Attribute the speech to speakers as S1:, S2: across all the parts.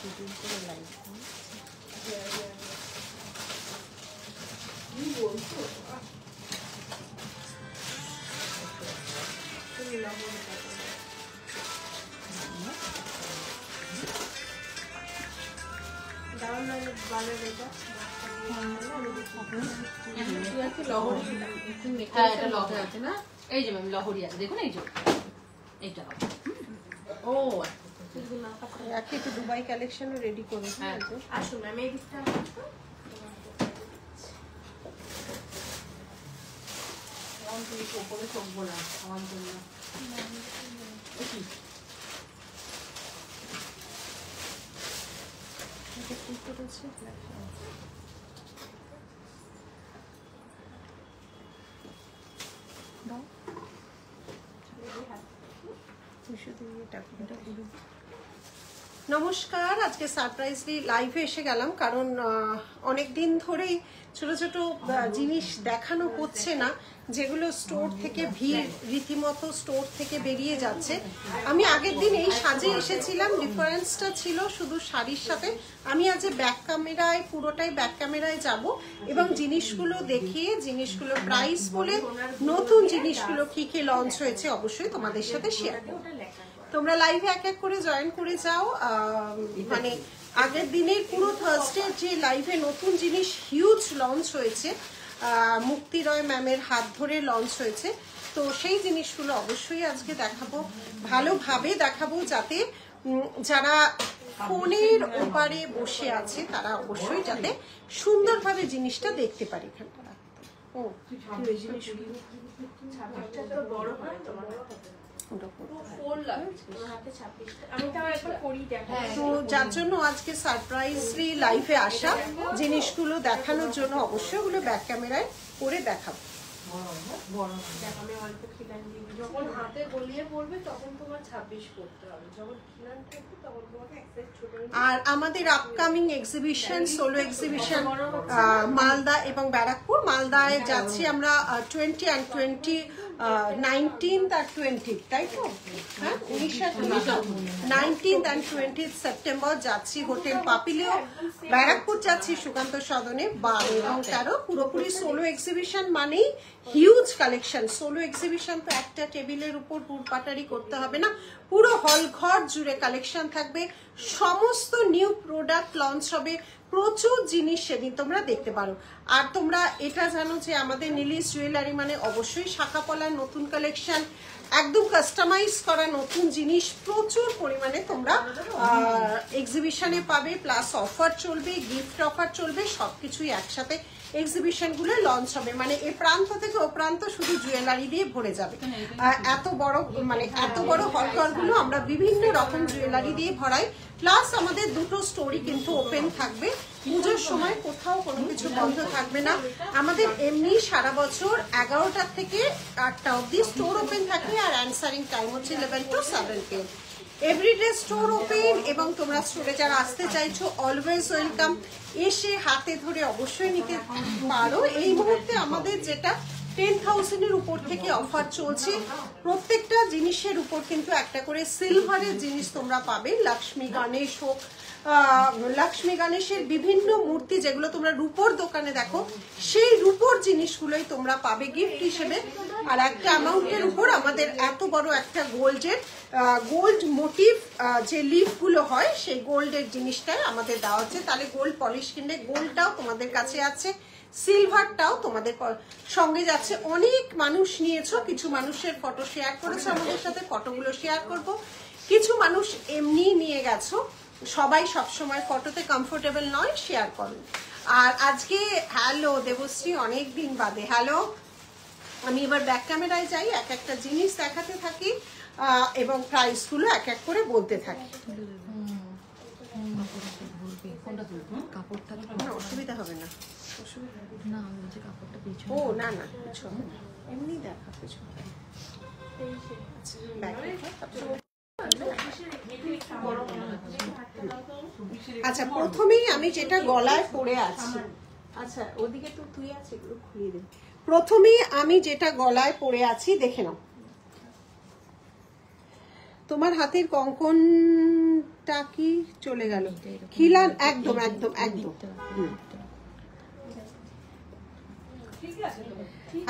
S1: দুদিন করে লাইভ
S2: এই যে ম্যাম লহরি আছে দেখুন এই যে এইটা ও
S1: একটু দুবাই কালেকশনও রেডি করে
S3: আসুন ম্যাম এই দিকটা
S2: উপরে চলবো না আমার জন্য
S1: নমস্কার, আজকে সারপ্রাইজলি লাইভে এসে গেলাম কারণ অনেক দিন ধরেই ছোট ছোট জিনিস দেখানো হচ্ছে না, যেগুলো স্টোর থেকে ভিড় রীতিমতো স্টোর থেকে বেরিয়ে যাচ্ছে। আমি আগের দিন এই সাজে এসেছিলাম, ডিফারেন্সটা ছিল শুধু শাড়ির সাথে। আমি আজ ব্যাক ক্যামেরায় পুরোটাই ব্যাক ক্যামেরায় যাব এবং জিনিসগুলো দেখিয়ে জিনিসগুলো প্রাইস বলে নতুন জিনিসগুলো কি কি লঞ্চ হয়েছে অবশ্যই তোমাদের সাথে শেয়ার করব। তোমরা লাইভে এক এক করে জয়েন করে যাও। মানে আগের দিনের পুরো থার্সডে যে লাইভে নতুন জিনিস হিউজ লঞ্চ হয়েছে, মুক্তি রয় ম্যামের হাত ধরে লঞ্চ হয়েছে, তো সেই জিনিসগুলো অবশ্যই আজকে দেখাবো, ভালোভাবে দেখাবো, যাতে যারা ফোনের ওপারে বসে আছে তারা অবশ্যই যাতে সুন্দরভাবে জিনিসটা দেখতে পারে। এখানটা ও
S3: বড় হয় তোমার
S1: তো যার জন্য আজকে সারপ্রাইজলি লাইভে আসা, জিনিসগুলো দেখানোর জন্য অবশ্যই ওগুলো ব্যাক ক্যামেরায় করে দেখাবো।
S3: যখন হাতে গলিয়ে পড়বে তখন তোমার 26 করতে হবে, যখন খিলান থাকবে তখন তোমাকে এক্সাক্ট ছোট।
S1: আর আমাদের upcoming exhibition, solo exhibition Malda এবং ব্যারাকপুর। মালদায় যাচ্ছি আমরা 20 and 20, 19th আর 20th, তাই তো? হ্যাঁ, 19th and 20th সেপ্টেম্বর যাচ্ছি হোটেল পাপিলিও। ব্যারাকপুর যাচ্ছি সুকান্ত সদনে 12 এবং 13। পুরোপুরি সোলো এক্সিবিশন মানেই হিউজ কালেকশন। সোলো এক্সিবিশন তো একটা টেবিলের উপর হুড়পাটারি করতে হবে না, পুরো হল ঘর জুড়ে কালেকশন থাকবে, সমস্ত নিউ প্রোডাক্ট লঞ্চ হবে, প্রচুর জিনিস সেদিন তোমরা দেখতে পারো। আর তোমরা এটা জানো যে আমাদের নীলিশ জুয়েলারি মানে অবশ্যই শাখা পলার নতুন কালেকশন, একদম কাস্টমাইজ করা নতুন জিনিস প্রচুর পরিমাণে তোমরা এক্সিবিশনে পাবে, প্লাস অফার চলবে, গিফট অফার চলবে, সবকিছুই একসাথে এক্সিবিশনগুলো লঞ্চ হবে। মানে এ প্রান্ত থেকে ও প্রান্ত শুধু জুয়েলারি দিয়ে ভরে যাবে। এত বড় মানে এত বড় হলঘরগুলো আমরা বিভিন্ন রকম জুয়েলারি দিয়ে ভরাই, প্লাস আমাদের দুটো স্টোরি কিন্তু ওপেন থাকবে। পুজোর সময় কোথাও কোনো কিছু বন্ধ থাকবে না। আমাদের এমনি সারা বছর 11টা থেকে 8টা অবধি স্টোর ওপেন থাকে, আর অ্যানসারিং টাইম হচ্ছে 11 to 7 PM। Everyday store open, এবং তোমরা স্টোরে যারা আসতে চাইছো অলওয়েজ ওয়েলকাম। এসে হাতে ধরে অবশ্যই নিতে পারো। এই মুহূর্তে আমাদের যেটা 10,000-এর উপর থেকে অফার চলছে, প্রত্যেকটা জিনিসের উপর কিন্তু একটা করে সিলভারের জিনিস তোমরা পাবে। লক্ষ্মী গণেশ হোক, লক্ষ্মী গণেশের বিভিন্ন মূর্তি যেগুলো তোমরা রূপোর দোকানে দেখো, সেই রূপোর জিনিসগুলোই তোমরা পাবে গিফট হিসেবে। আর একটা অ্যামাউন্টের উপর আমাদের এত বড় একটা গোল্ড মোটিভ যে লিফগুলো হয়, সেই গোল্ডের জিনিসটাই আমাদের দেওয়া হচ্ছে। তাহলে গোল্ড পলিশ কিনলে গোল্ডটাও তোমাদের কাছে আছে, সিলভারটাও তোমাদের সঙ্গে যাচ্ছে। অনেক মানুষ নিয়েছো, কিছু মানুষের ফটো শেয়ার করেছো আমাদের সাথে, ফটোগুলো শেয়ার করব। কিছু মানুষ এমনি নিয়ে গেছো, সবাই সবসময় ফটোতে কমফোর্টেবল নয়, শেয়ার করো। আর আজকে হ্যালো দেবশ্রী, অনেক দিন বাদে হ্যালো। আমি এবার ব্যাক ক্যামেরায় যাই, এক একটা জিনিস দেখাতে থাকি এবং প্রাইসগুলো এক এক করে বলতে থাকি। অসুবিধা হবে না, ও না না কিছু এমনি দেখা কিছু। আচ্ছা, প্রথমেই আমি যেটা গলায় পরে আছি, আচ্ছা ওদিকে তো তুই আছে, এগুলো খুলিয়ে দে। প্রথমেই আমি যেটা গলায় পরে আছি দেখে নাও। তোমার হাতের কঙ্কনটা কি চলে গেল? খিলান একদম একদম একদম।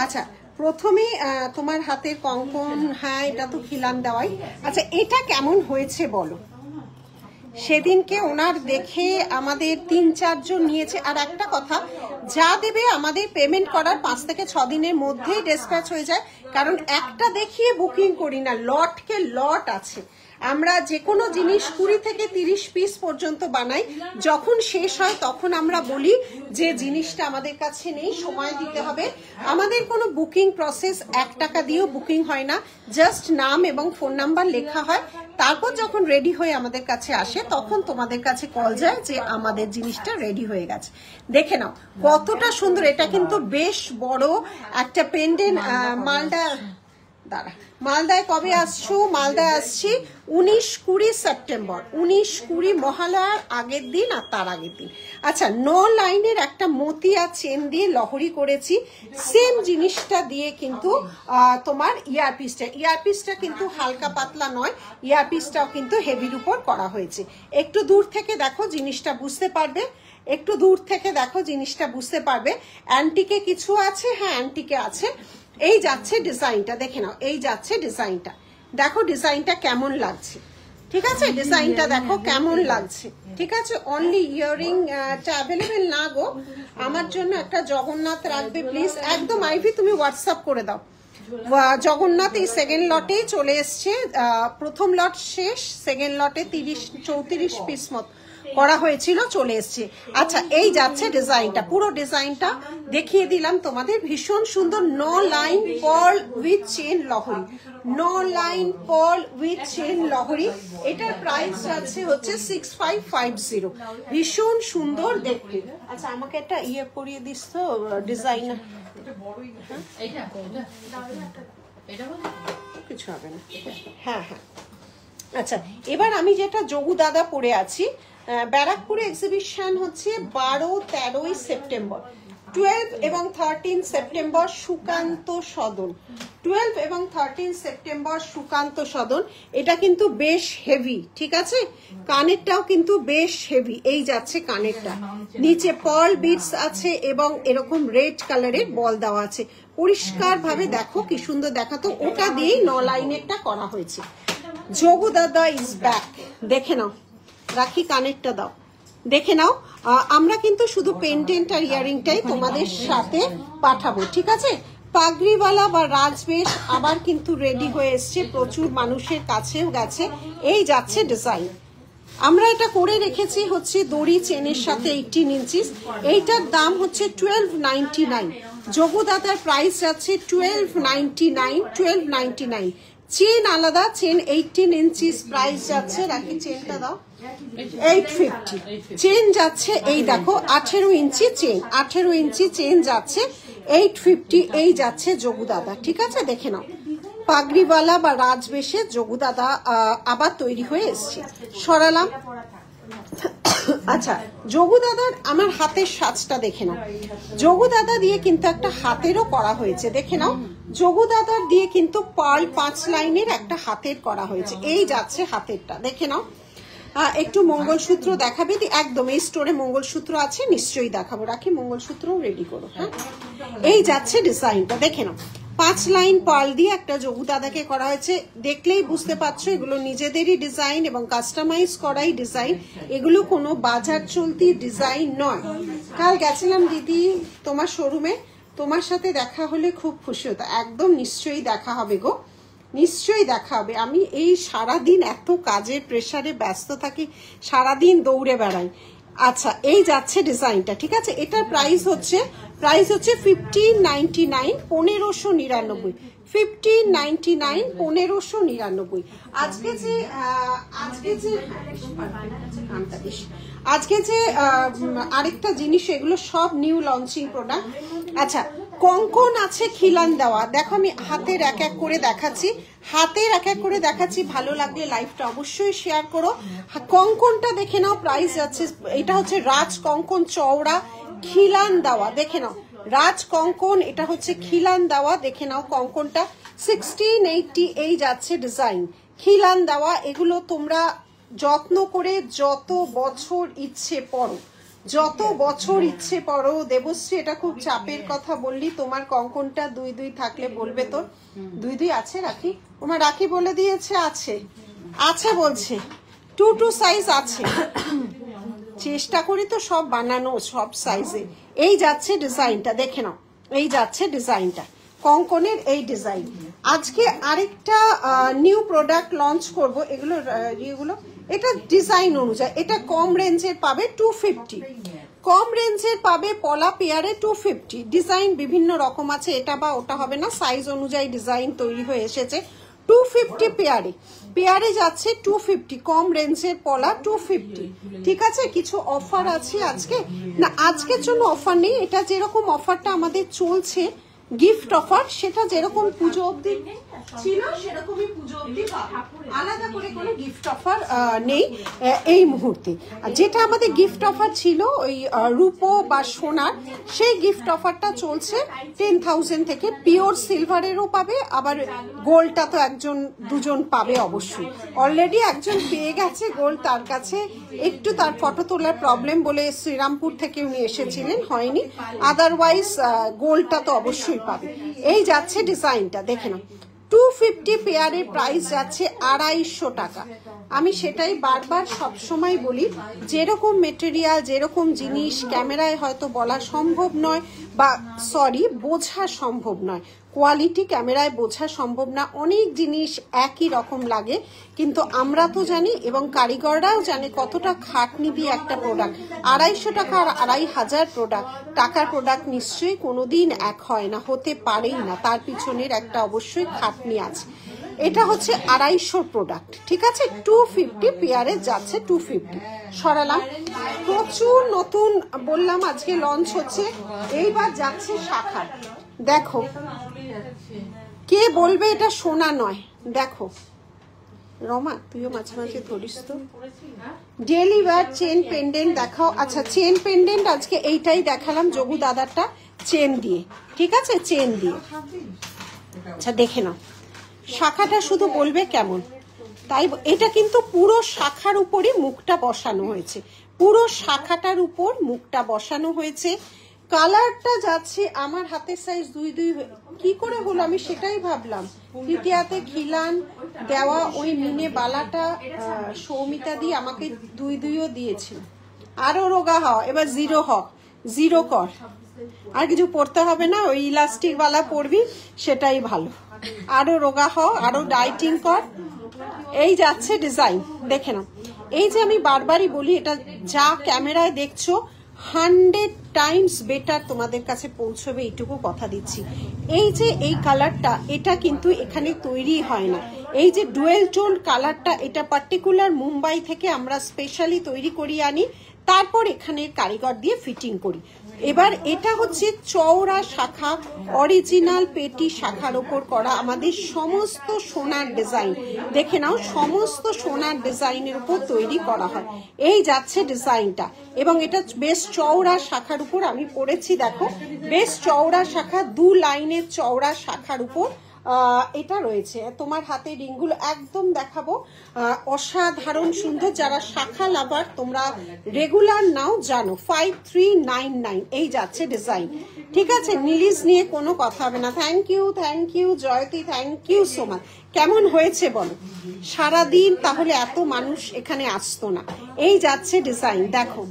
S1: আচ্ছা প্রথমে তোমার হাতের কঙ্কন, হ্যাঁ এটা তো খিলান দেওয়াই। আচ্ছা এটা কেমন হয়েছে বলো? সেদিনকে ওনার দেখে আমাদের 3-4 জন নিয়েছে। আর একটা কথা, যা দেবে আমাদের পেমেন্ট করার 5 থেকে 6 দিনের মধ্যেই ডিসপ্যাচ হয়ে যায়, কারণ একটা দেখিয়ে বুকিং করি না, লটকে লট আছে। আমরা যে কোনো জিনিস 20 থেকে 30 পিস পর্যন্ত বানাই, যখন শেষ হয় তখন আমরা বলি যে জিনিসটা আমাদের কাছে নেই, সময় দিতে হবে। আমাদের কোনো বুকিং প্রসেস 1 টাকা দিয়েও বুকিং হয় না, জাস্ট নাম এবং ফোন নাম্বার লেখা হয়। তারপর যখন রেডি হয়ে আমাদের কাছে আসে তখন তোমাদের কাছে কল যায় যে আমাদের জিনিসটা রেডি হয়ে গেছে। দেখে নাও কতটা সুন্দর, এটা কিন্তু বেশ বড় একটা পেন্ডেন্ট। মালদায় কবে আসছো? মালদায় আসছি 19-20 সেপ্টেম্বর, 19-20 মহালয়ার আগের দিন আর তার আগের দিন। আচ্ছা 9 লাইনের একটা মতিয়া চেন দিয়ে লহরি করেছি, সেম জিনিসটা দিয়ে কিন্তু তোমার ইয়ারপিসটা কিন্তু হালকা পাতলা নয়, ইয়ারপিসটাও কিন্তু হেভির উপর করা হয়েছে। একটু দূর থেকে দেখো জিনিসটা বুঝতে পারবে, একটু দূর থেকে দেখো জিনিসটা বুঝতে পারবে। অ্যান্টিকে কিছু আছে, হ্যাঁ অ্যান্টিকে আছে। এই যাচ্ছে ডিজাইনটা, দেখে নাও এই যাচ্ছে ডিজাইনটা, দেখো ডিজাইনটা কেমন লাগছে, ঠিক আছে? ডিজাইনটা দেখো কেমন লাগছে, ঠিক আছে? অনলি ইয়ারিং অ্যাভেলেবেল না গো, আমার জন্য একটা জগন্নাথ রাখবে প্লিজ। একদম আইভি তুমি হোয়াটসঅ্যাপ করে দাও। জগন্নাথ এই সেকেন্ড লটেই চলে এসছে, প্রথম লট শেষ, সেকেন্ড লটে 34 পিস মত করা হয়েছিল, চলে এসছে। আচ্ছা এই যাচ্ছে ডিজাইনটা, পুরো ডিজাইনটা দেখিয়ে দিলাম তোমাদের, ভীষণ সুন্দর। 9 লাইন পার্ল উইথ চেন লহরি, 9 লাইন পার্ল উইথ চেন লহরি। এটার প্রাইস যাচ্ছে হচ্ছে 6550, ভীষণ সুন্দর দেখতে। আচ্ছা আমাকে একটা ইয়ে করিয়ে দিস তো ডিজাইন, কিছু হবে না, হ্যাঁ হ্যাঁ। আচ্ছা এবার আমি যেটা যোগু দাদা পরে আছি, ব্যারাকপুরে এক্সিবিশন হচ্ছে 12-13 সেপ্টেম্বর, 12 এবং 13 সেপ্টেম্বর সুকান্ত সদন, 12 এবং 13 সেপ্টেম্বর সুকান্ত সদন। এটা কিন্তু বেশ হেভি, ঠিক আছে? কানেরটাও কিন্তু বেশ হেভি, এই যাচ্ছে কানেরটা, নিচে পার্ল বিটস আছে এবং এরকম রেড কালারের বল দেওয়া আছে। পরিষ্কার ভাবে দেখো কি সুন্দর দেখাতো, ওটা দিয়েই 9 লাইনেরটা করা হয়েছে। যোগু দাদা ইজ ব্যাক, দেখে নাও, রাখি কানেরটা দাও, দেখে নাও। আমরা কিন্তু শুধু পেন্ডেন্ট আর ইয়ারিংটাই তোমাদের সাথে পাঠাবো, ঠিক আছে? পাগড়িওয়ালা বা রাজবেশ আবার কিন্তু রেডি হয়ে এসছে, প্রচুর মানুষের কাছেও গেছে। এই যাচ্ছে ডিজাইন, আমরা এটা করে রেখেছি হচ্ছে দড়ি চেনের সাথে 18 ইঞ্চিস। এইটার দাম হচ্ছে 1299, যোগু দাদার প্রাইস যাচ্ছে 1299। চেন আলাদা, চেন 18 ইঞ্চিস, প্রাইস যাচ্ছে, রাখি চেনটা দাও, 850। চেন যাচ্ছে এই দেখো 18 ইঞ্চি চেন, 18 ইঞ্চি চেন যাচ্ছে 850। এই যাচ্ছে যোগু দাদা, ঠিক আছে? দেখে নাও পাগড়িওয়ালা বা রাজবেশে যোগু দাদা আবার তৈরি হয়ে এসছে, সরালাম। আচ্ছা যোগু দাদার আমার হাতের সাজটা দেখে নাও, যোগু দাদা দিয়ে কিন্তু একটা হাতেরও করা হয়েছে, দেখে নাও। যোগু দাদার দিয়ে কিন্তু পার্ল 5 লাইনের একটা হাতের করা হয়েছে, এই যাচ্ছে হাতেরটা, দেখে নাও। একটু মঙ্গলসূত্র দেখাবে? একদম, এই স্টোরে মঙ্গলসূত্র আছে, নিশ্চয়ই দেখাবো, রাখি মঙ্গলসূত্রও রেডি করো। হ্যাঁ এই যাচ্ছে ডিজাইনটা, দেখে নাও 5 লাইন পার্ল দিয়ে একটা যোগু দাদাকে করা হয়েছে, দেখলেই বুঝতে পারছো এগুলো নিজেদেরই ডিজাইন এবং কাস্টমাইজ করাই ডিজাইন, এগুলো কোনো বাজার চলতি ডিজাইন নয়। কাল গেছিলাম দিদি তোমার শোরুমে, তোমার সাথে দেখা হলে খুব খুশি হতো। একদম নিশ্চয়ই দেখা হবে গো, নিশ্চয়ই দেখা হবে। আমি এই সারাদিন এত কাজের প্রেসারে ব্যস্ত থাকি, সারাদিন দৌড়ে বেড়াই। আচ্ছা এই যাচ্ছে ডিজাইনটা, ঠিক আছে? এটার প্রাইস হচ্ছে 1599, 1599, 1599, 1599। আজকে যে আরেকটা জিনিস, এগুলো সব নিউ লঞ্চিং প্রোডাক্ট। আচ্ছা কঙ্কন আছে খিলান দেওয়া, দেখো আমি হাতের এক এক করে দেখাচ্ছি, হাতের এক এক করে দেখাচ্ছি। ভালো লাগলে লাইভটা অবশ্যই শেয়ার করো। কঙ্কনটা দেখে নাও, প্রাইস যাচ্ছে, এটা হচ্ছে রাজ কঙ্কন চওড়া খিলান দেওয়া, দেখে নাও রাজ কঙ্কন, এটা হচ্ছে খিলান দেওয়া, দেখে নাও কঙ্কনটা 1680। এই যাচ্ছে ডিজাইন খিলান দেওয়া, এগুলো তোমরা যত্ন করে যত বছর ইচ্ছে পড়ো, যত বছর ইচ্ছে পড়ো। দেবশ্রী এটা খুব চাপের কথা বললি, তোমার কঙ্কনটা 2-2 থাকলে বলবে তো। 2-2 আছে রাখি? তোমার রাখি বলে দিয়েছে আছে, আছে বলছে 2-2 সাইজ আছে। চেষ্টা করি তো সব বানানো, সব সাইজে। এই যাচ্ছে ডিজাইনটা, দেখে নাও, এই যাচ্ছে ডিজাইনটা, কঙ্কনের এই ডিজাইন। আজকে আরেকটা নিউ প্রোডাক্ট লঞ্চ করব, এগুলো এটা ডিজাইন অনুযায়ী, এটা কম রেঞ্জের পাবে 250, কম রেঞ্জের পাবে পলা পেয়ারে 250। ডিজাইন বিভিন্ন রকম আছে, এটা বা ওটা হবে না, সাইজ অনুযায়ী ডিজাইন তৈরি হয়ে এসেছে। 250 পেয়ারে, পেয়ারে যাচ্ছে 250, কম রেঞ্জের পলা 250। ঠিক আছে, কিছু অফার আছে আজকে না, আজকের জন্য অফার নেই। এটা যেরকম অফারটা আমাদের চলছে গিফট অফার, সেটা যেরকম পুজো অবধি ছিল সেরকমই পুজো অবধি পাবে, আলাদা করে কোনো গিফট অফার নেই এই মুহূর্তে। যেটা আমাদের গিফট অফার ছিল ওই রূপো বা সোনার, সেই গিফট অফারটা চলছে 10,000 থেকে। পিওর সিলভারেরও পাবে, আবার গোল্ডটা তো 1-2জন পাবে অবশ্যই। অলরেডি একজন পেয়ে গেছে গোল্ড, তার কাছে একটু তার ফটো তোলার প্রবলেম বলে শ্রীরামপুর থেকে উনি এসেছিলেন, হয়নি, আদারওয়াইজ গোল্ডটা তো অবশ্যই পাবে। এই যাচ্ছে ডিজাইনটা, দেখে নাও, 250 পেয়ারের প্রাইস যাচ্ছে 250 টাকা। আমি সেটাই বারবার সবসময় বলি, যেরকম মেটেরিয়াল, যেরকম জিনিস ক্যামেরায় হয়তো বলা সম্ভব নয়, বা সরি বোঝা সম্ভব নয়, কোয়ালিটি ক্যামেরায় বোঝা সম্ভব না। অনেক জিনিস একই রকম লাগে, কিন্তু আমরা তো জানি এবং কারিগররাও জানে কতটা খাটনি দিয়ে একটা প্রোডাক্ট। 250 টাকা আর 2500 টাকার প্রোডাক্ট নিশ্চয়ই কোনোদিন এক হয় না, হতে পারেই না, তার পিছনের একটা অবশ্যই খাটনি আছে। এটা হচ্ছে 250 প্রোডাক্ট, ঠিক আছে। 250 পেয়ারে যাচ্ছে 250। সরালাম, প্রচুর নতুন বললাম আজকে লঞ্চ হচ্ছে। এইবার যাচ্ছে শাখা, দেখো কে বলবে এটা সোনা নয়। দেখো রমা, তুইও মাঝে মাঝে ধরিস তো। ডেলি ওয়্যার চেন পেন্ডেন্ট দেখাও। আচ্ছা, চেন পেন্ডেন্ট আজকে এইটাই দেখালাম, যোগু দাদারটা চেন দিয়ে, ঠিক আছে, চেন দিয়ে। আচ্ছা দেখে নাও, শাখাটা শুধু বলবে কেমন। তাই এটা কিন্তু পুরো শাখার উপরই মুখটা বসানো হয়েছে, পুরো শাখাটার উপর মুখটা বসানো হয়েছে। কালারটা যাচ্ছে আমার হাতের সাইজ 2-2 কি করে হলো, আমি সেটাই ভাবলাম। তৃতীয়াতে খিলান দেওয়া ওই মিনে বালাটা সৌমিতা দিয়ে আমাকে 2-2ও দিয়েছিল। আরো রোগা হও, এবার 0 হ, 0 কর, আর কিছু পড়তে হবে না, ওই ইলাস্টিক বালা পরবি, সেটাই ভালো। আরো রোগা হও, আরো ডাইটিং কর। এই যাচ্ছে ডিজাইন, দেখে নাও। এই যে আমি বারবারই বলি, এটা যা ক্যামেরায় দেখছো 100 টাইমস বেটার তোমাদের কাছে পৌঁছবে, এইটুকু কথা দিচ্ছি। এই যে এই কালারটা, এটা কিন্তু এখানে তৈরি হয় না। এই যে ডুয়েল টোন কালারটা, এটা পার্টিকুলার মুম্বাই থেকে আমরা স্পেশালি তৈরি করিয়ে আনি, তারপর এখানে কারিগর দিয়ে ফিটিং করি। এবার এটা হচ্ছে চওড়া শাখা, অরিজিনাল পেটি শাখার ওপর করা আমাদের সমস্ত সোনার ডিজাইন, দেখে নাও, সমস্ত সোনার ডিজাইনের উপর তৈরি করা হয়। এই যাচ্ছে ডিজাইনটা, এবং এটা বেশ চওড়া শাখার উপর আমি পড়েছি, দেখো বেশ চওড়া শাখা, 2 লাইনের চওড়া শাখার উপর এটা রয়েছে। তোমার হাতে রিংগুলো একদম দেখাবো, অসাধারণ সুন্দর। যারা শাখা লাভার তোমরা রেগুলার নাও জানো, 5399 এই যাচ্ছে ডিজাইন, ঠিক আছে। নিলিশ নিয়ে কোনো কথা হবে না। Thank you Jayati, thank you so much. কেমন হয়েছে বলো, সারাদিন তাহলে এত মানুষ এখানে আসতো না। এই যাচ্ছে ডিজাইন, দেখো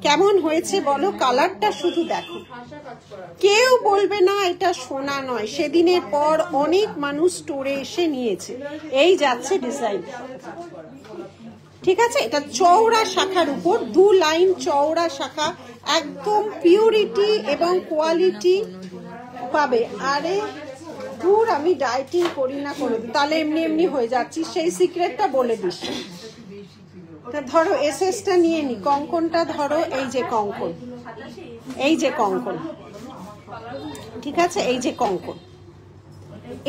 S1: কেমন হয়েছে বলো, কালারটা শুধু দেখো, কেউ বলবে না এটা সোনা নয়। সেদিনের পর অনেক মানুষ স্টোরে এসে নিয়েছে। এই যাচ্ছে ডিজাইন, ঠিক আছে। এটা চওড়া শাখার উপর 2 লাইন চওড়া শাখা, একদম পিউরিটি এবং কোয়ালিটি পাবে। আরে দূর, আমি ডায়েটিং করি না কোনো, তাহলে এমনি এমনি হয়ে যাচ্ছি, সেই সিক্রেটটা বলে দিস। ধরো এসএসটা নিয়ে নি, কঙ্কনটা ধরো, এই যে কঙ্কন, এই যে কঙ্কন, ঠিক আছে, এই যে কঙ্কন,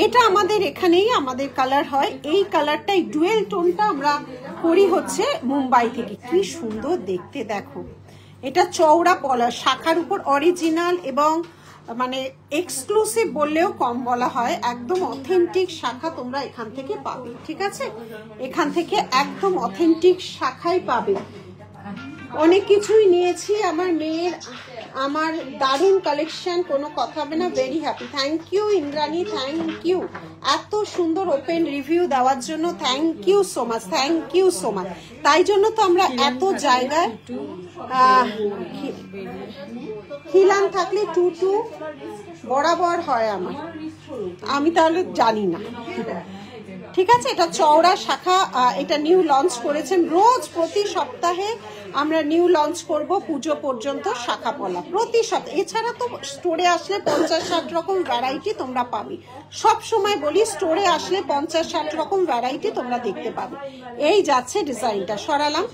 S1: এটা আমাদের এখানেই আমাদের কালার হয়। এই কালারটাই ডুয়েল টোনটা আমরা করি হচ্ছে মুম্বাই থেকে। কি সুন্দর দেখতে দেখো, এটা চওড়া পলা শাখার উপর অরিজিনাল এবং মানে এক্সক্লুসিভ বললেও কম বলা হয়, একদম অথেন্টিক শাখা তোমরা এখান থেকে পাবে, ঠিক আছে? এখান থেকে একদম অথেন্টিক শাখাই পাবে। অনেক কিছুই নিয়েছি আমার মেয়ের, আমার দারুণ কালেকশন, কোনো কথা হবে না। Very happy, thank you Indrani, thank you এত সুন্দর ওপেন রিভিউ দেওয়ার জন্য, thank you so much, thank you so much. তাই জন্য তো আমরা এত জায়গায় খিলান থাকলে 2 বরাবর হয় আমার, আমি তাহলে জানি না, ঠিক আছে? এটা চওড়া শাখা, এটা নিউ লঞ্চ করেছেন। রোজ প্রতি সপ্তাহে আমরা নিউ লঞ্চ করব পুজো পর্যন্ত শাখা পলা, প্রতি সপ্তাহে। এছাড়া তো স্টোরে আসলে 50-60 রকম ভ্যারাইটি তোমরা পাবে। সব সময় বলি স্টোরে আসলে 50-60 রকম ভ্যারাইটি তোমরা দেখতে পাবে। এই যাচ্ছে ডিজাইনটা, সরালাম,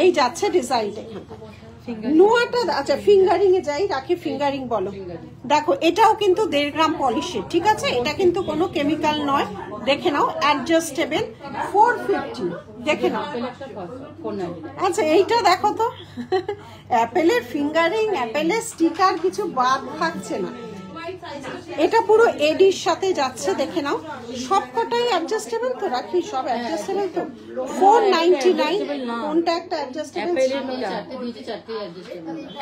S1: এই যাচ্ছে ডিজাইনটা এখানটা নোয়াটা। আচ্ছা ফিঙ্গারিং এ যাই, রাখি ফিঙ্গারিং বলো। দেখো এটাও কিন্তু 1.5 গ্রাম পলিশের, ঠিক আছে? এটা কিন্তু কোনো কেমিক্যাল নয়, দেখে নাও। অ্যাডজাস্টেবল 450, দেখে নাও। আচ্ছা এইটা দেখো তো, অ্যাপেলের ফিঙ্গারিং, অ্যাপেলের স্টিকার কিছু বাদ থাকছে না। এটা পুরো এডির সাথে যাচ্ছে, দেখে নাও। সবকটাই অ্যাডজাস্টেবল তো, রাখি সব অ্যাডজাস্টেবল তো। 499, কোনটা একটা অ্যাডজাস্টেবল?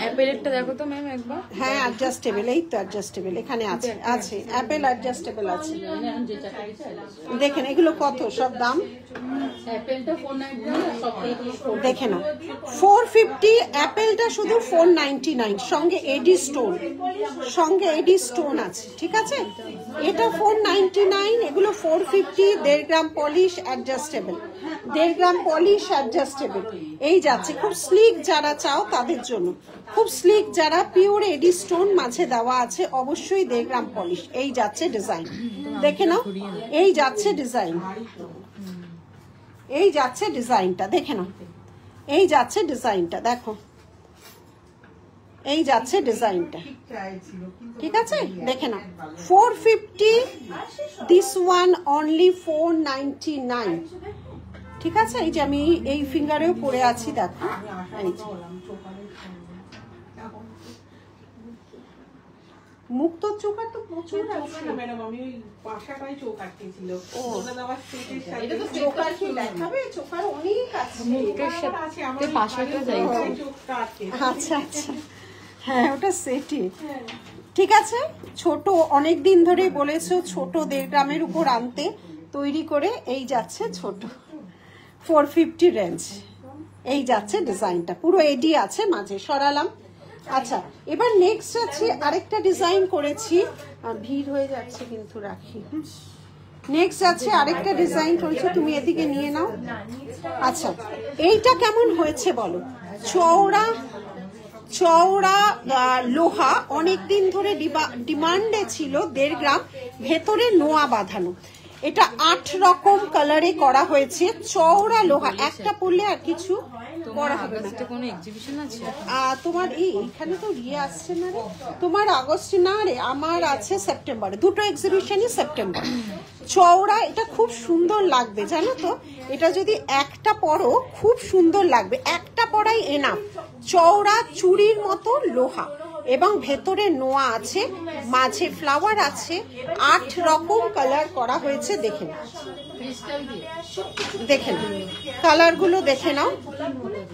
S4: অ্যাপেলেরটা দেখো তো ম্যাম একবার।
S1: হ্যাঁ অ্যাডজাস্টেবল, এই তো অ্যাডজাস্টেবল এখানে আছে, আছে অ্যাপেল অ্যাডজাস্টেবল আছে। দেখেন এগুলো কত সব দাম, দেখে নাও। 450, অ্যাপেলটা শুধু 499, সঙ্গে এডি স্টোন, সঙ্গে এডি স্টোন আছে, ঠিক আছে? এটা 499, এগুলো 450, 1.5 গ্রাম পলিশ অ্যাডজাস্টেবল, 1.5 গ্রাম পলিশ অ্যাডজাস্টেবল। এই যাচ্ছে, খুব স্লিক যারা চাও তাদের জন্য, খুব স্লিক যারা, পিওর এডি স্টোন মাঝে দেওয়া আছে, অবশ্যই 1.5 গ্রাম পলিশ। এই যাচ্ছে ডিজাইন, দেখে নাও। এই যাচ্ছে ডিজাইন, এই যাচ্ছে ডিজাইনটা, দেখে নাও। এই যাচ্ছে ডিজাইনটা, দেখো এই যাচ্ছে ডিজাইনটা, ঠিক আছে? দেখে নাও। 450, দিস ওয়ান অনলি 499, ঠিক আছে? এই যে আমি এই ফিঙ্গারেও পরে আছি, দেখো। এই যে মুক্ত চোকার তো প্রচুর আছে ম্যাডাম, আমি ওই পাশাটাই চোখ আটকেছিল। ওনাদের আবার সেটের সাথে চোকার কি দেখাবে? চোকার অনেক আছে,
S4: মুক্তের সাথে আমাদের পাশাটা যাই
S1: চোখটা আটকে। আচ্ছা আচ্ছা, হ্যাঁ ওটা সেটই, ঠিক আছে? ছোট অনেক দিন ধরেই বলেছো ছোট 1.5 গ্রামের উপর আনতে, তৈরি করে এই যাচ্ছে ছোট 450 রেঞ্জ। এই যাচ্ছে ডিজাইনটা, পুরো এডি আছে মাঝে, সরালাম। আচ্ছা এবার নেক্সট আছে আরেকটা ডিজাইন করেছি, ভিড় হয়ে যাচ্ছে কিন্তু, রাখি। নেক্সট আছে আরেকটা ডিজাইন করেছি, তুমি এদিকে নিয়ে নাও। আচ্ছা এইটা কেমন হয়েছে বলো? চওড়া চওড়া লোহা, অনেকদিন ধরে ডিমান্ডে ছিল, 1.5 গ্রাম, ভেতরে নোয়া বাঁধানো। এটা 8 রকম কালারে করা হয়েছে, চওড়া লোহা, একটা পরলে আর কিছু করা হবে না।
S4: কোনো এক্সিবিশন আছে
S1: তোমার? এইখানে তো ইয়ে আসছে না রে, তোমার আগস্ট না রে, আমার আছে সেপ্টেম্বরে, দুটো এক্সিবিশনই সেপ্টেম্বর। চওড়া, এটা খুব সুন্দর লাগবে জানো তো, এটা যদি একটা পরো খুব সুন্দর লাগবে, একটা পরাই এনাফ। চওড়া চুড়ির মতো লোহা এবং ভেতরে নোয়া আছে, মাঝে ফ্লাওয়ার আছে, 8 রকম কালার করা হয়েছে, দেখে নাও, দেখে নাও কালারগুলো, দেখে নাও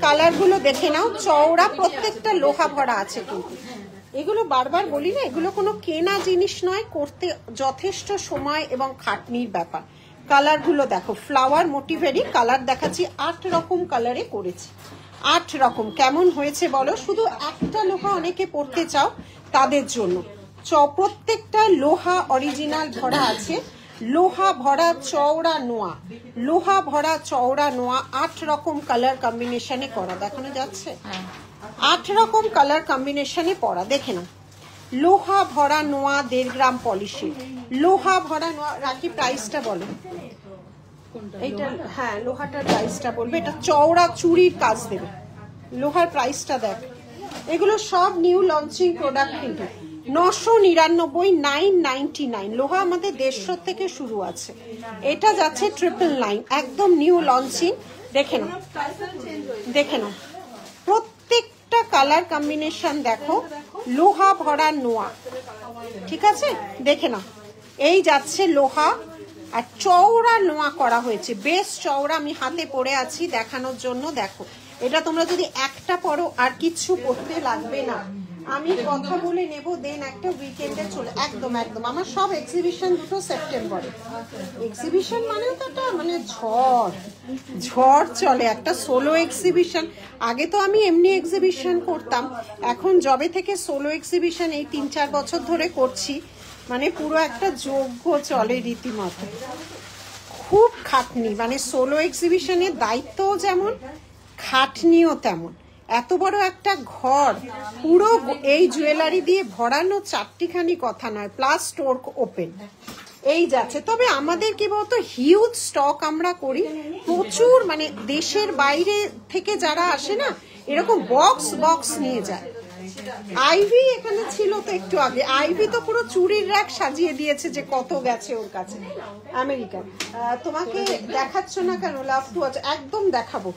S1: কালারগুলো, দেখে নাও। চওড়া, প্রত্যেকটা লোহা ভরা আছে কিন্তু। এগুলো বারবার বলি না, এগুলো কোনো কেনা জিনিস নয়, করতে যথেষ্ট সময় এবং খাটনির ব্যাপার। কালারগুলো দেখো, ফ্লাওয়ার মোটিভেরই কালার দেখাচ্ছি, 8 রকম কালারে করেছি, 8 রকম। কেমন হয়েছে বলো? শুধু একটা লোহা অনেকে পড়তে চাও তাদের জন্য, প্রত্যেকটা লোহা অরিজিনাল ভরা আছে, লোহা ভরা চওড়া নোয়া, লোহা ভরা চওড়া নোয়া, 8 রকম কালার কম্বিনেশনে করা, দেখানো যাচ্ছে? 8 রকম কালার কম্বিনেশনে পরা, দেখে না। লোহা ভরা নোয়া, 1.5 গ্রাম পলিশে, লোহা ভরা নোয়া। রাখি প্রাইসটা বলো এইটা, হ্যাঁ লোহাটার প্রাইসটা বলবে। এটা চওড়া চুড়ির কাজ দেবে, লোহার প্রাইসটা দেখ। এগুলো সব নিউ লঞ্চিং প্রোডাক্ট কিন্তু, 999, 999। লোহা আমাদের 150 থেকে শুরু আছে, এটা যাচ্ছে 999, একদম নিউ লঞ্চিং। দেখে নাও, দেখে নাও প্রত্যেকটা কালার কম্বিনেশন দেখো, লোহা ভরা নোয়া, ঠিক আছে, দেখে নাও। এই যাচ্ছে লোহা আর চওড়া নোয়া করা হয়েছে, বেশ চওড়া। আমি হাতে পরে আছি দেখানোর জন্য। দেখো এটা তোমরা যদি একটা পরো আর কিচ্ছু পড়তে লাগবে না। আমি কথা বলে নেব, দেন একটা উইকেন্ডে চলে। একদম একদম আমার সব এক্সিবিশন দুটো সেপ্টেম্বরে। এক্সিবিশন মানে তো একটা মানে ঝড় চলে, একটা সোলো এক্সিবিশন। আগে তো আমি এমনি এক্সিবিশন করতাম, এখন যবে থেকে সোলো এক্সিবিশন এই 3-4 বছর ধরে করছি, মানে পুরো একটা যজ্ঞ চলে রীতিমতো। খুব খাটনি, মানে সোলো এক্সিবিশনের দায়িত্বও যেমন, খাটনিও তেমন। এত বড় একটা ঘর পুরো এই জুয়েলারি দিয়ে ভরানো চারটিখানি কথা নয়, প্লাস স্টোর ওপেন। এই যাচ্ছে। তবে আমাদের কি বলতো, হিউজ স্টক আমরা করি প্রচুর, মানে দেশের বাইরে থেকে যারা আসে না, এরকম বক্স নিয়ে যায়। আইভি এখানে ছিল তো একটু আগে, আইভি তো পুরো চুরির র‍্যাক সাজিয়ে দিয়েছে যে কত গেছে ওর কাছে আমেরিকান। তোমাকে দেখাচ্ছ না কেন? লাভ টু ওয়াচ, একদম দেখাবো,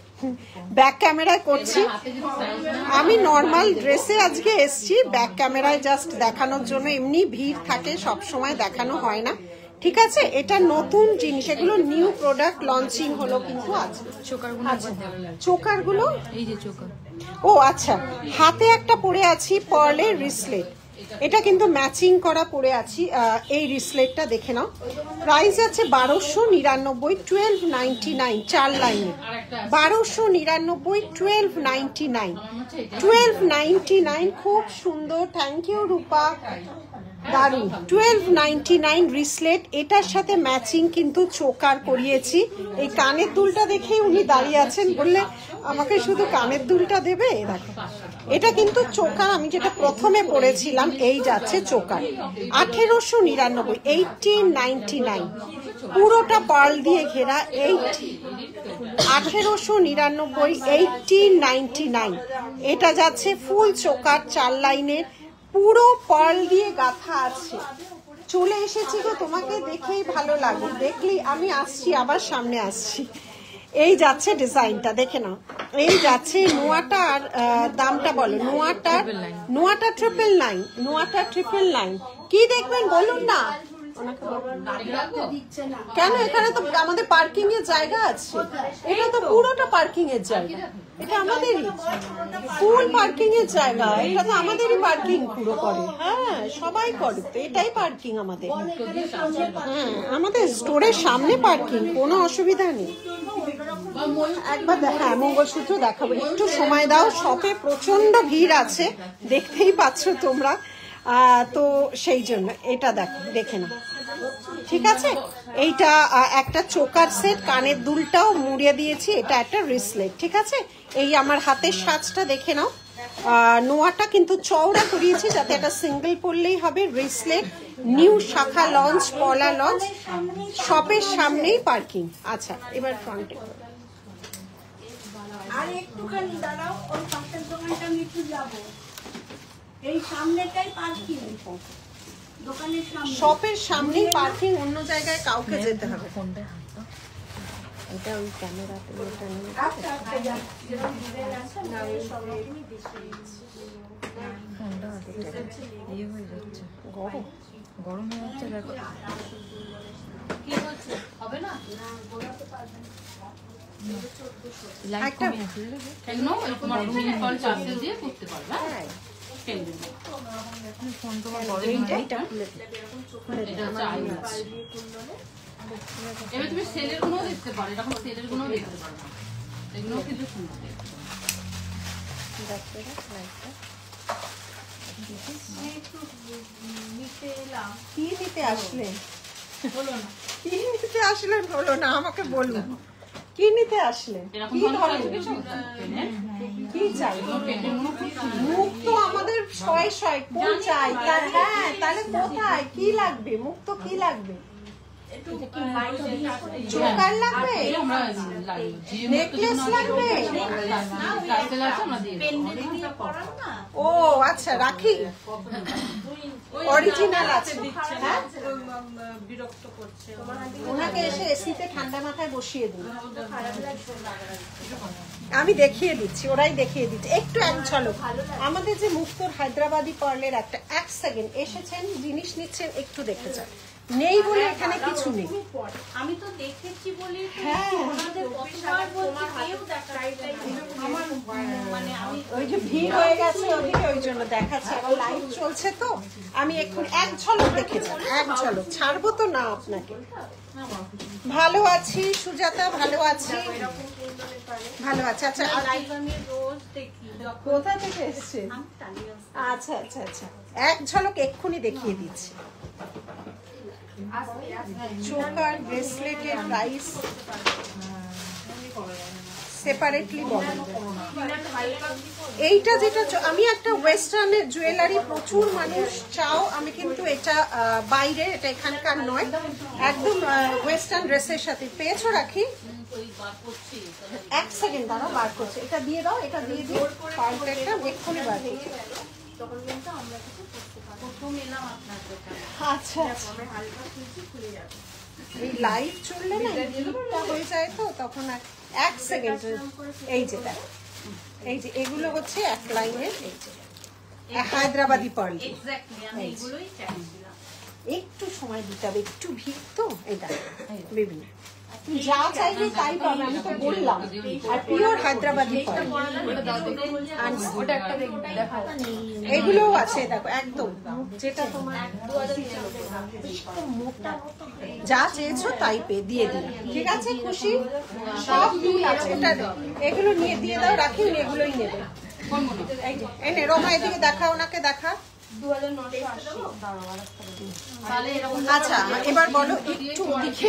S1: ব্যাক ক্যামেরায় করছি। আমি নর্মাল ড্রেসে আজকে এসছি, ব্যাক ক্যামেরায় জাস্ট দেখানোর জন্য। এমনি ভিড় থাকে, সব সময় দেখানো হয় না, ঠিক আছে। এটা নতুন জিনিস, এগুলো নিউ প্রোডাক্ট লঞ্চিং হলো কিন্তু আজ। চোকারগুলো
S4: এই যে চোকার।
S1: ও আচ্ছা, হাতে একটা পরে আছি পার্লের রিসলেট, এটা কিন্তু ম্যাচিং করা পরে আছি। এই রিসলেটটা দেখে নাও, প্রাইস আছে 1299, 1299, 4 লাইনে 1299, 1299, 1299। খুব সুন্দর, থ্যাংক ইউ রূপা, দারুন। 1299 রিসলেট, এটার সাথে ম্যাচিং কিন্তু চোকার করিয়েছি। এই কানের দুলটা দেখেই উনি দাঁড়িয়ে আছেন, বললে আমাকে শুধু কানের দুলটা দেবে। দেখো এটা কিন্তু চোকার, আমি যেটা প্রথমে পড়েছিলাম। এই যাচ্ছে চোকার 1899, 1899, পুরোটা পার্ল দিয়ে ঘেরা। 1899, 1899। এটা যাচ্ছে ফুল চোকার, 4 লাইনের, পুরো পার্ল দিয়ে গাঁথা আছে। চলে এসেছি গো, তোমাকে দেখেই ভালো লাগে, দেখলি আমি আসছি, আবার সামনে আসছি। এই যাচ্ছে ডিজাইনটা, দেখে নাও। এই যাচ্ছে নোয়াটা, আর দামটা বলো। নোয়াটা 999, নোয়াটা 999। কি দেখবেন বলুন না। কেন? এখানে তো আমাদের পার্কিং এর জায়গা আছে, এটা তো পুরোটা পার্কিং এর জায়গা, এটা আমাদেরই ফুল পার্কিং এর জায়গা, এটা তো আমাদেরই পার্কিং পুরো করে। হ্যাঁ সবাই করে তো, এটাই পার্কিং আমাদের। হ্যাঁ আমাদের স্টোরের সামনে পার্কিং, কোনো অসুবিধা নেই। একবার হ্যাঁ মঙ্গলসূত্র দেখাবো, একটু সময় দাও। শপে প্রচন্ড ভিড় আছে, দেখতেই পাচ্ছ তোমরা, তো সেই জন্য এটা দেখে না, ঠিক আছে। এইটা একটা চোকার সেট, কানের দুলটাও মুড়িয়ে দিয়েছি, এটা একটা রিসলেট, ঠিক আছে। এই আমার হাতের সাজটা দেখে নাও। নোয়াটা কিন্তু চওড়া করিয়েছি যাতে একটা সিঙ্গেল পরলেই হবে। রিসলেট, নিউ শাখা লঞ্চ, পলা লঞ্চ, শপের সামনেই পার্কিং। আচ্ছা এবার ফ্রন্টে
S5: আর একটুখানি দাঁড়াও, ওই পাশের দোকানটা আমি একটু যাবো। এই সামনেটাই পার্কিং, দোকানের সামনে,
S1: শপের সামনেই পার্কিং, অন্য জায়গায় কাউকে যেতে হবে।
S4: এটা ওই ক্যামেরাতে ওটা নিয়ে
S5: আচ্ছা আচ্ছা যা, যেরকম ডিজাইন আছে না ওই সব রকমই বেশি।
S4: ফোনটা হাতে ইয়ে হয়ে যাচ্ছে, গরম হয়ে যাচ্ছে। দেখো
S2: কি বলছো, হবে না?
S4: লাইট কমে আছে
S2: কেন? ওই তোমার ফল চার্জে দিয়ে করতে পারবে। হ্যাঁ
S4: ফোন তোমার গরম
S1: এইটা খুলে
S2: এটা হচ্ছে আইওএস। এবার তুমি সেলের গুলো দেখতে পারো, এটা এখন সেলের গুলো দেখতে পারো, এগুলো কিন্তু সুন্দর।
S1: কি নিতে আসলেন? কি নিতে আসলেন হলো না, আমাকে বলুন কি নিতে আসলেন, কি ধরনের, কি চাই? মুখ তো আমাদের শয়ে কোন চাই? হ্যাঁ তাহলে কোথায় কি লাগবে? মুখ তো কি লাগবে? চোকার লাগবে,
S2: আমরা
S1: নেকলেস লাগবে।
S2: কাস্টেল আছে আমরা দিয়ে
S1: ও আচ্ছা, রাখি অরিজিনাল আছে। হ্যাঁ,
S3: বিরক্ত করছে
S1: ওনাকে এসে এসিতে ঠান্ডা মাথায় বসিয়ে দিন, আমি দেখিয়ে দিচ্ছি, ওরাই দেখিয়ে দিচ্ছে। একটু এক ঝলক আমাদের যে মুক্তোর হায়দ্রাবাদি পার্লের একটা 1 সেকেন্ড এসেছেন, জিনিস নিচ্ছেন, একটু দেখে যান। নেই বলে এখানে কিছু নেই।
S5: আমি তো দেখেছি বলি
S1: হ্যাঁ,
S5: আমাদের কতবার বলছি কেউ দেখায় আমার মানে আমি
S1: ওই যে ভিড় হয়ে গেছে ওদিকে, ওই জন্য দেখাচ্ছে। আবার লাইভ চলছে তো, আমি এখন এক ঝলক দেখে যান, এক ঝলক, ছাড়বো তো না আপনাকে। ভালো আছি সুজাতা, ভালো আছি, ভালো আছে। আচ্ছা, আর
S5: আমি রোজ দেখি
S1: কোথা থেকে এসছে?
S5: আমি টালিয়া
S1: আচ্ছা আচ্ছা আচ্ছা, এক ঝলক এক্ষুনি দেখিয়ে দিচ্ছি। চোকার ব্রেসলেটের প্রাইস সেপারেটলি বলেন। এইটা যেটা আমি একটা ওয়েস্টার্নের জুয়েলারি প্রচুর মানুষ চাও, আমি কিন্তু এটা বাইরে, এটা এখানকার নয়, একদম ওয়েস্টার্ন ড্রেসের সাথে পেয়েছো। রাখি 1 সেকেন্ড দাঁড়াও, বার করছে। এটা দিয়ে দাও, এটা দিয়ে দিও, পারফেক্ট, এক্ষুনি বার করছে।
S5: তখন কিন্তু আমরা কিছু করতে পারবো। প্রথম এলাম আপনার দোকানে,
S1: আচ্ছা আচ্ছা,
S5: আমরা হালকা খুলছি খুলে যাবে।
S1: এই লাইভ চললে না ভিড়টা হয়ে যায় তো, তখন আর 1 সেকেন্ড। এই যে দেখো, এই যে এগুলো হচ্ছে এক লাইনের, এই যে হায়দ্রাবাদি পার্ল।
S5: এক্স্যাক্টলি আমি এগুলোই চাইছিলাম।
S1: একটু সময় দিতে হবে, একটু ভিড় তো। এটা বিভিন্ন তুমি যা চাইবে তাই পাবে, আমি তো বললাম। আর পিওর হায়দ্রাবাদি পার্ল, এগুলোও আছে দেখো, একদম যেটা তোমার যা চেয়েছো তাই দিয়ে দিলাম। ঠিক আছে, খুশি? সব ফুল আছে, এটা এগুলো নিয়ে দিয়ে দাও, রাখি এগুলোই নেবে। এই যে এনে রমা, এদিকে দেখা, ওনাকে দেখা। আচ্ছা, এবার বলো একটু ওদিকে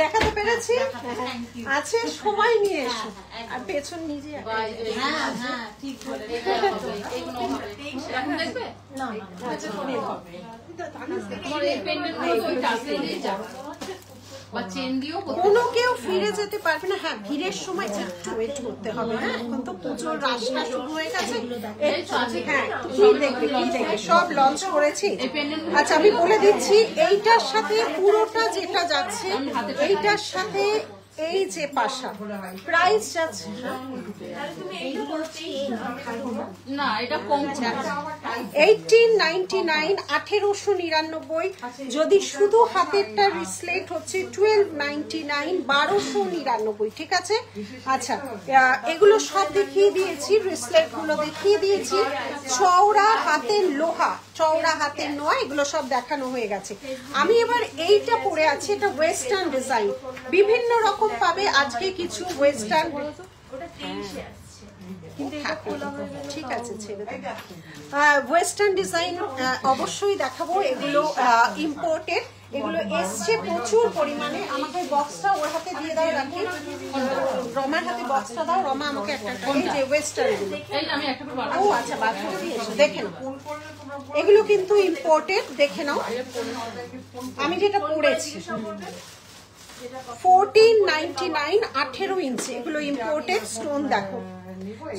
S1: দেখাতে পেরেছি? আছে, সময় নিয়ে এসো। আর পেছন নিজে কোনো কেউ ফিরে যেতে পারবে না। হ্যাঁ, ভিড়ের সময় একটু ওয়েট করতে হবে। হ্যাঁ, এখন তো পুজোর রাশটা শুরু হয়ে গেছে। হ্যাঁ, কি দেখবে, কি দেখবে, সব লঞ্চ করেছি। আচ্ছা, আমি বলে দিচ্ছি, এইটার সাথে পুরোটা যেটা যাচ্ছে, এইটার সাথে এই যে পাশা প্রাইস যাচ্ছে
S2: না, এটা কম
S1: 1899, 1899। যদি শুধু হাতেরটা রিসলেট হচ্ছে 1299, 1299। ঠিক আছে? আচ্ছা, এগুলো সব দেখিয়ে দিয়েছি, রিসলেট গুলো দেখিয়ে দিয়েছি। চওড়া হাতের লোহা, চওড়া হাতের নয়, এগুলো সব দেখানো হয়ে গেছে। আমি এবার এইটা পরে আছি, এটা ওয়েস্টার্ন ডিজাইন, বিভিন্ন রকম পাবে। আজকে কিছু ওয়েস্টার্ন, ঠিক আছে, ছেড়ে ওয়েস্টার্ন ডিজাইন অবশ্যই দেখাবো। এগুলো ইম্পোর্টেড, এগুলো এসছে প্রচুর পরিমাণে। আমাকে বক্সটা ওর হাতে দিয়ে দাও, রাখি রমার হাতে বক্সটা দাও। রমা আমাকে একটা, এই যে ওয়েস্টার্ন গুলো, ও আচ্ছা, বাথরুম দিয়েছো, দেখে নাও। এগুলো কিন্তু ইম্পোর্টেড, দেখে নাও। আমি যেটা পরেছি 1499, 18 ইঞ্চি, এগুলো ইম্পোর্টেড। স্টোন দেখো,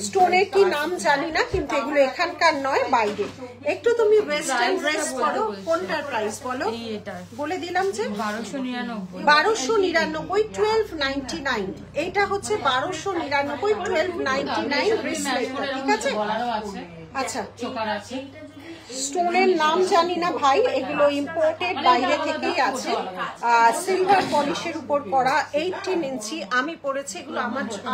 S1: স্টোনের কি নাম জানি না, কিন্তু এগুলো এখানকার নয়, বাইরে। একটু তুমি ওয়েস্টার্ন ড্রেস পরো, কোনটার প্রাইস বলো? বলে দিলাম যে 1299, 1299। এইটা হচ্ছে 1299, 1299 ব্রেসলেট। ঠিক আছে? আচ্ছা, স্টোনের নাম জানি না ভাই, এগুলো ইম্পোর্টেড, বাইরে থেকেই আছে। সিলভার পলিশের উপর করা, 18 ইঞ্চি আমি পরেছি। এগুলো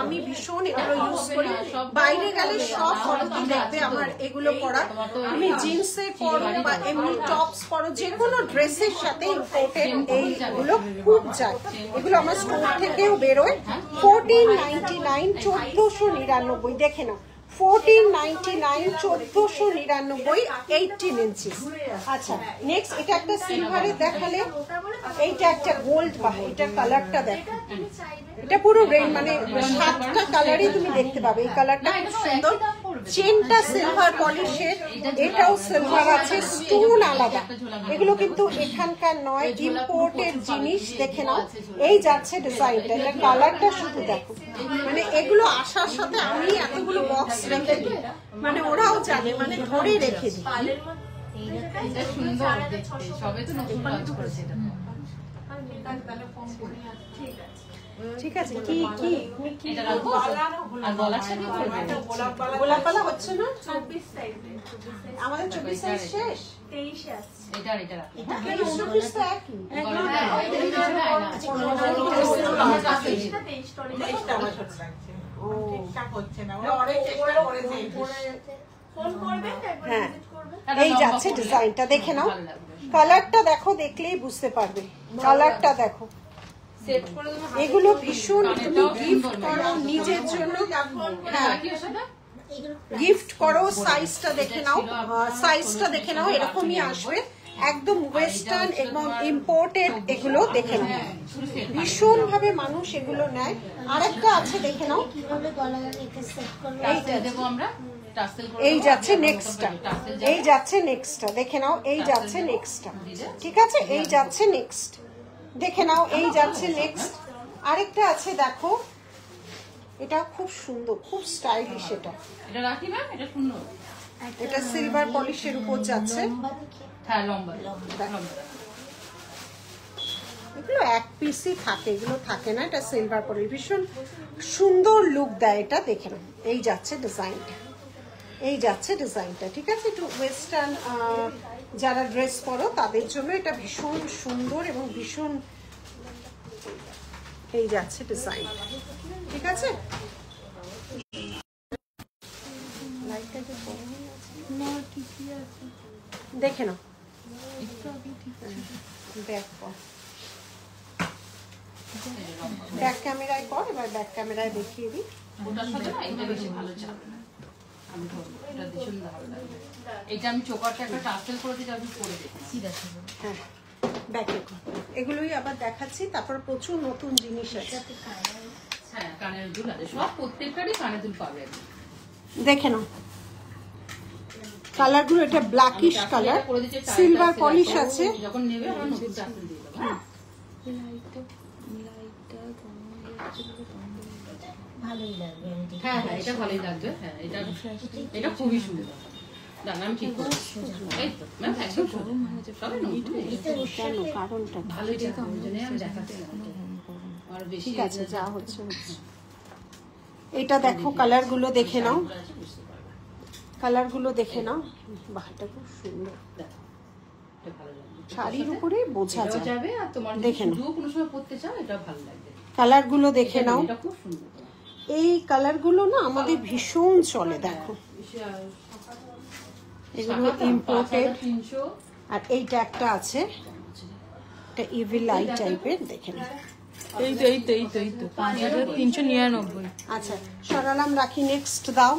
S1: আমি ভীষণ এগুলো ইউজ করি। বাইরে গেলে সব ফটোতে দেখবে আমার এগুলো পরা। তুমি জিন্সে পরো বা এমনি টপস পরো, যে কোনো ড্রেসের সাথে ইম্পোর্টেড এইগুলো খুব যায়। এগুলো আমার স্টোর থেকেও বেরোয়। 1499, 1499, দেখে নাও। 1499, 1499, 18 ইঞ্চি। আচ্ছা, নেক্সট এটা একটা সিলভারের দেখালে, এইটা একটা গোল্ড, বা এটার কালারটা দেখো, এটা পুরো রেড, মানে 7টা কালারই তুমি দেখতে পাবে। এই কালারটা খুব সুন্দর, চেনটা সিলভার পলিশের, এটাও সিলভার আছে, স্টোন আলাদা। এগুলো কিন্তু এখানকার নয়, ইম্পোর্টেড জিনিস। দেখে নাও, এই যাচ্ছে ডিজাইনটা, এটা কালারটা শুধু দেখো। মানে এগুলো আসার সাথে আমি এতগুলো বক্স রেখে দিই, মানে ওরাও জানে, মানে ধরে রেখে দিই।
S2: এটা সুন্দর দেখতে, সবে তো নতুন লঞ্চ করেছে এটা।
S1: ঠিক আছে, কি কি
S2: এটা রাখবো আর গলার সাথে
S1: গোলাপপালা হচ্ছে না?
S3: 24 সাইজে, 24 সাইজ।
S1: আমাদের 24 সাইজ শেষ।
S3: 23 আছে।
S2: এটা রাখবো।
S1: কেন 29 তো একই।
S3: ফোন করবে, একবার
S1: হ্যাঁ,
S3: ভিজিট করবে।
S1: এই যাচ্ছে ডিজাইনটা, দেখে নাও। কালারটা দেখো, দেখলেই বুঝতে পারবে। কালারটা দেখো,
S2: সেট করে দেবো।
S1: এগুলো ভীষণ, তুমি গিফট করো নিজের জন্য। হ্যাঁ, গিফট করো। সাইজটা দেখে নাও, সাইজটা দেখে নাও, এরকমই আসবে। একদম ওয়েস্টার্ন এবং ইম্পোর্টেড, এগুলো দেখে নাও। ভীষণ ভাবে মানুষ এগুলো নেয়। আরেকটা আছে, দেখে নাও,
S2: এইটা দেবো আমরা।
S1: এই যাচ্ছে নেক্সটটা, এই যাচ্ছে নেক্সটটা, দেখে নাও, এই যাচ্ছে নেক্সটটা। ঠিক আছে, এই যাচ্ছে নেক্সট, দেখে নাও, এই যাচ্ছে নেক্সট। আরেকটা আছে দেখো, এটা খুব সুন্দর, খুব স্টাইলিশ। এটা
S2: রাখি ম্যাম, এটা সুন্দর।
S1: এটা সিলভার পলিশের উপর যাচ্ছে।
S2: হ্যাঁ, লম্বা।
S1: এগুলো এক পিসই থাকে, এগুলো থাকে না। এটা সিলভার পলিশ, ভীষণ সুন্দর লুক দেয় এটা। দেখে নাও, এই যাচ্ছে ডিজাইনটা, এই যাচ্ছে ডিজাইনটা। ঠিক আছে, একটু ওয়েস্টার্ন যারা ড্রেস পরো তাদের জন্য এটা ভীষণ সুন্দর এবং ভীষণ, এই যাচ্ছে ডিজাইন। ঠিক আছে, দেখে নাও, ব্যাক ক্যামেরায় কর, এবার ব্যাক ক্যামেরায় দেখিয়ে দিই।
S2: ওটার সাথে না এটা বেশি ভালো যাবে না। আমি ধরবো, এটা ভীষণ ভালো লাগবে। এটা আমি চোকারটা একটা টাসেল করে দিই, আমি পরে দেখি।
S1: হ্যাঁ, ব্যাকে কর। এগুলোই আবার দেখাচ্ছি। তারপর প্রচুর নতুন জিনিস আছে।
S2: হ্যাঁ, কানের দুল আছে, সব প্রত্যেকটারই কানের দুল পাবে।
S1: দেখে নাও কালারগুলো, এটা ব্ল্যাকিশ কালার, সিলভার পলিশ আছে।
S2: যখন নেবে আমরা নতুন টাসেল দিয়ে দেবো। হ্যাঁ, হ্যাঁ, হ্যাঁ, এটা ভালোই লাগবে। হ্যাঁ, এটা খুবই সুন্দর। দাঁড়ান, আমি ঠিক করবো। এই তো ম্যাম, একদম সুন্দর। সবাই নতুন।
S1: কেন, কারণটা
S2: ভালোই তো আমি দেখাচ্ছি। আর বেশি
S1: ঠিক আছে, যা হচ্ছে হচ্ছে। এটা দেখো, কালারগুলো দেখে নাও, কালারগুলো দেখে নাও। বাহ, এটা খুব সুন্দর। শাড়ির উপরে বোঝা যায়।
S2: যাবে আর তোমার
S1: দেখে নাও,
S2: শুধু কোনো সময় পড়তে চাও, এটা ভালো লাগবে।
S1: কালারগুলো দেখে নাও।
S2: এটা খুব সুন্দর।
S1: এই কালারগুলো না আমাদের ভীষণ চলে। দেখো, এগুলো ইম্পোর্টেড।
S2: 300।
S1: আর এইটা একটা আছে, এটা ইভিল আই টাইপের। দেখে নাও,
S4: এই তো 5399।
S1: আচ্ছা সরালাম, রাখি। নেক্সট দাও।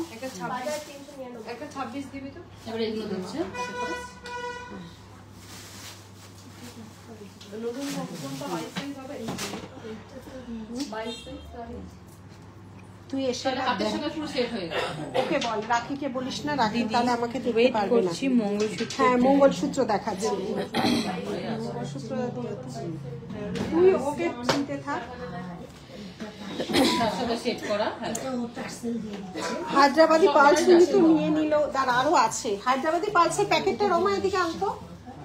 S3: একটা 26 দিবি তো।
S2: এবারে এগুলো দিচ্ছে।
S3: নতুন কোনটা 22 সাইজ হবে? 22 সাইজ তাহলে
S1: তুই এসে
S2: হাতের সঙ্গে পুরো সেট হয়ে গেল।
S1: ওকে বল, রাখিকে বলিস না, রাখি তাহলে আমাকে দেখতে পারবে না।
S4: মঙ্গলসূত্র।
S1: হ্যাঁ, মঙ্গলসূত্র দেখাচ্ছি। মঙ্গলসূত্র তুই ওকে চিনতে থাক।
S2: তার সাথে সেট করা। হ্যাঁ,
S1: হায়দ্রাবাদি পালস কিন্তু নিয়ে নিল। তার আরো আছে হায়দ্রাবাদি পালসের প্যাকেটটা। রমা এদিকে আনতো,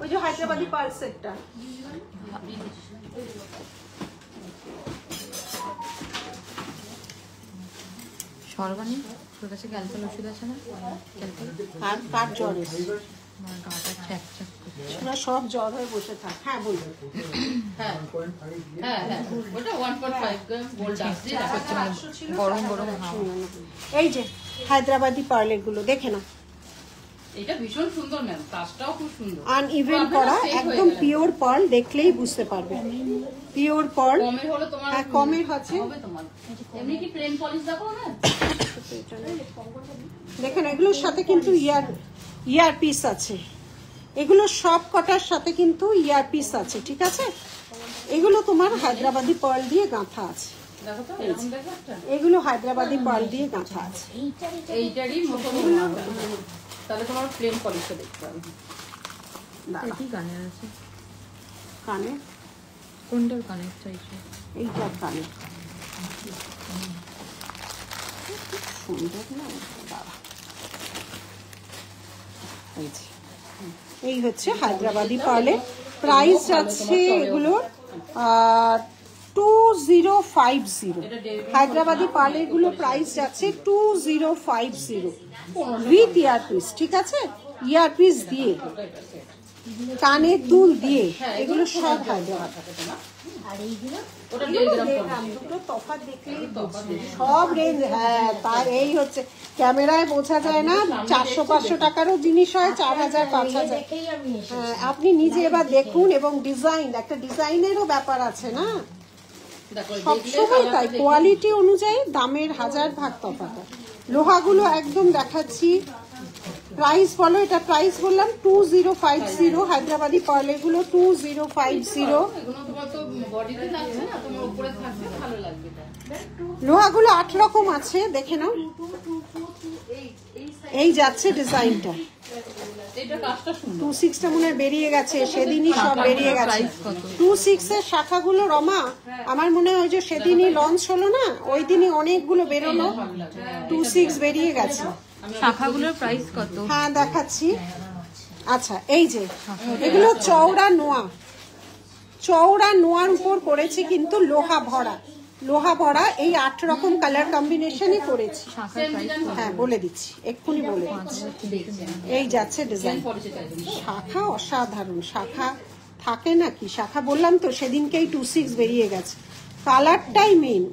S1: ওই যে হায়দ্রাবাদি পালসেরটা।
S4: সর্বাণী, তোর কাছে ক্যালকাল ওষুধ আছে না? ক্যালকাল
S1: আর কার জ্বর এসেছে?
S4: আমার গাটা চ্যাকচ্যাক করছে।
S1: ওরা সব জ্বর হয়ে বসে থাক। হ্যাঁ, বলুন।
S2: হ্যাঁ, হ্যাঁ, হ্যাঁ, ওটা 1.5 গ্রাম গোল্ড আসছে।
S4: গরম গরম হাওয়া।
S1: এই যে হায়দ্রাবাদি পার্লের গুলো দেখে না,
S2: এটা ভীষণ সুন্দর ম্যাম, কাজটাও খুব সুন্দর।
S1: আনইভেন করা, একদম পিওর পার্ল। দেখলেই বুঝতে পারবে পিওর পার্ল।
S2: কমের হলো তোমার।
S1: হ্যাঁ, কমের আছে।
S2: হবে তোমার। এমনি কি প্লেন পলিশ দেখো না?
S1: দেখেন, এগুলোর সাথে কিন্তু ইয়ার পিস আছে। এগুলো সব কটার সাথে কিন্তু ইয়ার পিস আছে। ঠিক আছে, এগুলো তোমার হায়দ্রাবাদি পার্ল দিয়ে গাঁথা আছে।
S2: দেখো তো এরকম দেখো একটা
S1: এগুলো হায়দ্রাবাদি পার্ল দিয়ে গাঁথা আছে।
S2: এইটারই মতো তাহলে তোমার প্লেন পলিশটা দেখতে হবে।
S1: দাঁড়া,
S4: কি কানে আছে?
S1: কানে
S4: কোনটার কানের চাইছো?
S1: এইটার কানে সুন্দর না? দাঁড়া, এই হচ্ছে হায়দ্রাবাদি পার্লের প্রাইস যাচ্ছে এগুলোর 2050। হায়দ্রাবাদি পার্লের গুলো প্রাইস যাচ্ছে 2050 উইথ ইয়ারপিস। ঠিক আছে, ইয়ারপিস দিয়ে, কানের দুল দিয়ে, এগুলো সব হায়দ্রাবাদ। দুটো তফাৎ দেখলেই বুঝবে সব রেঞ্জ। হ্যাঁ, তার এই হচ্ছে ক্যামেরায় বোঝা যায় না, 400-500 টাকারও জিনিস হয় 4000-5000। হ্যাঁ, আপনি নিজে এবার দেখুন। এবং ডিজাইন, একটা ডিজাইনেরও ব্যাপার আছে না, সবসময় তাই কোয়ালিটি অনুযায়ী দামের 1000 ভাগ তফাৎ। লোহাগুলো একদম দেখাচ্ছি। প্রাইস বলো, এটা প্রাইস বললাম 2050। হায়দ্রাবাদি পার্লের গুলো 2050। লোহাগুলো 8 রকম আছে, দেখে নাও। এই যাচ্ছে ডিজাইনটা, 26টা মনে হয় বেরিয়ে গেছে, সেদিনই সব বেরিয়ে গেছে। 26 এর শাখাগুলো রমা আমার মনে হয় যে সেদিনই লঞ্চ হলো না, ওই দিনই অনেকগুলো বেরোলো, 26 বেরিয়ে গেছে।
S4: শাখাগুলোর প্রাইস কত?
S1: হ্যাঁ দেখাচ্ছি। আচ্ছা, এই যে এগুলো চওড়া নোয়া, চওড়া নোয়ার উপর করেছি, কিন্তু লোহা ভরা, লোহা ভরা। এই 8 রকম কালার কম্বিনেশনই করেছি। হ্যাঁ বলে দিচ্ছি, এক্ষুনি বলে দিচ্ছি। এই যাচ্ছে ডিজাইন। শাখা অসাধারণ, শাখা থাকে নাকি? শাখা বললাম তো সেদিনকেই 26 বেরিয়ে গেছে। কালারটাই মেন,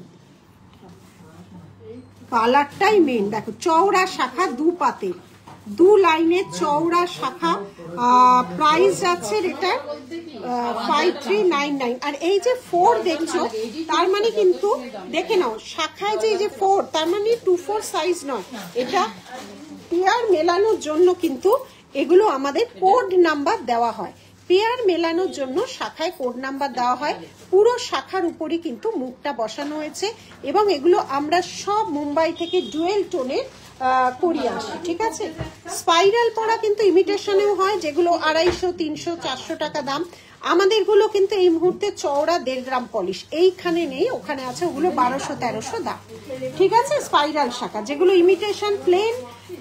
S1: কালারটাই মেন। দেখো চওড়া শাখা, 2 পাতে 2 লাইনের চওড়া শাখা। প্রাইস যাচ্ছে এটা 5399। আর এই যে 4 দেখছো, তার মানে কিন্তু দেখে নাও শাখায় যে এই যে 4, তার মানে 2/4 সাইজ নয়, এটা পেয়ার মেলানোর জন্য কিন্তু এগুলো আমাদের কোড নাম্বার দেওয়া হয়। পেয়ার মেলানোর জন্য শাখায় কোড নাম্বার দেওয়া হয়। পুরো শাখার উপরই কিন্তু মুখটা বসানো হয়েছে। এবং এগুলো আমরা সব মুম্বাই থেকে ডুয়েল টোনে করিয়ে আসি। ঠিক আছে, স্পাইরাল পরা কিন্তু ইমিটেশনেও হয়, যেগুলো 250, 300, 400 টাকা দাম। আমাদেরগুলো কিন্তু এই মুহূর্তে চওড়া 1.5 গ্রাম পলিশ এইখানে নেই, ওখানে আছে, ওগুলো 1200-1300 দাম। ঠিক আছে, স্পাইরাল শাখা। যেগুলো ইমিটেশন প্লেন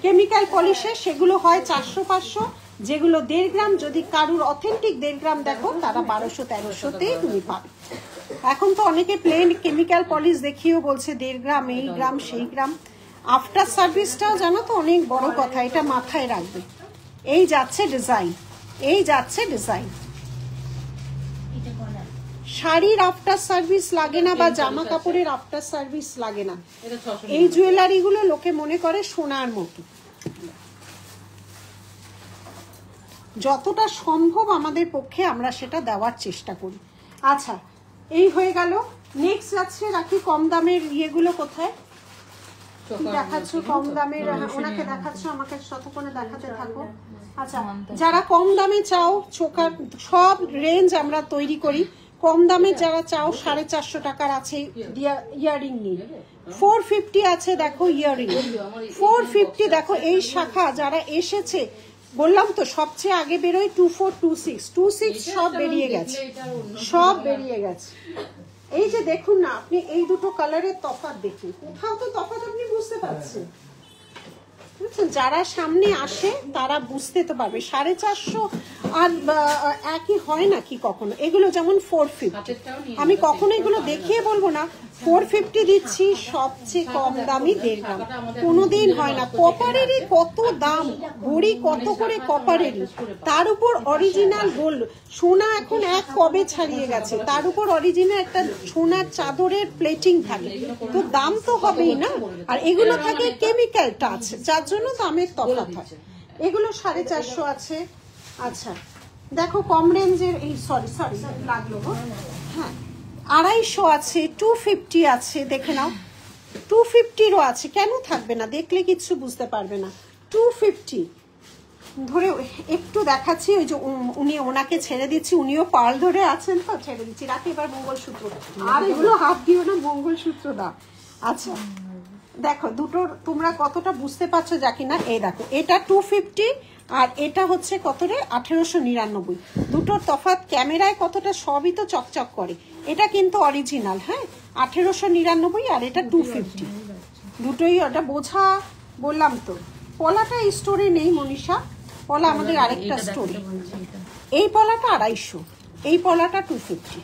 S1: কেমিক্যাল পলিশে সেগুলো হয় 400-500। যেগুলো 1.5 গ্রাম, যদি কারুর অথেন্টিক 1.5 গ্রাম দেখো, তারা 1200-1300তেই তুমি পাবে। এখন তো অনেকে প্লেন কেমিক্যাল পলিশ দেখিয়েও বলছে 1.5 গ্রাম, এই গ্রাম সেই গ্রাম। আফটার সার্ভিসটাও জানো তো অনেক বড় কথা, এটা মাথায় রাখবে। এই যাচ্ছে ডিজাইন, এই যাচ্ছে ডিজাইন। শাড়ির আফটার সার্ভিস লাগে না, বা জামা কাপড়ের আফটার সার্ভিস লাগে না। এই জুয়েলারি গুলো লোকে মনে করে সোনার মতো। যতটা সম্ভব আমাদের পক্ষে আমরা সেটা দেওয়ার চেষ্টা করি। আচ্ছা, এই হয়ে গেল। নেক্সট যাচ্ছে রাখি কম দামের ইয়েগুলো কোথায় দেখাচ্ছ? কম দামের ওনাকে দেখাচ্ছ, আমাকে শতক্ষণে দেখাতে থাকো। আচ্ছা, যারা কম দামে চাও, চোকার সব রেঞ্জ আমরা তৈরি করি। কম দামে যারা চাও 450 টাকার আছে ইয়ারিং নিয়ে, 450 আছে দেখো ইয়ারিং, 450 দেখো। এই শাখা যারা এসেছে বললাম তো সবচেয়ে আগে বেরোয় 2426 সব বেরিয়ে গেছে, সব বেরিয়ে গেছে। এই যে দেখুন না আপনি, এই দুটো কালারের তফাৎ দেখুন, কোথাও তো তফাৎ আপনি বুঝতে পারছেন, বুঝছেন? যারা সামনে আসে তারা বুঝতে তো পারবে। 450 আর একই হয় না কি কখনো? এগুলো যেমন 450, আমি কখনো এগুলো দেখিয়ে বলবো না 450 দিচ্ছি, সবচেয়ে কম দামি 1.5 গ্রাম, কোনোদিন হয় না। কপারেরই কত দাম, ভরি কত করে কপারেরই, তার উপর অরিজিনাল গোল্ড সোনা এখন এক কবে ছাড়িয়ে গেছে, তার উপর অরিজিনাল একটা সোনার চাদরের প্লেটিং থাকে, তো দাম তো হবেই না। আর এগুলো থাকে কেমিক্যাল টাচ, যার জন্য দামের তফাৎ হয়। এগুলো 450 আছে। আচ্ছা দেখো কম রেঞ্জের, এই সরি লাগলো, হ্যাঁ 250 আছে, 250 আছে, দেখে নাও 250-ও আছে, কেন থাকবে না? দেখলে কিচ্ছু বুঝতে পারবে না। 250 ধরে একটু দেখাচ্ছি, ওই যে ওনাকে ছেড়ে দিচ্ছি, উনিও পাল ধরে আছেন তো, ছেড়ে দিচ্ছি। রাখি এবার মঙ্গলসূত্র, আর এগুলো হাত দিও না, মঙ্গলসূত্র দাও। আচ্ছা দেখো দুটোর তোমরা কতটা বুঝতে পারছো যাকি না। এই দেখো এটা 250 আর এটা হচ্ছে কত রে 1899। দুটোর তফাৎ ক্যামেরায় কতটা, সবই তো চকচক করে। এটা কিন্তু অরিজিনাল, হ্যাঁ 1899 আর এটা 250, দুটোই। ওটা বোঝা বললাম তো। পলাটা এই স্টোরে নেই মনীষা, পলা আমাদের আরেকটা স্টোরি। এই পলাটা 250, এই পলাটা 250,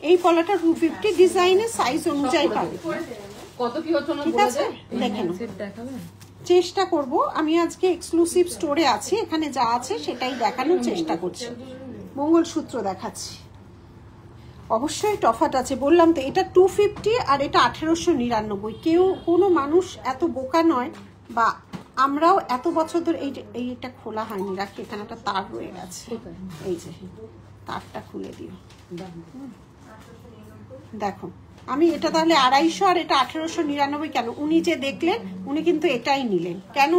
S1: এই পলাটা 250 ডিজাইনের সাইজ অনুযায়ী পাবে।
S2: কত কি হচ্ছে না
S1: ঠিক আছে, দেখে নাও।
S4: দেখাবেন?
S1: চেষ্টা করব, আমি আজকে এক্সক্লুসিভ স্টোরে আছি, এখানে যা আছে সেটাই দেখানোর চেষ্টা করছি। মঙ্গলসূত্র দেখাচ্ছি, অবশ্যই তফাৎ আছে বললাম তো। এটা 250 আর এটা 1899। কেউ কোনো মানুষ এত বোকা নয়, বা আমরাও এত বছর ধরে এইটা খোলা হয়নি। রাখি, এখানে একটা তার রয়ে গেছে, এই যে তারটা খুলে দিও। দেখো আমি এটা তাহলে 250 আর এটা 1899 কেন? উনি যে দেখলেন উনি কিন্তু এটাই নিলেন, কেন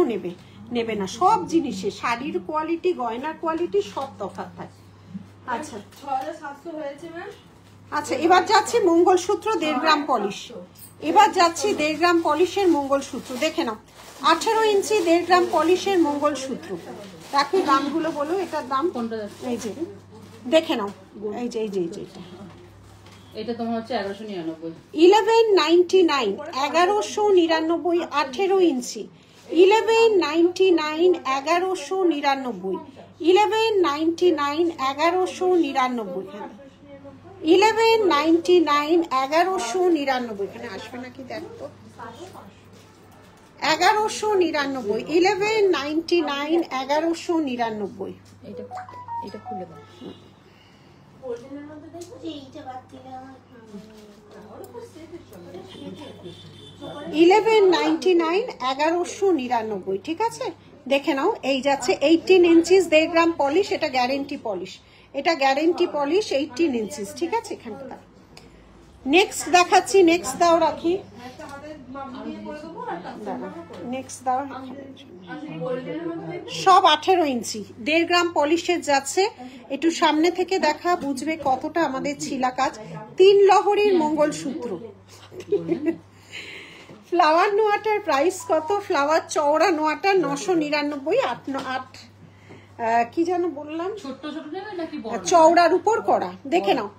S1: নেবে না? সব জিনিসে শাড়ির কোয়ালিটি, গয়নার কোয়ালিটি সব তফাৎ থাকে। আচ্ছা
S3: 6700 হয়েছে ম্যাম।
S1: আচ্ছা এবার যাচ্ছি মঙ্গলসূত্র 1.5 গ্রাম পলিশ। এবার যাচ্ছি 1.5 গ্রাম পলিশের মঙ্গলসূত্র, দেখে নাও। 18 ইঞ্চি 1.5 গ্রাম পলিশের মঙ্গলসূত্র। রাখি দামগুলো বলো, এটার দাম
S2: কোনটা?
S1: এই যে দেখে নাও, এই যে এটা
S2: এটা তোমার হচ্ছে 1199।
S1: 1199, 1199, 18 ইঞ্চি 1199, 1199, 1199, 1199, 1199, 1199 এখানে আসবে নাকি দেখো, 1199, 1199, 1199।
S4: এটা খুলে দাও।
S5: এইটা বাদ দিলে আমার
S1: 1199, 1199, ঠিক আছে। দেখে নাও, এই যাচ্ছে 18 ইঞ্চিস 1.5 গ্রাম পলিশ। এটা গ্যারেন্টি পলিশ, এটা গ্যারেন্টি পলিশ 18 ইঞ্চিস, ঠিক আছে। এখানটা নেক্সট দেখাচ্ছি, নেক্সট দাও রাখি, নেক্সট দাও। সব 18 ইঞ্চি 1.5 গ্রাম পলিশের যাচ্ছে। একটু সামনে থেকে দেখা, বুঝবে কতটা আমাদের ছিলা কাজ। 3 লহরীর মঙ্গলসূত্র। ফ্লাওয়ার নোয়াটার প্রাইস কত? ফ্লাওয়ার চওড়া নোয়াটা 999, 8 কি যেন বললাম,
S2: ছোট ছোট নেবে নাকি বড়?
S1: চওড়ার উপর করা। দেখে নাও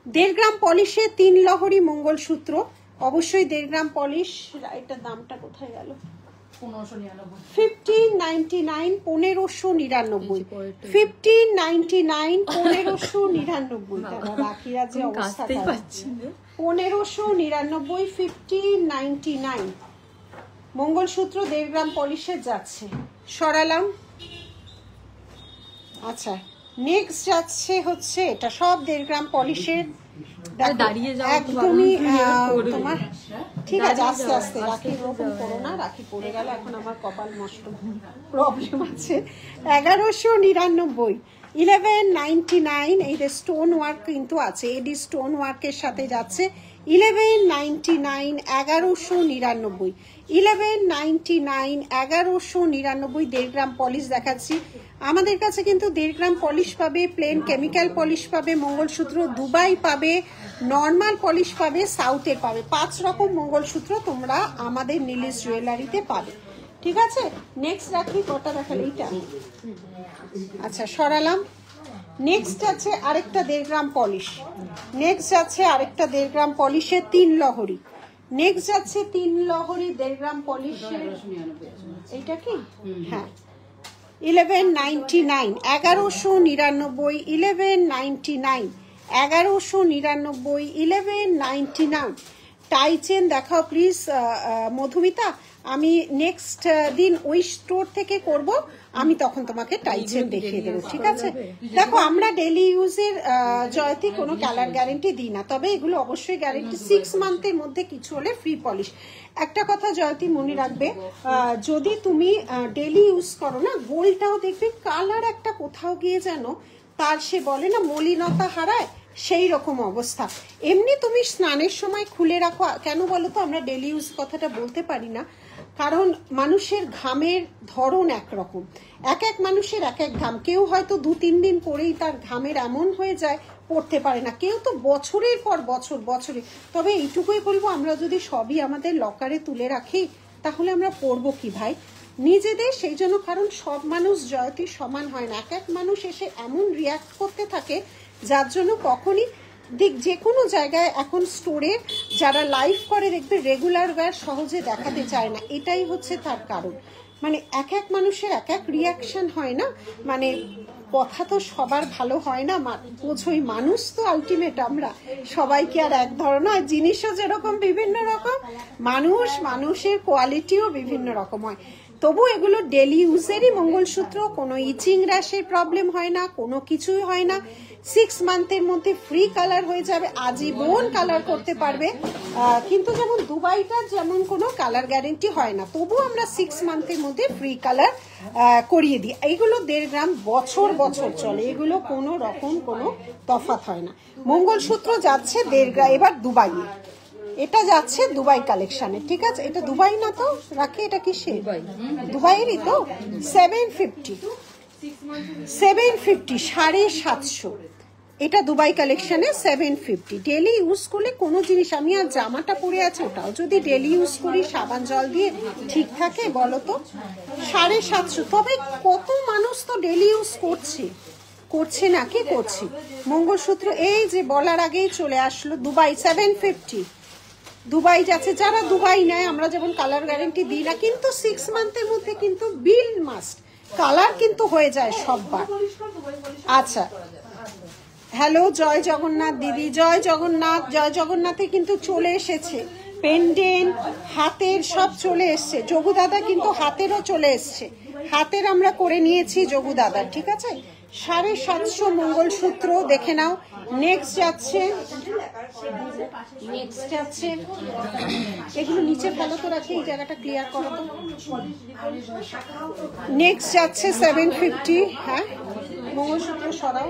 S1: 1.5 গ্রাম পলিশে 3 লহরী মঙ্গলসূত্র, অবশ্যই 1.5 গ্রাম পলিশ। এটার দামটা কোথায় গেল? 1599, 1599, 1599, 1599। রাখিরা যে অবস্থা, 1599, 1599 মঙ্গলসূত্র 1.5 গ্রাম পলিশের যাচ্ছে। সরালাম। আচ্ছা নেক্সট যাচ্ছে হচ্ছে এটা সব 1.5 গ্রাম পলিশের।
S4: দাঁড়িয়ে যাও
S1: একদমই তোমার, ঠিক আছে আস্তে আস্তে। রাখি এরকম করো না, রাখি পড়ে গেল, এখন আমার কপাল নষ্ট, প্রবলেম আছে। 1199, 1199, এই যে স্টোন ওয়ার্ক কিন্তু আছে, এডি স্টোন ওয়ার্কের সাথে যাচ্ছে। 1199, 1199, 1199, 1199, 1.5 গ্রাম পলিশ দেখাচ্ছি। আমাদের কাছে কিন্তু 1.5 গ্রাম পলিশ পাবে, প্লেন কেমিক্যাল পলিশ পাবে, মঙ্গলসূত্র দুবাই পাবে, নর্মাল পলিশ পাবে, সাউথের পাবে। 5 রকম মঙ্গলসূত্র তোমরা আমাদের নীলিশ জুয়েলারিতে পাবে, ঠিক আছে। নেক্সট রাখি, কটা দেখালে এইটা। আচ্ছা সরালাম। নেক্সট আছে আরেকটা 1.5 গ্রাম পলিশ। নেক্সট যাচ্ছে আরেকটা 1.5 গ্রাম পলিশের 3 লহরী। নেক্সট যাচ্ছে 3 লহরী 1.5 গ্রাম পলিশের, এইটা কি? হ্যাঁ 1199, 1199, 1199, 1199, 1199। টাই চেন দেখাও প্লিজ মধুমিতা। আমি নেক্সট দিন ওই স্টোর থেকে করব, আমি তখন তোমাকে টাই চেন দেখিয়ে দেবো, ঠিক আছে। দেখো আমরা ডেলি ইউজের জয়তি কোনো কালার গ্যারেন্টি দিই না, তবে এগুলো অবশ্যই গ্যারেন্টি 6 মান্থের মধ্যে কিছু হলে ফ্রি পলিশ। একটা কথা জয়তি মনে রাখবে, যদি তুমি ডেলি ইউজ করো না, গোল্ডটাও দেখবে কালার একটা কোথাও গিয়ে যেন তার সে বলে না মলিনতা হারায়, সেই রকম অবস্থা। এমনি তুমি স্নানের সময় খুলে রাখো, কেন বলো তো আমরা ডেলি ইউজ কথাটা বলতে পারি না, কারণ মানুষের ঘামের ধরন একরকম, এক এক মানুষের এক এক ঘাম। কেউ হয়তো 2-3 দিন পরেই তার ঘামের এমন হয়ে যায় পড়তে পারে না, কেউ তো বছরের পর বছরে। তবে এইটুকুই বলবো, আমরা যদি সবই আমাদের লকারে তুলে রাখি তাহলে আমরা পড়বো কি ভাই নিজেদের? সেই জন্য, কারণ সব মানুষ জয়তী সমান হয় না, এক এক মানুষ এসে এমন রিয়াক্ট করতে থাকে যার জন্য কখনই যে কোনো জায়গায় এখন স্টোরে যারা লাইভ করে দেখবে রেগুলার ওয়্যার সহজে দেখাতে চায় না, এটাই হচ্ছে তার কারণ। মানে এক এক মানুষের এক এক রিয়াকশন হয় না, মানে কথা তো সবার ভালো হয় না, বোঝোই মানুষ তো আলটিমেট, আমরা সবাইকে আর এক ধরনের, আর জিনিসও যেরকম বিভিন্ন রকম, মানুষের কোয়ালিটিও বিভিন্ন রকম হয়। তবু এগুলো ডেলি ইউজেরই মঙ্গলসূত্র, কোনো ইচিং র্যাশের প্রবলেম হয় না, কোনো কিছুই হয় না। 6 মান্থের মধ্যে ফ্রি কালার হয়ে যাবে, আজীবন কালার করতে পারবে। কিন্তু যেমন দুবাইটার যেমন কোনো কালার গ্যারেন্টি হয় না, তবু আমরা 6 মান্থের মধ্যে ফ্রি কালার করিয়ে দিই। এইগুলো 1.5 গ্রাম বছর চলে, এগুলো কোনো রকম কোনো তফাৎ হয় না। মঙ্গলসূত্র যাচ্ছে 1.5 গ্রাম এবার দুবাইয়ে, এটা যাচ্ছে দুবাই কালেকশনে, ঠিক আছে? এটা দুবাই না তো রাখি, এটা কিসে? দুবাইয়েরই তো। 750 750 এটা দুবাই কালেকশনে 750। ডেলি ইউজ করলে কোনো জিনিস, আমি আর জামাটা পরে আছে ওটাও যদি ডেলি ইউজ করি সাবান জল দিয়ে ঠিক থাকে বলো তো? 750। তবে কত মানুষ তো ডেলি ইউজ করছে না, কি করছে? মঙ্গলসূত্র এই যে বলার আগেই চলে আসলো দুবাই 750। দুবাই যাচ্ছে, যারা দুবাই নেয়, আমরা যেমন কালার গ্যারেন্টি দিই না, কিন্তু 6 মান্থের মধ্যে কিন্তু বিল মাস্ট, কালার কিন্তু হয়ে যায় সববার। আচ্ছা, হ্যালো জয় জগন্নাথ দিদি, জয় জগন্নাথ। জয় জগন্নাথে কিন্তু চলে এসেছে পেন্ডেন্ট, হাতের সব চলে এসছে। যোগু দাদা কিন্তু হাতেরও চলে এসছে, হাতের আমরা করে নিয়েছি যোগু দাদার, ঠিক আছে? 750 মঙ্গলসূত্র দেখে নাও। নেক্সট যাচ্ছে এগুলো নিচে ফেলো তো, রাখি এই জায়গাটা ক্লিয়ার করো তো। নেক্সট যাচ্ছে 750। হ্যাঁ, মঙ্গলসূত্র সরাও,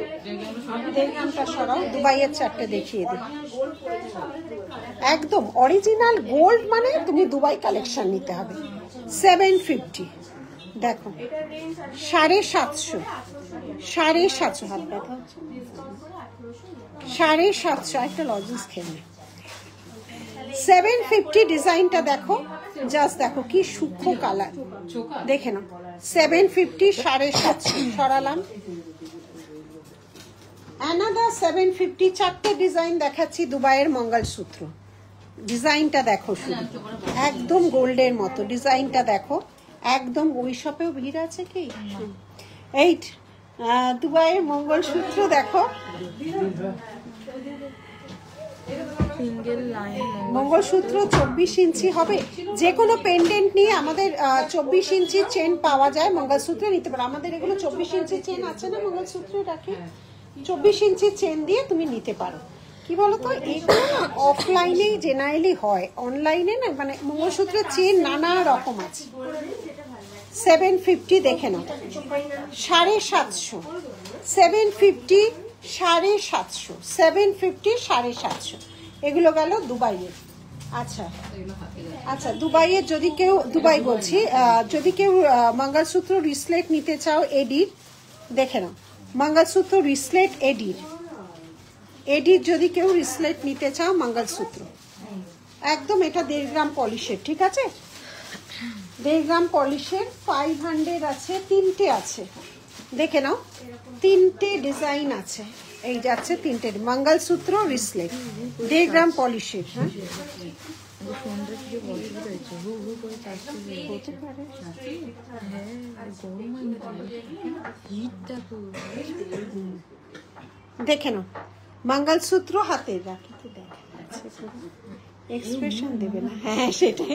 S1: 1.5 গ্রামটা সরাও, দুবাইয়ের 4টে দেখিয়ে দিই। একদম অরিজিনাল গোল্ড, মানে তুমি দুবাই কালেকশন নিতে হবে। 750 দেখো, 750 হাত ব্যথা হচ্ছে, 750 একটা লজেন্স খেয়ে। 750 ডিজাইনটা দেখো, জাস্ট দেখো কি সূক্ষ্ম কালার, দেখে নাও। 750 750 সরালাম। অ্যানাদার 750 4টে ডিজাইন দেখাচ্ছি দুবাইয়ের মঙ্গলসূত্র। ডিজাইনটা দেখো, শুধু একদম গোল্ডের মতো ডিজাইনটা দেখো, একদম। ওই শপেও ভিড় আছে কি? এই দুবাইয়ের মঙ্গলসূত্র দেখো, মঙ্গলসূত্র 24 ইঞ্চি হবে। যে কোনো পেন্ডেন্ট নিয়ে আমাদের 24 ইঞ্চি চেন পাওয়া যায়, মঙ্গলসূত্রে নিতে পারো। আমাদের এগুলো 24 ইঞ্চি চেন আছে না মঙ্গলসূত্রে রাখি, 24 ইঞ্চি চেন দিয়ে তুমি নিতে পারো। কি বলতো, এগুলো না অফলাইনেই জেনারেলি হয়, অনলাইনে না। মানে মঙ্গলসূত্রের চেন নানা রকম আছে। 750 দেখে নাও, 750 750 750 750 750। এগুলো গেল দুবাইয়ের। আচ্ছা আচ্ছা, দুবাইয়ের যদি কেউ, দুবাই বলছি, যদি কেউ মঙ্গলসূত্র রিসলেট নিতে চাও এডির, দেখে নাও, মঙ্গলসূত্র রিসলেট এডির যদি কেউ রিসলেট নিতে চাও মঙ্গলসূত্র, একদম এটা 1.5 গ্রাম পলিশের, ঠিক আছে? 1.5 গ্রাম পলিশের 500 আছে, 3টে আছে, দেখে নাও, 3টে ডিজাইন আছে। এই যাচ্ছে 3টে মঙ্গলসূত্র রিসলেট 1.5 গ্রাম পলিশের। হ্যাঁ, দেখে নাও, মঙ্গলসূত্র হাতের রাখি তো দেখা যাচ্ছে, এক্সপ্রেশন দেবে না। হ্যাঁ, সেটাই।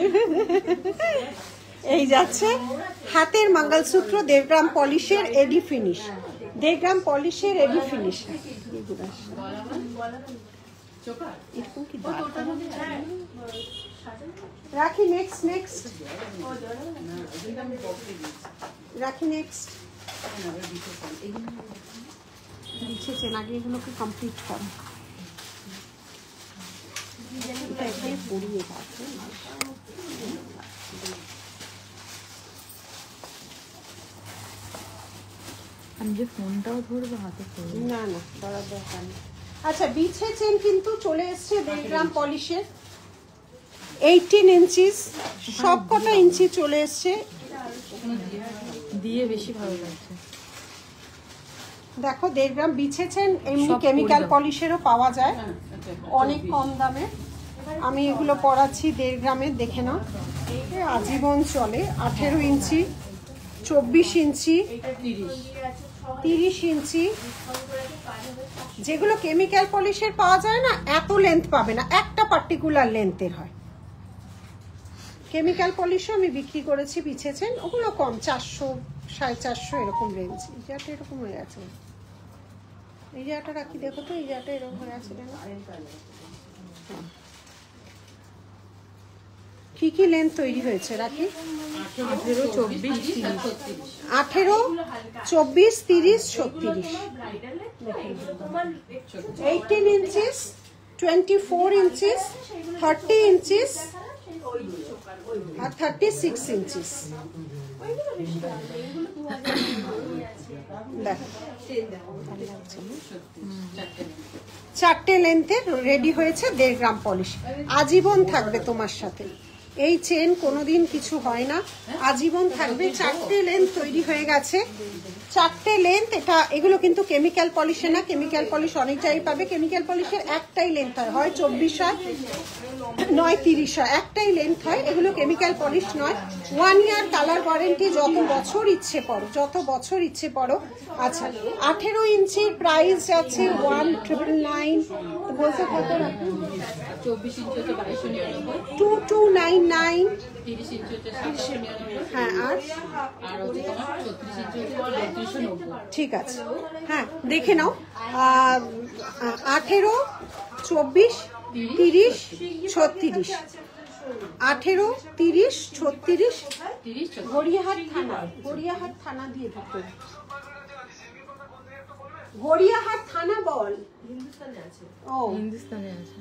S1: এই যাচ্ছে হাতের মঙ্গলসূত্র 1.5 গ্রাম পলিশের এডি ফিনিশ, 1.5 গ্রাম পলিশের এডি ফিনিশ। রাখি নেক্সট রাখি নেক্সট দিচ্ছেন আগে, এগুলোকে কমপ্লিট করো। এটা এখানে পড়িয়ে রাখো।
S4: আমি যে ফোনটাও ধরবো হাতে করে।
S1: না না ধরার দরকার নেই। আচ্ছা বিছে চেন কিন্তু চলে এসছে 1.5 গ্রাম পলিশের, 18 ইঞ্চিস, সব কটা ইঞ্চি চলে এসছে।
S4: দিয়ে বেশি ভালো লাগছে।
S1: দেখো 1.5 গ্রাম বিছে চেন এমনি
S4: সব
S1: কেমিক্যাল
S4: করে দাও।
S1: পলিশেরও পাওয়া যায় অনেক কম দামে। আমি এগুলো পরাচ্ছি 1.5 গ্রামের, দেখে নাও। এই আজীবন চলে। 18 ইঞ্চি, 24 ইঞ্চি, 30 ইঞ্চি। যেগুলো কেমিক্যাল পলিশের পাওয়া যায় না, এত লেন্থ পাবে না, একটা পার্টিকুলার লেন্থের হয়। কেমিক্যাল পলিশও আমি বিক্রি করেছি বিছেছেন, ওগুলো কম, 400 450 এরকম রেঞ্জ। এই জায়গাটা এরকম হয়ে আছে, এই জায়গাটা রাখি, দেখো তো এই জায়গাটা এরকম হয়ে আছে কেন? কি কি লেন্থ তৈরি হয়েছে রাখি?
S4: 18, 24, 30।
S1: 18, 24, 30, 36। 18 ইঞ্চিস, 24 ইঞ্চিস, 30 ইঞ্চিস আর 36 ইঞ্চিস। দেখো 4টে লেন্থের রেডি হয়েছে 1.5 গ্রাম পলিশ। আজীবন থাকবে তোমার সাথে এই চেন, কোনোদিন কিছু হয় না, আজীবন থাকবে। 4টে লেন্থ তৈরি হয়ে গেছে, 4টে লেন্থ। এগুলো কিন্তু কেমিক্যাল পলিশে না, কেমিক্যাল পলিশ অনেক জায়গায় পাবে। কেমিক্যাল পলিশের একটাই লেন্থ হয়, হয় 24 হয়, নয় 30 হয়, একটাই লেন্থ হয়। এগুলো কেমিক্যাল পলিশ নয়। 1 ইয়ার কালার ওয়ারেন্টি, যত বছর ইচ্ছে পড়ো, যত বছর ইচ্ছে পড়ো। আচ্ছা 18 ইঞ্চির প্রাইস যাচ্ছে 1999, বলতে কত রাখুন?
S2: 24 ইঞ্চি হচ্ছে 2299,
S1: 2299।
S2: 30 ইঞ্চি হচ্ছে 799,
S1: হ্যাঁ আর
S2: আর হচ্ছে তোমার 36 ইঞ্চি হচ্ছে 3290।
S1: ঠিক আছে, হ্যাঁ দেখে নাও। 18, 24, 30, 36, 18, 30, 36।
S2: 30
S1: গড়িয়াহাট থানা দিয়ে ঢুকতে, গড়িয়াহাট থানা বল। ও
S4: হিন্দুস্তানে আছে।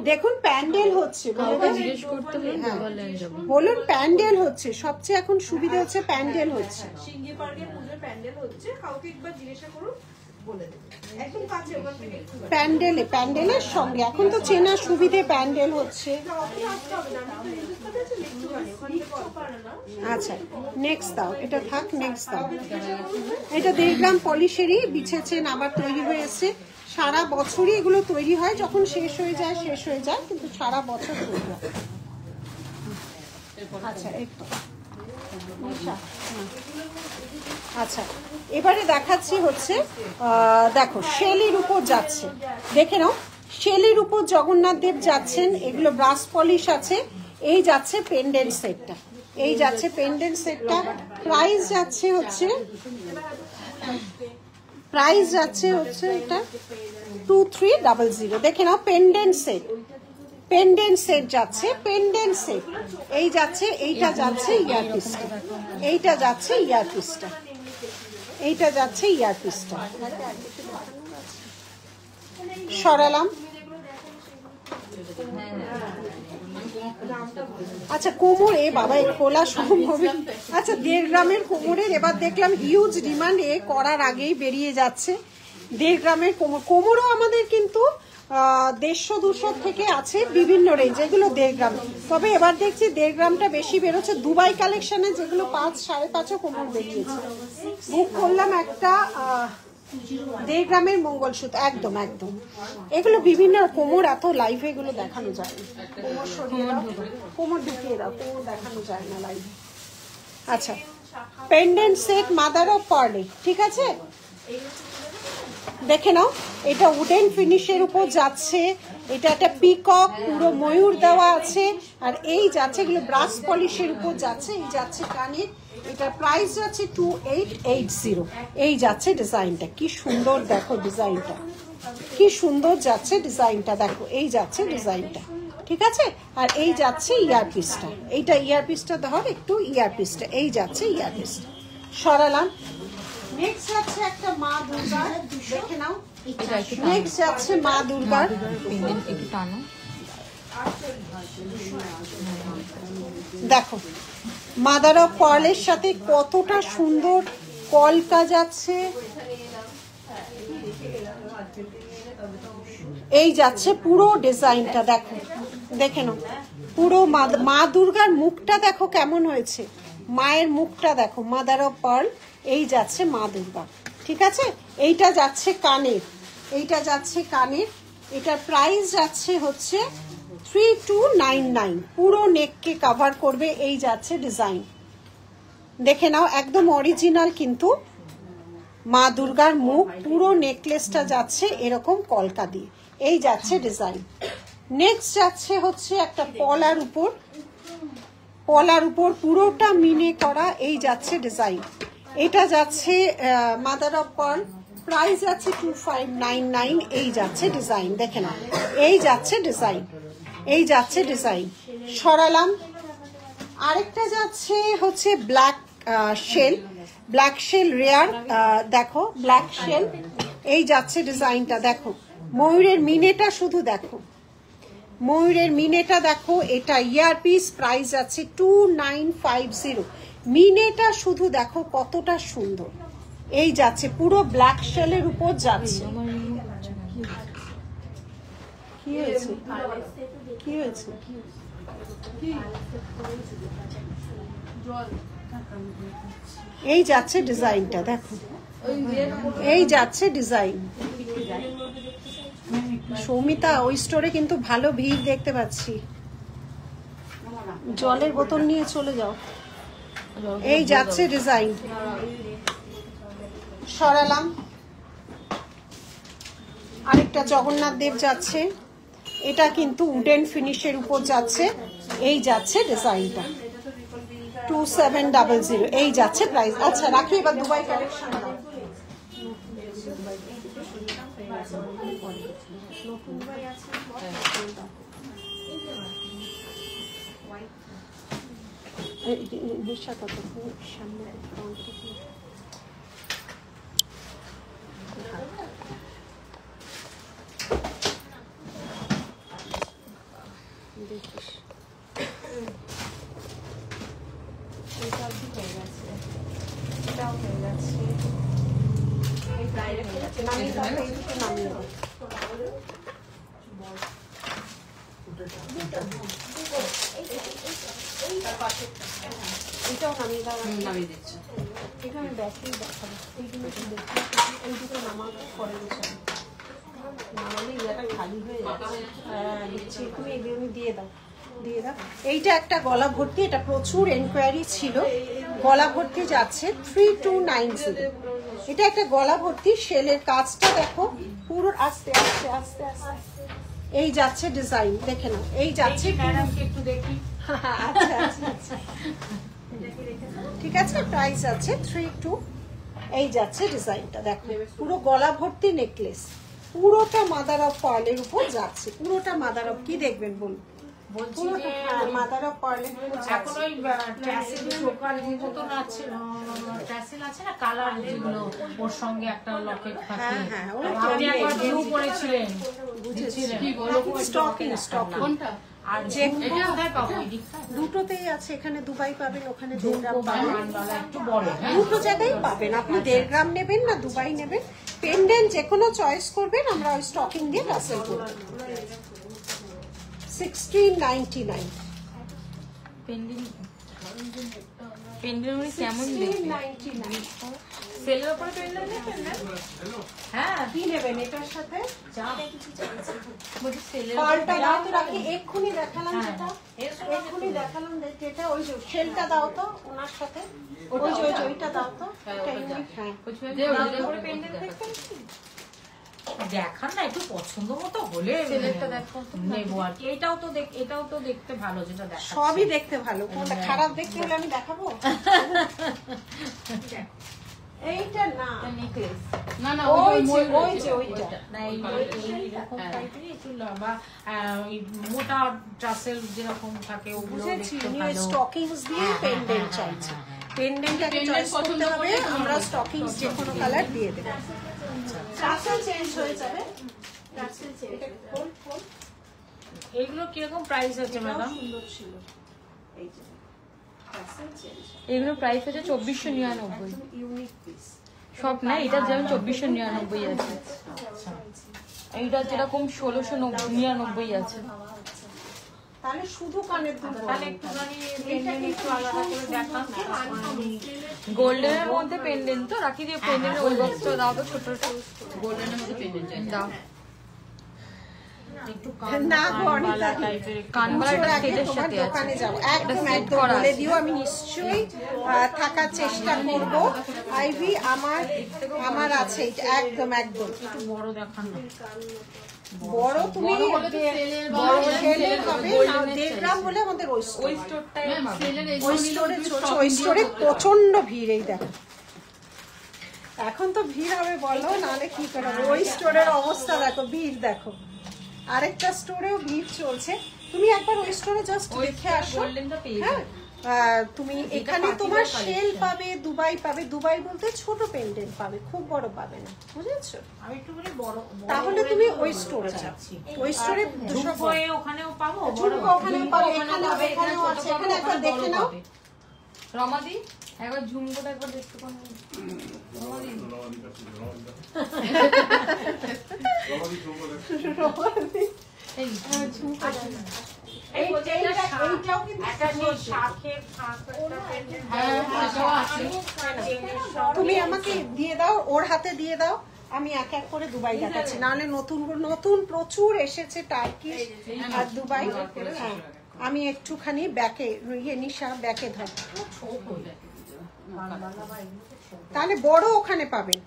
S1: দেখুন প্যান্ডেল হচ্ছে,
S4: কাউকে জিজ্ঞেস করতে হলে গোপাল লাইন যাবো।
S1: বলুন প্যান্ডেল হচ্ছে, সবচেয়ে এখন সুবিধা হচ্ছে প্যান্ডেল হচ্ছে।
S3: সিঙ্গি পার্কের পুজোর প্যান্ডেল হচ্ছে, কাউকে একবার জিজ্ঞাসা করুন বলে দেবে। একদম কাছে, ওখান থেকে একটু
S1: প্যান্ডেলের সঙ্গে এখন তো চেনা সুবিধে প্যান্ডেল হচ্ছে।
S3: আসতে হবে না, আমি তো হিন্দুস্তানে আছি, একটুখানি ওখান থেকে অল্প পারে না।
S1: আচ্ছা নেক্সট দাও, এটা থাক, নেক্সট দাও। এটা 1.5 গ্রাম পলিশেরই বিছেছেন, আবার তৈরি হয়েছে। সারা বছরই এগুলো তৈরি হয়, যখন শেষ হয়ে যায়, কিন্তু সারা বছর তৈরি হয়। আচ্ছা একটু আচ্ছা এবারে দেখাচ্ছি হচ্ছে দেখো শেলির উপর যাচ্ছে, দেখে নাও শেলির উপর জগন্নাথ দেব যাচ্ছেন। এগুলো ব্রাশ পলিশ আছে। এই যাচ্ছে পেন্ডেন্ট সেটটা, এই যাচ্ছে পেন্ডেন্ট সেটটা। প্রাইস যাচ্ছে হচ্ছে এটা 2300। দেখে নাও পেন্ডেন্ট সেট যাচ্ছে, পেন্ডেন্ট সেট। এই যাচ্ছে, এইটা যাচ্ছে ইয়ারপিসটা, এইটা যাচ্ছে ইয়ারপিসটা, এইটা যাচ্ছে ইয়ারপিসটা। সরালাম। আচ্ছা কোমরে বাবা এ খোলা সম্ভব। আচ্ছা 1.5 গ্রামের কোমরের এবার দেখলাম হিউজ ডিমান্ড, এ করার আগেই বেরিয়ে যাচ্ছে। 1.5 গ্রামের কোমরও আমাদের কিন্তু 150-200 থেকে আছে বিভিন্ন রেঞ্জ, এগুলো 1.5 গ্রাম। তবে এবার দেখছি 1.5 গ্রামটা বেশি বেরোচ্ছে। দুবাই কালেকশনে যেগুলো 5, 5.5 কোমর বেরিয়েছে। বুক করলাম একটা 1.5 গ্রামের মঙ্গলসূত্র, একদম এগুলো বিভিন্ন কোমর, এত লাইভে এগুলো দেখানো যায় না। কোমর সরিয়ে দাও, কোমর ঢুকিয়ে দাও, কোমর দেখানো যায় না লাইভে। আচ্ছা পেন্ডেন্ট সেট মাদার অফ পার্লে, ঠিক আছে দেখে নাও। এটা উডেন ফিনিশের উপর যাচ্ছে, এটা একটা পিকক পুরো ময়ূর দেওয়া আছে। আর এই যাচ্ছে এগুলো ব্রাশ পলিশের উপর যাচ্ছে, এই যাচ্ছে কানের। এটা প্রাইস যাচ্ছে 2880। এই যাচ্ছে ডিজাইনটা, কি সুন্দর দেখো ডিজাইনটা, কি সুন্দর যাচ্ছে ডিজাইনটা, দেখো এই যাচ্ছে ডিজাইনটা, ঠিক আছে। আর এই যাচ্ছে ইয়ারপিসটা, এইটা ইয়ারপিসটা ধর একটু, ইয়ারপিসটা এই যাচ্ছে ইয়ারপিসটা। সরালাম। নেক্সট যাচ্ছে একটা মা দুর্গা, দেখে নাও। নেক্সট যাচ্ছে মা দুর্গার
S4: পেন্ডেন্ট একটু টানো।
S1: দেখো মাদার অফ পার্লের সাথে কতটা সুন্দর কলকা যাচ্ছে, এই যাচ্ছে পুরো ডিজাইনটা দেখো, দেখে নাও পুরো মা দুর্গার মুখটা দেখো কেমন হয়েছে, মায়ের মুখটা দেখো, মাদার অফ পার্ল। এই যাচ্ছে মা দুর্গা, ঠিক আছে। এইটা যাচ্ছে কানের, এইটা যাচ্ছে কানের, এটার প্রাইস যাচ্ছে হচ্ছে 3299, পুরো নেককে কভার করবে। এই যাচ্ছে ডিজাইন, দেখে নাও একদম অরিজিনাল কিন্তু মা দুর্গার মুখ, পুরো নেকলেসটা যাচ্ছে এরকম কলকা দিয়ে। এই যাচ্ছে ডিজাইন। নেক্সট যাচ্ছে হচ্ছে একটা পলার উপর, পলার উপর পুরোটা মিনে করা, এই যাচ্ছে ডিজাইন। এটা যাচ্ছে মাদার অফ পার্ল, প্রাইস যাচ্ছে 2599। এই যাচ্ছে ডিজাইন, দেখে নাও এই যাচ্ছে ডিজাইন, এই যাচ্ছে ডিজাইন। সরালাম। আরেকটা যাচ্ছে হচ্ছে black shell, black shell rare, দেখো ব্ল্যাক শেল। এই যাচ্ছে ডিজাইনটা, দেখো ময়ূরের মিনেটা শুধু দেখো, ময়ূরের মিনেটা দেখো। এটা ইয়ার পিস, প্রাইস আছে 2950। মিনেটা শুধু দেখো কতটা সুন্দর। এই যাচ্ছে পুরো ব্ল্যাক শেলের উপর যাচ্ছে। কি হয়েছে, কি হয়েছে? এই যাচ্ছে ডিজাইনটা দেখো, এই যাচ্ছে ডিজাইন। সৌমিতা ওই স্টোরে কিন্তু ভালো ভিড় দেখতে পাচ্ছি, জলের বোতল নিয়ে চলে যাও। এই যাচ্ছে ডিজাইন। সরালাম। আরেকটা জগন্নাথ দেব যাচ্ছে, এটা কিন্তু উডেন ফিনিশের উপর যাচ্ছে। এই যাচ্ছে ডিজাইনটা 2700। এই যাচ্ছে প্রাইস। আচ্ছা রাখি, এবার দুবাই কালেকশন। দেখিস এটাও হয়ে গেছে, নামিয়ে দাও, এইটুকু নামিয়ে দাও। এটাও নামিয়ে দাও,
S2: নামিয়ে দিচ্ছি।
S1: এটা আমি ব্যাটারি দেখাবো, এইগুলো একটু দেখি, এইদিকে নামার পরে নামালে ইয়েটা খালি হয়ে যাচ্ছে। হ্যাঁ দিচ্ছি, তুমি এগুলো দিয়ে দাও, দিয়ে দাও। এইটা একটা গলা ভর্তি, এটা প্রচুর এনকোয়ারি ছিল, গলা ভর্তি যাচ্ছে 3290। এটা একটা গলা ভর্তি, শেলের কাজটা দেখো পুরো, আস্তে আস্তে আস্তে আস্তে। এই যাচ্ছে ডিজাইন, দেখে নাও। এই যাচ্ছে
S2: একটু দেখি।
S1: আচ্ছা আচ্ছা আচ্ছা, ঠিক আছে। প্রাইস আছে 32। এই যাচ্ছে ডিজাইনটা দেখো, পুরো গলা ভর্তি নেকলেস, পুরোটা মাদার অফ পার্লের উপর যাচ্ছে, পুরোটা মাদার অফ। কি দেখবেন বলুন?
S2: বলছি যে
S1: মাদার অফ পার্লের উপর
S2: এখন ওই ট্যাসেল চোকার মতন আছে, ট্যাসেল আছে না কালার, যেগুলো ওর সঙ্গে একটা লকেট থাকে।
S1: হ্যাঁ হ্যাঁ,
S2: আপনি একবার ব্লু করেছিলেন,
S1: স্টকিং, স্টকিং।
S2: কোনটা? আর যে এটা কোথায় পাবো? এই দিকটা
S1: দুটোতেই আছে, এখানে দুবাই পাবেন, ওখানে 1.5 গ্রাম পাবেন,
S2: একটু বড়।
S1: দুটো জায়গায় পাবেন। আপনি 1.5 গ্রাম নেবেন না দুবাই নেবেন, পেন্ডেন্ট যে কোনো চয়েস করবেন, আমরা ওই স্টকিং দিয়ে টাসেল করব। 1699।
S4: পেন্ডেন্ট কেমন সেলের উপরে পেন্ডেন্ট নেবেন না?
S1: হ্যাঁ, কি নেবেন এটার সাথে?
S4: বলছি সেলের
S1: পালটা দাও তো, রাখি এক্ষুনি দেখালাম যেটা, এক্ষুনি দেখালাম যেটা, ওই যে শেলটা দাও তো ওনার সাথে, ওই যে ওইটা দাও তো। হ্যাঁ
S4: সেলের উপরে পেন্ডেন্ট দেখবেন কি? দেখান না, একটু পছন্দ মতো হলে
S2: সেলেরটা দেখো
S4: নেবো আর কি। এটাও তো দেখতে ভালো, যেটা দেখা
S1: সবই দেখতে ভালো, কোনটা খারাপ দেখতে হলে আমি দেখাবো? এইটা না,
S4: নেকলেস
S2: না না,
S1: ওই
S2: ওই
S1: যে ওই যে ওইটা
S4: না, এইরকম টাইপের একটু লম্বা, ওই মোটা টাসেল যেরকম থাকে ওগুলো
S1: বুঝেছি।
S4: দেখতে
S1: উনি
S4: ভালো।
S1: স্টকিংস দিয়ে পেন্ডেন্ট চাইছে, পেন্ডেন্টটাকে চয়েস করতে হবে, আমরা স্টকিংস যে কোনো কালার দিয়ে দেবো। টাসেল চেঞ্জ হয়ে যাবে, টাসেল চেঞ্জ। খোল খোল,
S4: এগুলো কিরকম প্রাইস আছে ম্যাডাম?
S1: সুন্দর ছিল। এই যে
S6: এগুলো প্রাইস আছে 2499
S3: ইউনিক পিস।
S6: সব না, এটা যেমন 2499 আছে, এইটা যেরকম 1699 আছে।
S1: তাহলে শুধু কানের দুল,
S4: তাহলে একটুখানি পেন্ডেন্ট একটু আলাদা করে দেখান।
S6: গোল্ডেনের মধ্যে পেন্ডেন্ট তো রাখি দিয়ে, পেন্ডেন্টের ওই বক্সটা দাও তো ছোটটা,
S2: গোল্ডেনের মধ্যে পেন্ডেন্ট চাই
S6: দাও।
S4: একটু
S1: না গো,
S4: কানবালা
S1: অনেক
S4: টাইপের
S6: কানবালাটা
S1: পুজোর আগে
S6: স্টেজের
S1: তোমার
S6: সাথে
S1: দোকানে
S6: আছে,
S1: যাবো,
S6: এটা
S1: একদম
S6: সেট
S1: একদম
S6: করা
S1: বলে
S6: আছে।
S1: দিও, আমি নিশ্চয়ই থাকার চেষ্টা করব। আইভি আমার আছে এটা, একদম একদম
S4: একটু বড় দেখান না।
S1: বড়। তুমি
S2: বড় হলে তো সেলের বা
S1: বড়
S2: সেলের
S1: সেলের হবে না,
S6: গোল্ডেনের
S1: 1.5 গ্রাম বলে আমাদের ওই
S6: ওই স্টোরটাই পাবে।
S2: সেলের
S1: ওই স্টোরে চলছে, ওই স্টোরে প্রচন্ড ভিড়। এই দেখো এখন তো ভিড় হবে বলো, নাহলে কি করে হবে? ওই স্টোরের অবস্থা দেখো, ভিড় দেখো। আরেকটা স্টোরেও ভিড় চলছে, তুমি একবার ওই স্টোরে জাস্ট দেখে আসো।
S6: গোল্ডেনটা পেয়ে
S1: হ্যাঁ, তুমি এখানে তোমার শেল পাবে, দুবাই পাবে। দুবাই বলতে ছোট পেন্ডেন্ট পাবে, খুব বড় পাবে না, বুঝেছো?
S4: আমি একটুখানি বড়
S1: তাহলে তুমি ওই স্টোরে যাও, ওই স্টোরে
S4: ঝুমকোয়ে ওখানেও পাবো, বড়
S1: ঝুমকো ওখানেও পাবে, এখানেও আছে, এখানে একবার দেখে নাও।
S6: রমাদি একবার ঝুমকোটা একবার দেখতে পাবো।
S1: এইটাও কিন্তু
S4: একটা সেই শাঁখের ফাঁক একটা পেন্ডেন্ট।
S1: তুমি আমাকে দিয়ে দাও, ওর হাতে দিয়ে দাও, আমি এক এক করে দুবাই দেখাচ্ছি। নাহলে নতুন নতুন প্রচুর এসেছে টার্কি আর দুবাই। হ্যাঁ, আমি একটুখানি ব্যাকে নিশা ব্যাকে ধর, তাহলে বড় ওখানে পাবেন,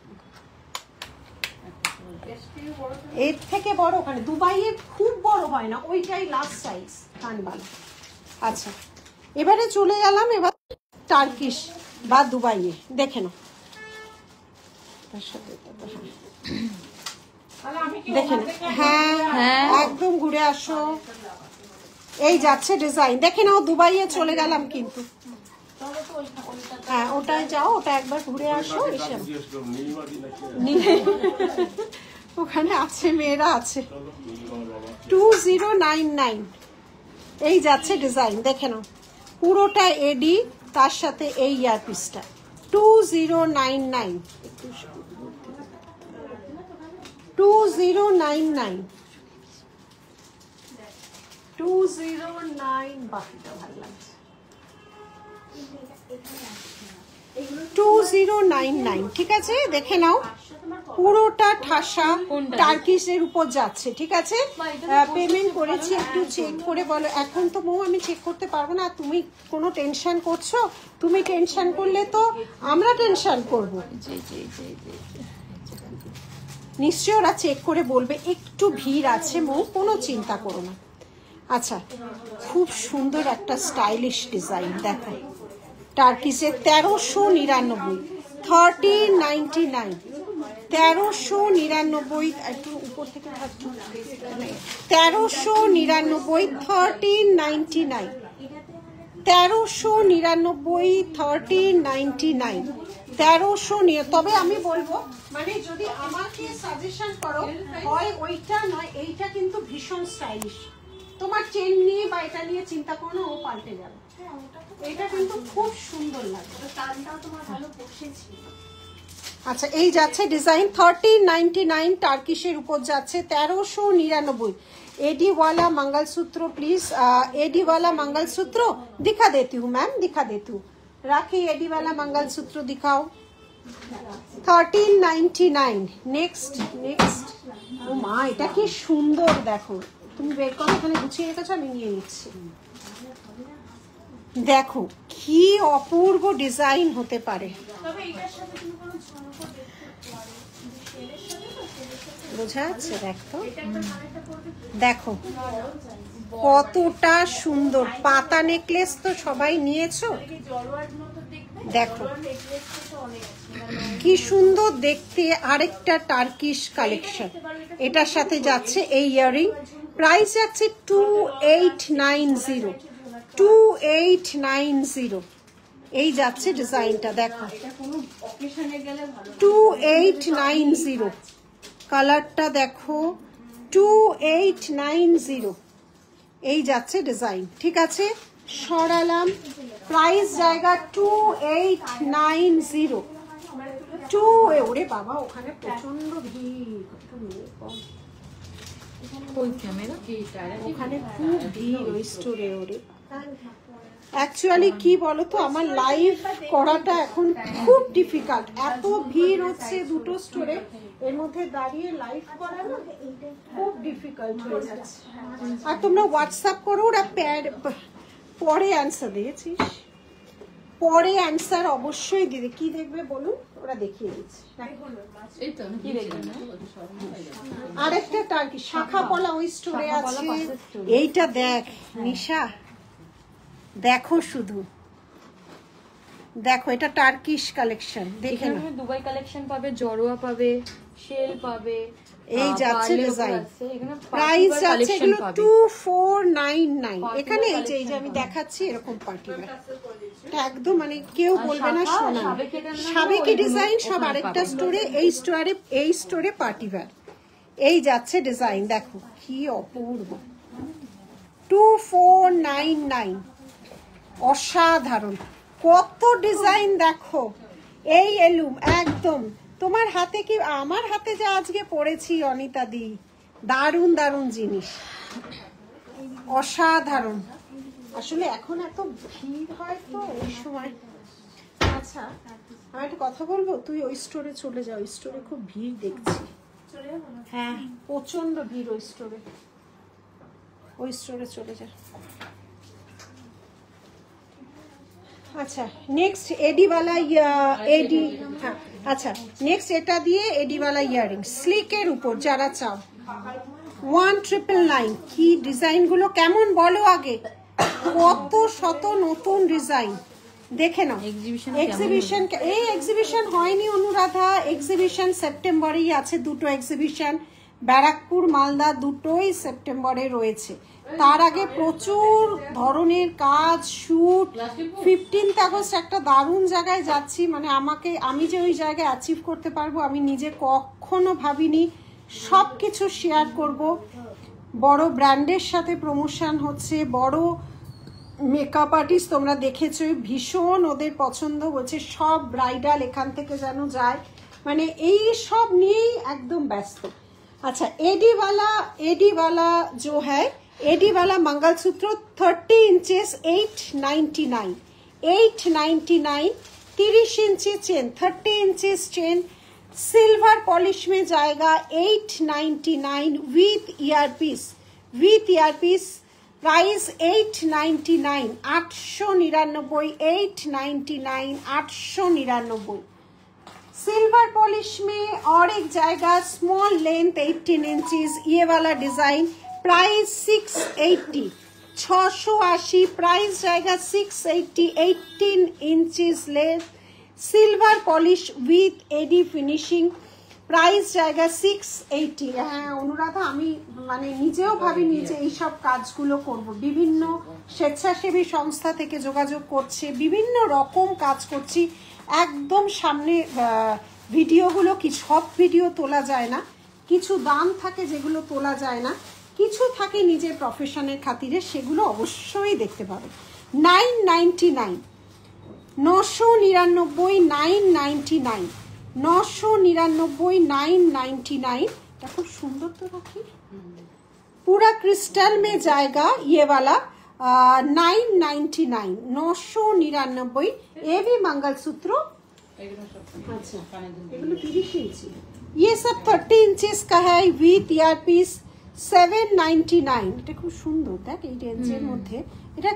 S1: এর থেকে বড় ওখানে। দুবাইয়ের খুব বড় হয় না, ওইটাই লাস্ট সাইজ কানবালা। আচ্ছা, এবারে চলে গেলাম এবার টার্কিশ বা দুবাইয়ে, দেখে নাও। দেখে নাও, হ্যাঁ একদম ঘুরে আসো। এই যাচ্ছে ডিজাইন, দেখে নাও। দুবাইয়ে চলে গেলাম কিন্তু। হ্যাঁ, ওটায় যাও, ওটা একবার ঘুরে আসো। এসে ওখানে আছে, মেয়েরা আছে। 2099 এই যাচ্ছে ডিজাইন, দেখে নাও। পুরোটা এডি, তার সাথে এই ইয়ারপিসটা 2099 2099 2009। বাকিটা ভালো লাগছে। 2099, ঠিক আছে, দেখে নাও। পুরোটা ঠাসা টার্কিশের উপর যাচ্ছে, ঠিক আছে। পেমেন্ট করেছি, একটু চেক করে বলো। এখন তো মৌ আমি চেক করতে পারবো না, তুমি কোনো টেনশন করছো? তুমি টেনশন করলে তো আমরা টেনশন করবো। নিশ্চয়ই ওরা চেক করে বলবে। একটু ভিড় আছে মৌ, কোনো চিন্তা করো না। আচ্ছা, খুব সুন্দর একটা স্টাইলিশ ডিজাইন দেখো, টার্কিসে 1399 1399 1399। একটু উপর থেকে 1399 1399 1399 1399 1300। তবে আমি বলবো, মানে যদি আমাকে সাজেশন করো, হয় ওইটা নয় এইটা, কিন্তু ভীষণ স্টাইলিশ। তোমার চেন নিয়ে বা এটা নিয়ে চিন্তা করো না, ও পাল্টে যাবে। এটা কিন্তু খুব সুন্দর লাগে,
S5: কানটাও তোমার ভালো বসেছে।
S1: আচ্ছা, এই যাচ্ছে ডিজাইন 1399 টার্কিশের উপর যাচ্ছে 1399। एडी वाला मंगलसूत्र प्लीज, एडी वाला मंगलसूत्र दिखा देती हूँ मैम, दिखा देती हूँ। राखी एडी वाला मंगलसूत्र दिखाओ 1399। Next next. ও মা, এটা কি সুন্দর দেখো। তুমি বের করো, এখানে গুছিয়ে রেখেছো, আমি নিয়ে নিচ্ছি। দেখো কি অপূর্ব ডিজাইন হতে পারে।
S5: তবে এটার সাথে তুমি কোনো ঝুমকো দেখতে পারো, শেলের সাথে না, শেলের সাথে
S1: বোঝা যাচ্ছে? দেখো
S5: এটা একটা কানেরটা পড়বে,
S1: দেখো কতটা সুন্দর। পাতা নেকলেস তো সবাই নিয়েছো,
S5: জলওয়ার মতো দেখবে।
S1: দেখো
S5: নেকলেসটা তো অনেক আছে,
S1: কি সুন্দর দেখতে। আরেকটা টার্কিশ কালেকশন, এটার সাথে যাচ্ছে এই ইয়ারিং। প্রাইস যাচ্ছে 2890 2890। এই যাচ্ছে ডিজাইনটা দেখো,
S5: কোনো অকেশনে গেলে ভালো।
S1: 2890। কালারটা দেখো 2890। এই যাচ্ছে ডিজাইন, ঠিক আছে। সরালাম, প্রাইস জায়গা 2890। ওরে বাবা, ওখানে প্রচন্ড ভিড়, ওখানে খুব ভিড় ওই স্টোরে। ওরে অ্যাকচুয়ালি কি বলতো, আমার লাইভ করাটা এখন খুব ডিফিকাল্ট, এত ভিড় হচ্ছে দুটো স্টোরে, এর মধ্যে দাঁড়িয়ে লাইভ করা না খুব ডিফিকাল্ট হয়ে যাচ্ছে। আর তোমরা হোয়াটসঅ্যাপ করো, ওরা পরে অ্যান্সার দিয়েছিস, পরে অ্যান্সার অবশ্যই দিবে। কি দেখবে বলুন, ওরা দেখিয়ে দিচ্ছে। আরেকটা টার্কি শাখা পলা ওই স্টোরে আছে। এইটা দেখ নিশা, দেখো শুধু দেখো, এটা টার্কিশ কালেকশন। দেখে না,
S6: দুবাই কালেকশন পাবে, জড়োয়া পাবে, শেল পাবে,
S1: এই যাচ্ছে ডিজাইন। প্রাইস যাচ্ছে এগুলো 2499। এখানে এই যে আমি দেখাচ্ছি এরকম পার্টি ওয়্যার, এটা একদম মানে কেউ বলবে না শোনা। সাবেকি ডিজাইন সব আরেকটা স্টোরে, এই স্টোরে পার্টি ওয়্যার। এই যাচ্ছে ডিজাইন, দেখো কি অপূর্ব। 2499, অসাধারণ। কত ডিজাইন দেখো, এই এলুম একদম তোমার হাতে। কি আমার হাতে যা আজকে পড়েছি অনিতা দি, দারুণ দারুণ জিনিস, অসাধারণ। আসলে এখন এত ভিড় হয় তো এই সময়। আচ্ছা আমি একটা কথা বলবো, তুই ওই স্টোরে চলে যা, ওই স্টোরে খুব ভিড় দেখছি। হ্যাঁ প্রচন্ড ভিড় ওই স্টোরে, ওই স্টোরে চলে যা। আচ্ছা নেক্সট এডিওয়ালা এডি, হ্যাঁ আচ্ছা নেক্সট এটা দিয়ে এডিওয়ালা ইয়ারিং স্লিকের উপর যারা চাও 1999। কি ডিজাইনগুলো কেমন বলো আগে, কত শত নতুন ডিজাইন দেখে নাও। এক্সিবিশন, এই এক্সিবিশন হয়নি অনুরাধা, এক্সিবিশন সেপ্টেম্বরেই আছে, দুটো এক্সিবিশন ব্যারাকপুর মালদা দুটোই সেপ্টেম্বরে রয়েছে। তার আগে প্রচুর ধরনের কাজ, শুট। 15 আগস্ট একটা দারুণ জায়গায় যাচ্ছি, মানে আমি যে ওই জায়গায় অ্যাচিভ করতে পারবো আমি নিজে কখনো ভাবিনি। সব কিছু শেয়ার করব, বড় ব্র্যান্ডের সাথে প্রমোশন হচ্ছে, বড় মেকআপ আর্টিস্ট তোমরা দেখেছো, ভীষণ ওদের পছন্দ হচ্ছে, সব ব্রাইডাল এখান থেকে যেন যায়, মানে এই সব নিয়েই একদম ব্যস্ত। अच्छा एडी वाला जो है एडी वाला मंगलसूत्र 30 इंचेस 899 30 इंची chain 30 inches chain silver polish में जाएगा 899 with earpiece price 899 899 899 silver polish में और एक जाएगा स्मॉल लेंथ 18 इंचेस ये वाला डिजाइन प्राइस 680 680 प्राइस जाएगा 680 18 inches length silver polish with AD finishing price जाएगा 680। হ্যাঁ অনুরাধা আমি মানে নিজেও ভাবিনি যে এই সব কাজগুলো করব, বিভিন্ন স্বেচ্ছাসেবী সংস্থা থেকে যোগাযোগ করছে, বিভিন্ন রকম কাজ করছি। একদম সামনে ভিডিওগুলো কি সব ভিডিও তোলা যায় না, কিছু দাম থাকে যেগুলো তোলা যায় না, কিছু থাকে নিজের প্রফেশনের খাতিরে, সেগুলো অবশ্যই দেখতে পাবে। 999 999 999 এটা খুব সুন্দর তো রাখি, पूरा क्रिस्टल में जाएगा ये वाला 999 999 ये भी मंगलसूत्र। अच्छा एगुलो 30 इंची ये सब 30 इंचेस का है विथ ईयरपीस 799 এটা খুব সুন্দর দেখ এই রেঞ্জের মধ্যে। এটা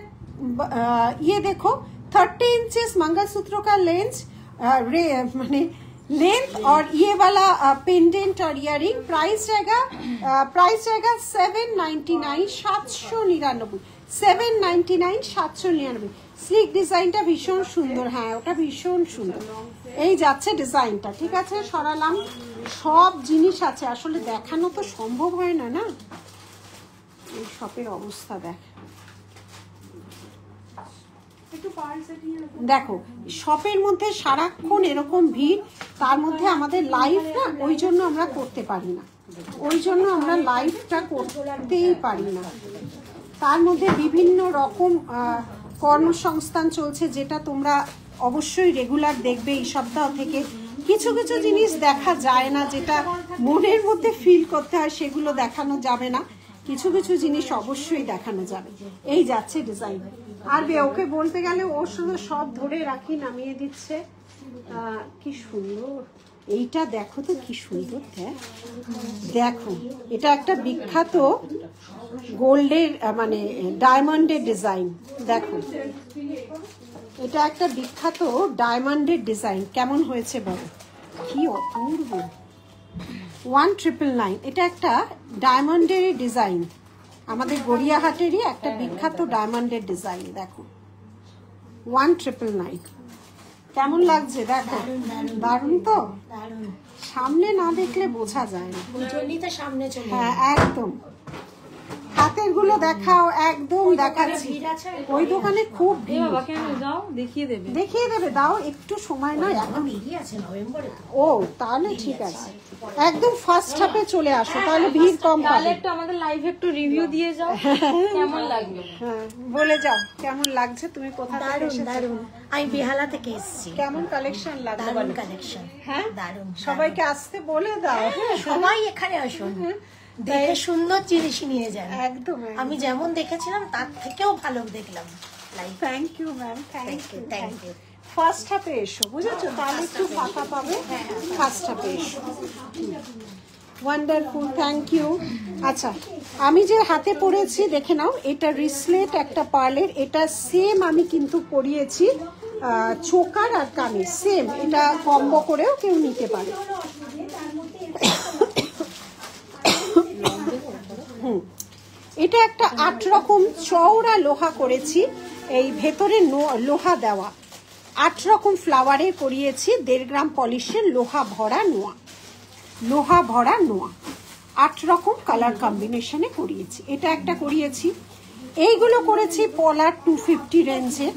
S1: ये देखो 30 इंचेस मंगलसूत्र का लेंस माने लेंथ और ये वाला पेंडेंट और इयरिंग प्राइस जाएगा 799 799 799 799 স্লিক ডিজাইনটা ভীষণ সুন্দর। হ্যাঁ ওটা ভীষণ সুন্দর। এই যাচ্ছে ডিজাইনটা, ঠিক আছে সরালাম। সব জিনিস আছে, আসলে দেখানো তো সম্ভব হয় না না। এই শপের অবস্থা দেখ, দেখো শপের মধ্যে সারাক্ষণ এরকম ভিড়, তার মধ্যে আমাদের লাইভ না ওই জন্য আমরা করতে পারি না, ওই জন্য আমরা লাইভটা করতেই পারি না। তার মধ্যে বিভিন্ন রকম কর্মসংস্থান চলছে, যেটা তোমরা অবশ্যই রেগুলার দেখবে এই সপ্তাহ থেকে। কিছু কিছু জিনিস দেখা যায় না, যেটা মনের মধ্যে ফিল করতে হয়, সেগুলো দেখানো যাবে না। কিছু কিছু জিনিস অবশ্যই দেখানো যাবে। এই যাচ্ছে ডিজাইন। আর ওকে বলতে গেলে ওর শুধু সব ধরে রাখি, নামিয়ে দিচ্ছে। কি সুন্দর এইটা, দেখো তো কি সুন্দর। দেখো এটা একটা বিখ্যাত গোল্ডের মানে ডায়মন্ডের ডিজাইন। দেখো এটা একটা বিখ্যাত ডায়মন্ডের ডিজাইন, কেমন হয়েছে বলো, কি অপূর্ব। 1999, এটা একটা ডায়মন্ডের ডিজাইন, আমাদের গড়িয়াহাটেরই একটা বিখ্যাত ডায়মন্ডের ডিজাইন। দেখো 1999, কেমন লাগছে দেখো, দারুণ তো। সামনে না দেখলে বোঝা যায় না, হ্যাঁ একদম। হাতের গুলো দেখাও, একদম দেখাচ্ছি। ওই দোকানে খুব ভিড়। দেখিয়ে দেবে, দাও একটু সময় না, এখন ও তাহলে ঠিক আছে, একদম ফার্স্ট হাফে চলে আসো, তাহলে ভিড় কম পাবে।
S6: একটু আমাদের লাইভে একটু রিভিউ দিয়ে যাও, কেমন লাগবে।
S1: হ্যাঁ বলে যাও কেমন লাগছে, তুমি কোথা থেকে এসেছো?
S7: দারুন, আমি বেহালা থেকে এসেছি।
S1: কেমন কালেকশন লাগছে?
S7: দারুন কালেকশন,
S1: হ্যাঁ
S7: দারুন।
S1: সবাইকে আসতে বলে দাও,
S7: সবাই এখানে আসুন, দেখে সুন্দর জিনিস নিয়ে যান।
S1: একদম।
S7: আমি যেমন দেখেছিলাম তার থেকেও ভালো দেখলাম।
S1: Thank you ma'am, thank you,
S7: thank you.
S1: First হাফে এসো, বুঝেছো, তাহলে একটু ফাঁকা পাবে। ফার্স্ট হাফে এসো। Wonderful, thank you. আচ্ছা, আমি যে হাতে পরেছি দেখে নাও, এটা রিসলেট একটা পার্লের, এটা সেম আমি কিন্তু পরিয়েছি চোকার আর কানে, সেম। এটা কম্বো করেও কেউ নিতে পারে। এটা একটা 8 রকম চওড়া লোহা করেছি, এই ভেতরে লোহা দেওয়া 8 রকম ফ্লাওয়ারে করিয়েছি, 1.5 গ্রাম পলিশের লোহা ভরা নোয়া, লোহা ভরা নোয়া 8 রকম কালার কম্বিনেশনে করিয়েছি। এটা একটা করিয়েছি। এইগুলো করেছি পলার 250 রেঞ্জের,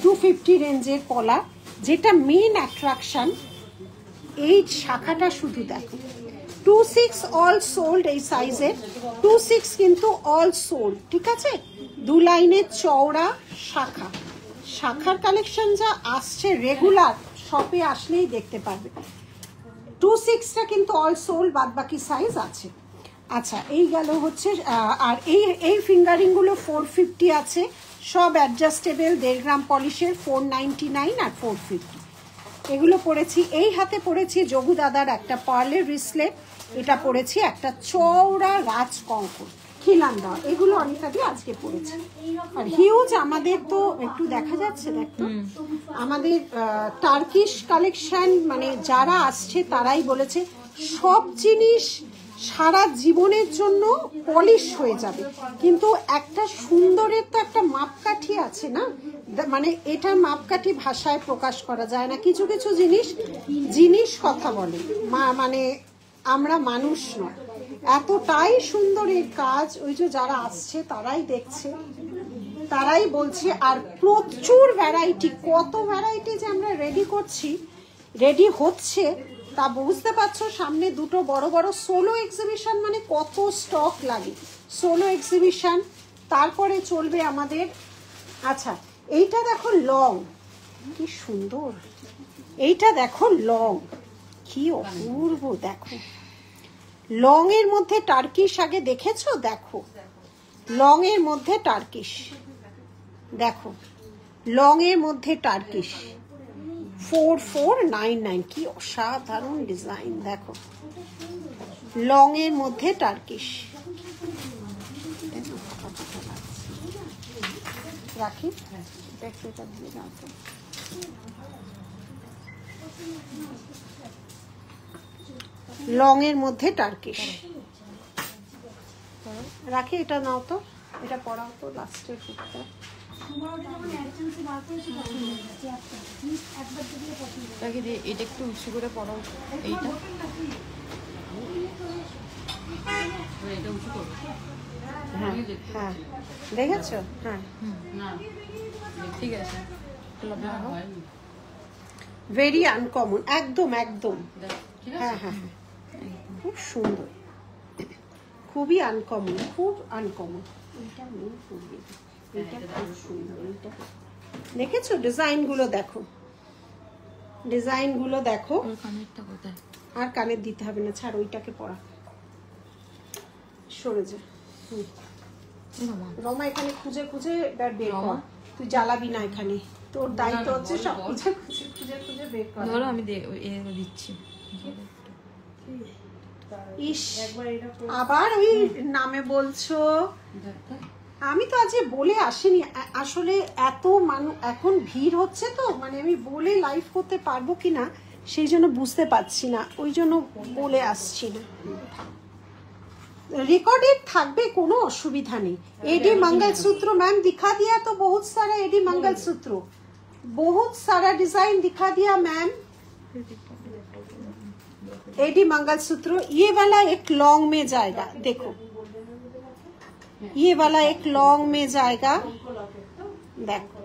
S1: 250 রেঞ্জের পলা, যেটা মেন অ্যাট্রাকশন। এই শাখাটা শুধু দেখো, 26 অল সোল্ড, এই সাইজের 26 কিন্তু অল সোল্ড, ঠিক আছে। 2 লাইনের চওড়া শাখা, শাখার কালেকশন যা আসছে রেগুলার, শপে আসলেই দেখতে পারবে। 26টা কিন্তু অল সোল্ড, বাদ বাকি সাইজ আছে। আচ্ছা, এই গেল হচ্ছে। আর এই ফিঙ্গারিংগুলো 450 আছে, সব অ্যাডজাস্টেবল, 1.5 গ্রাম পলিশের, 499 আর 450। এগুলো পরেছি। এই হাতে পরেছি যোগু দাদার একটা পার্লের রিসলেট, এটা পরেছি একটা চওড়া রাজ কঙ্কর খিলান দেওয়া। এগুলো অনেকটা দিয়ে আজকে পরেছি। আর হিউজ আমাদের তো একটু দেখা যাচ্ছে, দেখো আমাদের টার্কিশ কালেকশন, মানে যারা আসছে তারাই বলেছে সব জিনিস সারা জীবনের জন্য পলিশ হয়ে যাবে, কিন্তু একটা সুন্দরের তো একটা মাপকাঠি আছে না, মানে এটা মাপকাঠি ভাষায় প্রকাশ করা যায় না। কিছু কিছু জিনিস কথা বলে, মানে আমরা মানুষ নয়। এতটাই সুন্দর এই কাজ, ওই যে যারা আসছে তারাই দেখছে, তারাই বলছে। আর প্রচুর ভ্যারাইটি, কত ভ্যারাইটি যে আমরা রেডি হচ্ছে তা বুঝতে পারছো। সামনে দুটো বড় বড় সোলো এক্সিবিশন, মানে কত স্টক লাগে। সোলো এক্সিবিশন, তারপরে চলবে আমাদের। আচ্ছা, এইটা দেখো লং, কি সুন্দর। এইটা দেখো লং, কি অপূর্ব। দেখো লং এর মধ্যে টার্কিশ, আগে দেখেছো? দেখো লং এর মধ্যে টার্কিশ, দেখো লং এর মধ্যে টার্কিশ, 4499, কি অসাধারণ ডিজাইন। দেখো লং এর মধ্যে টার্কিশ। রাখি, লং এর মধ্যে টার্কিশ রাখি। এটা নাও তো, এটা পরাও তো লাস্টের ফুটটা।
S6: এটা একটু উঁচু করে পড়াও, এইটা
S1: হ্যাঁ হ্যাঁ, দেখেছো? হ্যাঁ
S6: ঠিক আছে।
S1: ভেরি আনকমন, একদম একদম। হ্যাঁ হ্যাঁ হ্যাঁ, খুব সুন্দর, খুবই আনকমন, খুব আনকমন। এটা আমি এটা খুব সুন্দর। এটা দেখেছো ডিজাইনগুলো দেখো, ডিজাইনগুলো দেখো।
S6: কানেরটা কোথায়?
S1: আর কানের দিতে হবে না, ছাড় ওইটাকে পরা, সরে যা। রমা এখানে খুঁজে খুঁজে এবার বের কর, তুই জ্বালাবি না এখানে, তোর দায়িত্ব হচ্ছে সব খুঁজে খুঁজে খুঁজে খুঁজে বের কর।
S6: ধরো আমি দিচ্ছি।
S1: ইস, আবার ওই নামে বলছো। আমি তো আজকে বলে আসিনি, আসলে এত মানুষ এখন ভিড় হচ্ছে তো, মানে আমি বলে লাইভ করতে পারবো কিনা সেই জন্য বুঝতে পারছি না, ওই জন্য বলে আসছি না। रिकॉर्डेड থাকবে, কোনো অসুবিধা নেই। एडी मंगलसूत्र मैम दिखा दिया, तो बहुत सारा एडी मंगलसूत्र, बहुत सारा डिजाइन दिखा दिया मैम। एडी मंगलसूत्र ये वाला एक लॉन्ग में जाएगा, देखो ये वाला एक लॉन्ग में जाएगा, देखो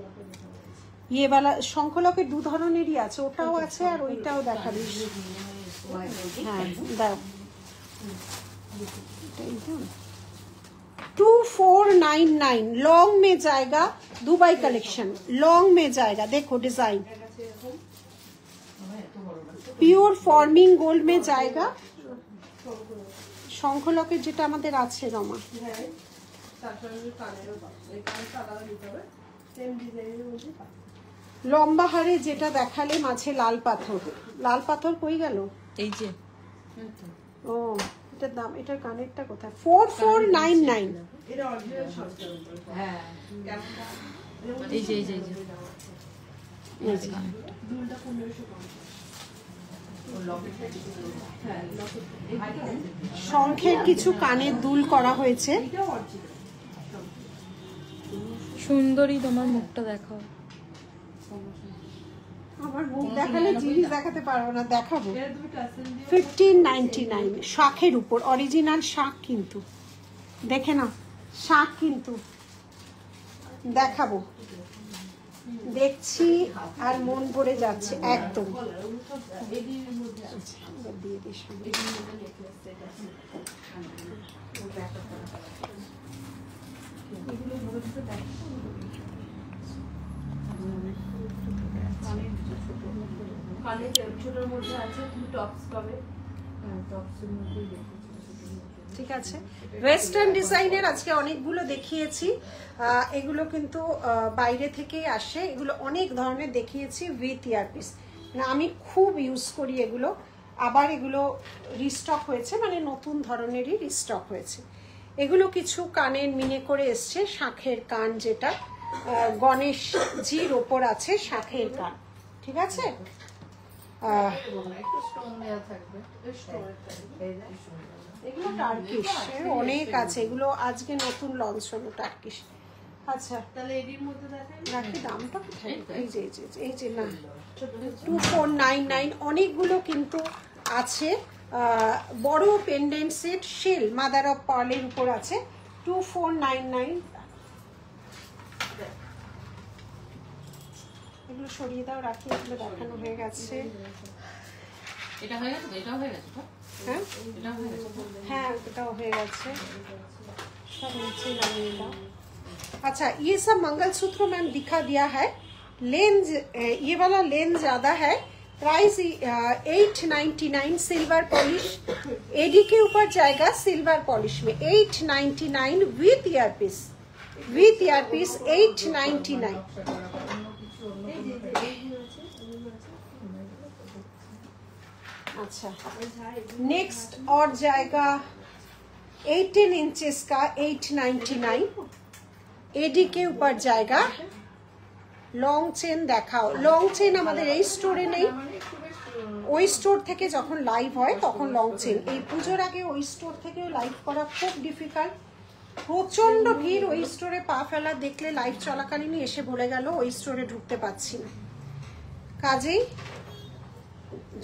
S1: ये वाला শঙ্খলকের দু ধরনেরই আছে, ওটাও আছে আর ওইটাও দেখাবি। হ্যাঁ দাও, 2499 लॉन्ग में जाएगा, दुबई कलेक्शन लॉन्ग में जाएगा। देखो डिजाइन प्योर फॉर्मिंग गोल्ड में जाएगा। শঙ্খলকের যেটা আমাদের আছে রমা, লম্বা হারে যেটা দেখালে মাঝে লাল পাথর, লাল পাথর কই গেল?
S6: এই যে
S1: ও এটার দাম, এটার কানেরটা কোথায়? 4499।
S2: হ্যাঁ
S6: এই যে এই যে এই যে
S1: শঙ্খের কিছু কানের দুল করা হয়েছে।
S6: সুন্দরী, তোমার মুখটা দেখাও।
S1: আমার মুখ দেখালে জিনিস দেখাতে পারবো না, দেখাবো। 1599 শাঁখের উপর, অরিজিনাল শাঁখ কিন্তু, দেখে না শাঁখ কিন্তু, দেখাবো। দেখছি আর মন ভরে যাচ্ছে একদম। দিয়ে দিস ঠিক আছে। ওয়েস্টার্ন ডিজাইনের আজকে অনেকগুলো দেখিয়েছি, এগুলো কিন্তু বাইরে থেকেই আসে, এগুলো অনেক ধরনের দেখিয়েছি উইথ ইয়ারপিস, আমি খুব ইউজ করি এগুলো। আবার এগুলো রিস্টক হয়েছে, মানে নতুন ধরনেরই রিস্টক হয়েছে। এগুলো কিছু কানের মিনে করে এসছে, শাঁখের কান, যেটা গণেশজির ওপর আছে শাঁখের কান, ঠিক আছে। এগুলো টার্কিশ, অনেক আছে, এগুলো আজকে নতুন লঞ্চ হলো টার্কিশ। আচ্ছা
S3: তাহলে এডির মধ্যে দেখাই
S1: রাখি, দামটা কোথায়? এই যে এই যে না 2499, অনেকগুলো কিন্তু আছে। বড় pendant set shell mother of পার্লের উপর আছে, 2499। এগুলো সরিয়ে দাও, রাখি, এগুলো দেখানো হয়ে গেছে।
S2: এটা হয়ে গেছে, এটাও হয়ে গেছে।
S1: হ্যাঁ
S2: এটা হয়ে গেছে।
S1: হ্যাঁ ওটাও হয়ে গেছে, সব नीचे नामिए दाओ। अच्छा ये सब मंगलसूत्र मैम दिखा दिया है। लेंस ये वाला लेंस ज्यादा है, प्राइस 899 सिल्वर पॉलिश, एडी के ऊपर जाएगा सिल्वर पॉलिश में 899 विथ ईयरपीस, विथ ईयरपीस 899। अच्छा नेक्स्ट और जाएगा 18 इंचेस का 899, एडी के ऊपर जाएगा। लॉन्ग चेन দেখাও, লং চেন আমাদের এই স্টোরে নেই, ওই স্টোর থেকে যখন লাইভ হয় তখন লং চেন। এই পুজোর আগে ওই স্টোর থেকে লাইভ করা খুব ডিফিকাল্ট, প্রচন্ড ভিড় ওই স্টোরে, পা ফেলা দেখলে লাইভ চলাকালীনই এসে বলে গেল ওই স্টোরে ঢুকতে পারছি না। কাজেই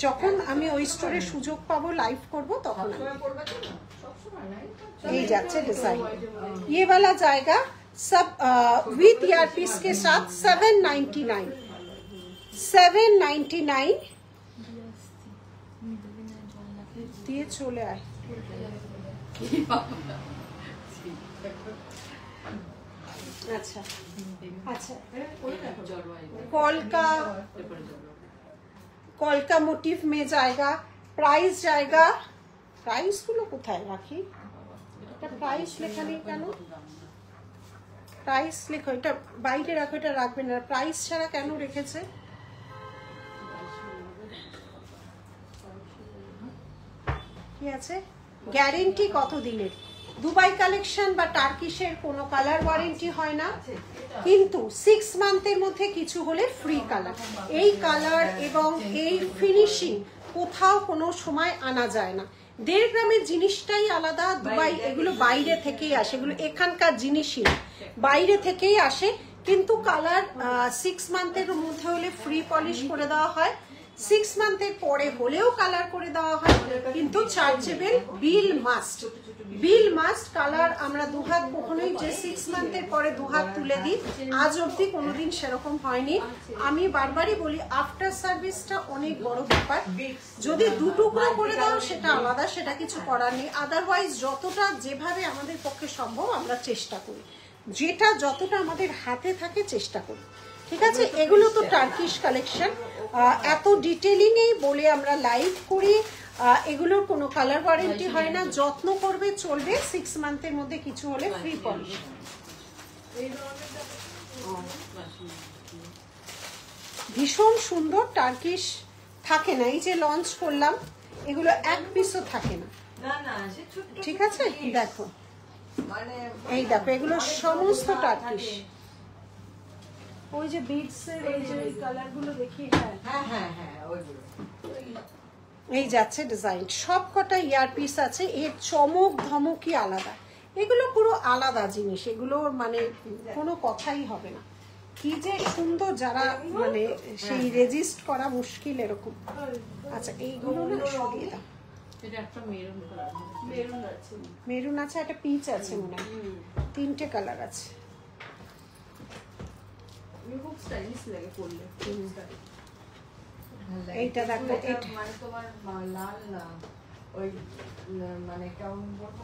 S1: যখন আমি ওই স্টোরে সুযোগ পাবো লাইভ করব তখন এই যাচ্ছে ডিজাইন। ये वाला जाएगा सब विथ ईयरपीस के साथ 799, 799 দিয়ে চলে আয়। আচ্ছা আচ্ছা
S2: জড়োয়া
S1: কলকা মোটিভ মে জায়গা। প্রাইস জায়গা, প্রাইস গুলো কোথায় রাখি? এটা প্রাইস লেখা নেই কেন? প্রাইস লেখো, এটা বাইরে রাখো, এটা রাখবে না। প্রাইস ছাড়া কেন রেখেছে? কি আছে? গ্যারেন্টি কত দিনের? দুবাই কালেকশন বা টার্কিশের কোনো কালার ওয়ারেন্টি হয় না, কিন্তু 6 মান্থের মধ্যে কিছু হলে ফ্রি কালার। এই কালার এবং এই ফিনিশিং কোথাও কোনো সময় আনা যায় না। 1.5 গ্রামের জিনিসটাই আলাদা। দুবাই এগুলো বাইরে থেকেই আসে, এগুলো এখানকার জিনিসই না, বাইরে থেকেই আসে। কিন্তু কালার 6 মান্থের মধ্যে হলে ফ্রি পলিশ করে দেওয়া হয়, 6 মান্থের পরে হলেও কালার করে দেওয়া হয়, কিন্তু চার্জেবল। বিল মাস্ট, বিল মাস্ট। কালার আমরা দুহাত কখনোই যে 6 মান্থের পরে দুহাত তুলে দিই, আজ অবধি কোনোদিন সেরকম হয়নি। আমি বারবারই বলি আফটার সার্ভিসটা অনেক বড় ব্যাপার। যদি 2 টুকরো করে দাও সেটা আলাদা, সেটা কিছু করার নেই। আদারওয়াইজ যতটা যেভাবে আমাদের পক্ষে সম্ভব আমরা চেষ্টা করি, যেটা যতটা আমাদের হাতে থাকে চেষ্টা করি, ঠিক আছে? এগুলো তো টার্কিশ কালেকশন, এত ডিটেলিং এই বলে আমরা লাইভ করি। এগুলোর কোনো কালার ওয়ারেন্টি হয় না, যত্ন করবে চলবে। 6 মান্থের মধ্যে কিছু হলে ফ্রি পলিশ। ভীষণ সুন্দর টার্কিশ, থাকে না। এই যে লঞ্চ করলাম, এগুলো 1 পিসও থাকে না, ঠিক আছে? দেখো, এই দেখো, এগুলো সমস্ত টার্কিশ। ওই যে বিটস এর এই যে কালারগুলো দেখি, এই যাচ্ছে ডিজাইন। সব কটা ইয়ার পিস আছে, এর চমক ধমকই আলাদা। এগুলো পুরো আলাদা জিনিস, এগুলো মানে কোনো কথাই হবে না। কি যে সুন্দর, যারা মানে সেই রেজিস্ট করা মুশকিল এরকম। আচ্ছা, এইগুলো না সরিয়ে দাও।
S2: এটা একটা মেরুন কালার,
S1: মেরুন আছে, একটা পিচ আছে মনে হয়, 3টে কালার আছে।
S3: খুব স্টাইলিশ লাগে পরলে।
S1: এইটা দেখো, এটা
S8: মানে তোমার লাল না, ওই মানে কেমন বলবো,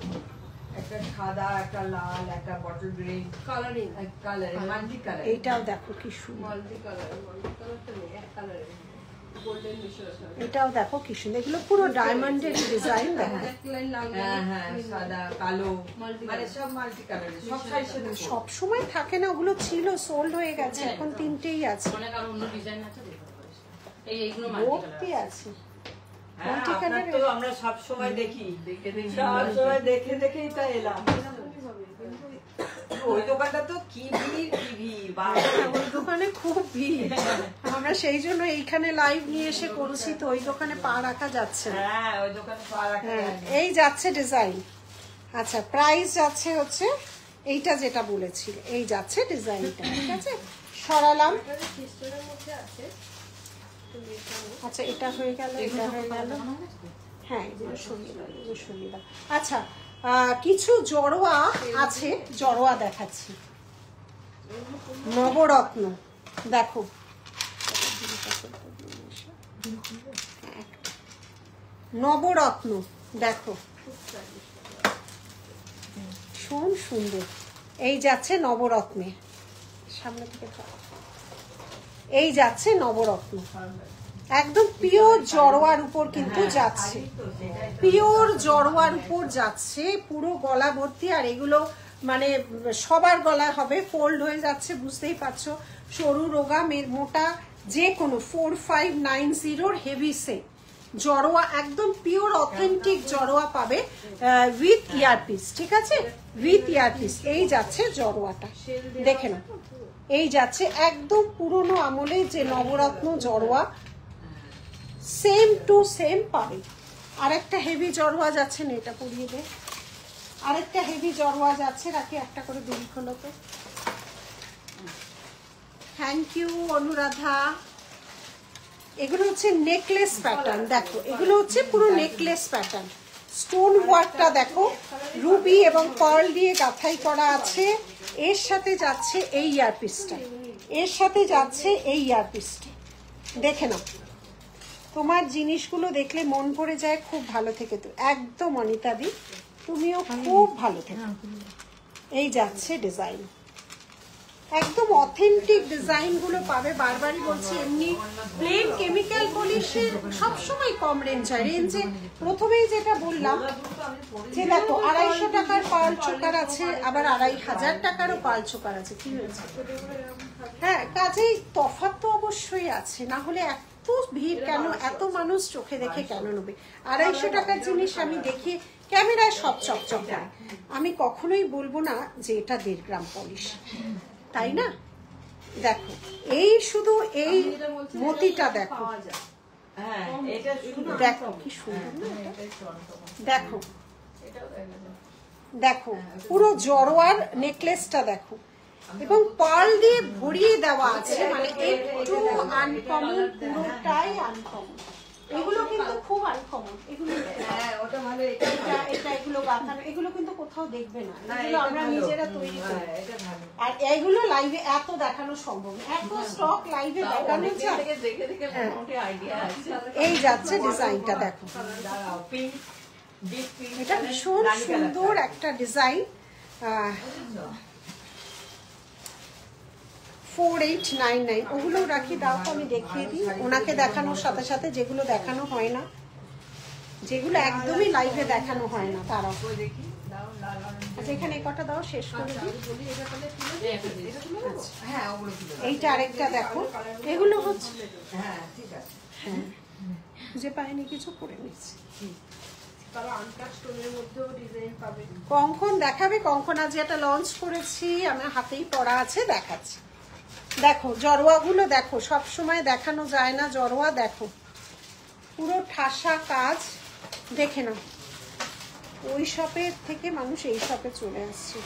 S8: একটা সাদা, একটা লাল, একটা bottle green
S3: colouring
S8: colour, multi colour.
S1: এইটাও দেখো কি সুন্দর,
S3: মাল্টি কালার। মাল্টি কালারটা নেই, এক কালারের গোল্ডেন মিশর।
S1: এটাও দেখো কি সুন্দর। এগুলো পুরো ডায়মন্ডের ডিজাইন দেখো।
S3: এক লাইন লাল,
S8: হ্যাঁ, সাদা, কালো, মানে সব মাল্টি কালার, সব সাইজের।
S1: সব সময় থাকে না, ওগুলো ছিল, সোল্ড হয়ে গেছে, এখন 3টেই আছে।
S2: অনেক আর অন্য ডিজাইন আছে, দেখতে পারিস। এইগুলো
S1: ভর্তি আছে। মাল্টি
S8: আপনার তো আমরা সব সময় দেখি, সব সময় দেখে দেখেই তো এলাম। ওই দোকানটা তো কি ভিড়, কি ভিড়,
S1: ওই দোকানে খুব ভিড়। আমরা সেই জন্য এইখানে লাইভ নিয়ে এসে করছি, তো ওই দোকানে পা রাখা যাচ্ছে না।
S8: হ্যাঁ, ওই দোকানে পা রাখা যায় না।
S1: এই যাচ্ছে ডিজাইন। আচ্ছা, প্রাইস যাচ্ছে হচ্ছে এইটা যেটা বলেছিল, এই যাচ্ছে ডিজাইনটা, ঠিক আছে? সরালাম।
S3: সিস্টারের মধ্যে আছে।
S1: আচ্ছা, এটা হয়ে গেল, এটা হয়ে গেল। হ্যাঁ, এগুলো সরিয়ে দাও, এগুলো সরিয়ে দাও। আচ্ছা, কিছু জড়োয়া আছে, জড়োয়া দেখাচ্ছি। নবরত্ন দেখো, নবরত্ন দেখো, ভীষণ সুন্দর। এই যাচ্ছে নবরত্নে, সামনে থেকে এই যাচ্ছে নবরত্ন, একদম পিওর জড়োয়ার উপর কিন্তু যাচ্ছে, পিওর জড়োয়ার উপর যাচ্ছে, পুরো গলা ভর্তি। আর এগুলো মানে সবার গলা হবে, ফোল্ড হয়ে যাচ্ছে, বুঝতেই পারছো। সরু রোগা মোটা যে কোনো 4590 হেভি সেট জড়োয়া, একদম পিওর অথেন্টিক জড়োয়া পাবে উইথ ইয়ারপিস, ঠিক আছে? With earpiece. এই যাচ্ছে জড়োয়াটা, দেখে নাও। এই যাচ্ছে একদম পুরনো আমলে যে নবরত্ন জড়োয়া, সেম টু সেম পাবে। আরেকটা হেভি জড়োয়া যাচ্ছে না, এটা পরিয়ে দে। আরেকটা হেভি জড়োয়া যাচ্ছে, রাখি একটা করে দিন খোলোতে। Thank you Anuradha. এগুলো হচ্ছে নেকলেস প্যাটার্ন, দেখো এগুলো হচ্ছে পুরো নেকলেস প্যাটার্ন। স্টোন ওয়ার্কটা দেখো, রুবি এবং পার্ল দিয়ে গাঁথাই করা আছে। এর সাথে যাচ্ছে এই ইয়ারপিসটা, এর সাথে যাচ্ছে এই ইয়ারপিসটা, দেখে নাও। তোমার জিনিসগুলো দেখলে মন ভরে যায়, খুব ভালো থেকে তো একদম অনিতাদি, তুমিও খুব ভালো থেকো। এই যাচ্ছে ডিজাইন, একদম অথেন্টিক ডিজাইনগুলো পাবে। বারবারই বলছি, এমনি প্লেন কেমিক্যাল পলিশের সবসময় কম রেঞ্জ হয়। রেঞ্জে প্রথমেই যেটা বললাম যে দেখো 250 টাকার পার্ল চোকার আছে, আবার 2500 টাকারও পার্ল চোকার আছে। কি হয়েছে? হ্যাঁ, কাজেই তফাৎ তো অবশ্যই আছে, না হলে এত ভিড় কেন, এত মানুষ চোখে দেখে কেন নেবে? 250 টাকার জিনিস আমি দেখি ক্যামেরায় সব চকচক হয়, আমি কখনোই বলবো না যে এটা 1.5 গ্রাম পলিশ, তাই না? দেখো এই শুধু এই মতিটা দেখো, দেখো কি সুন্দর না এটা? দেখো দেখো পুরো জড়োয়ার নেকলেসটা দেখো, এবং পার্ল দিয়ে ভরিয়ে দেওয়া আছে, মানে একটু আনকমন, পুরোটাই আনকমন। এগুলো কিন্তু খুব আনকমন, এগুলো এগুলো গাঁথানো, এগুলো কিন্তু কোথাও দেখবে না, এগুলো আমরা নিজেরা তৈরি করি। আর এইগুলো লাইভে এত দেখানো সম্ভব না, এত স্টক লাইভে দেখানো যায়। এই যাচ্ছে ডিজাইনটা দেখো, এটা ভীষণ সুন্দর একটা ডিজাইন। 4899, ওগুলো রাখি, দাও তো আমি দেখিয়ে দিই ওনাকে দেখানোর সাথে সাথে, যেগুলো দেখানো হয় না, যেগুলো একদমই লাইভে দেখানো হয় না তারা। আচ্ছা এখানে কটা দাও, শেষ করে দিই। এইটা আরেকটা দেখো, এগুলো হচ্ছে হ্যাঁ খুঁজে পাইনি কিছু, করে নিচ্ছি। কঙ্কন দেখাবে, কঙ্কন আজ এটা লঞ্চ করেছি, আমার হাতেই পড়া আছে, দেখাচ্ছি। দেখো জড়োয়াগুলো দেখো, সব সময় দেখানো যায় না জড়োয়া, দেখো পুরো ঠাসা কাজ, দেখে নাও। ওই শপের থেকে মানুষ এই শপে চলে আসছে।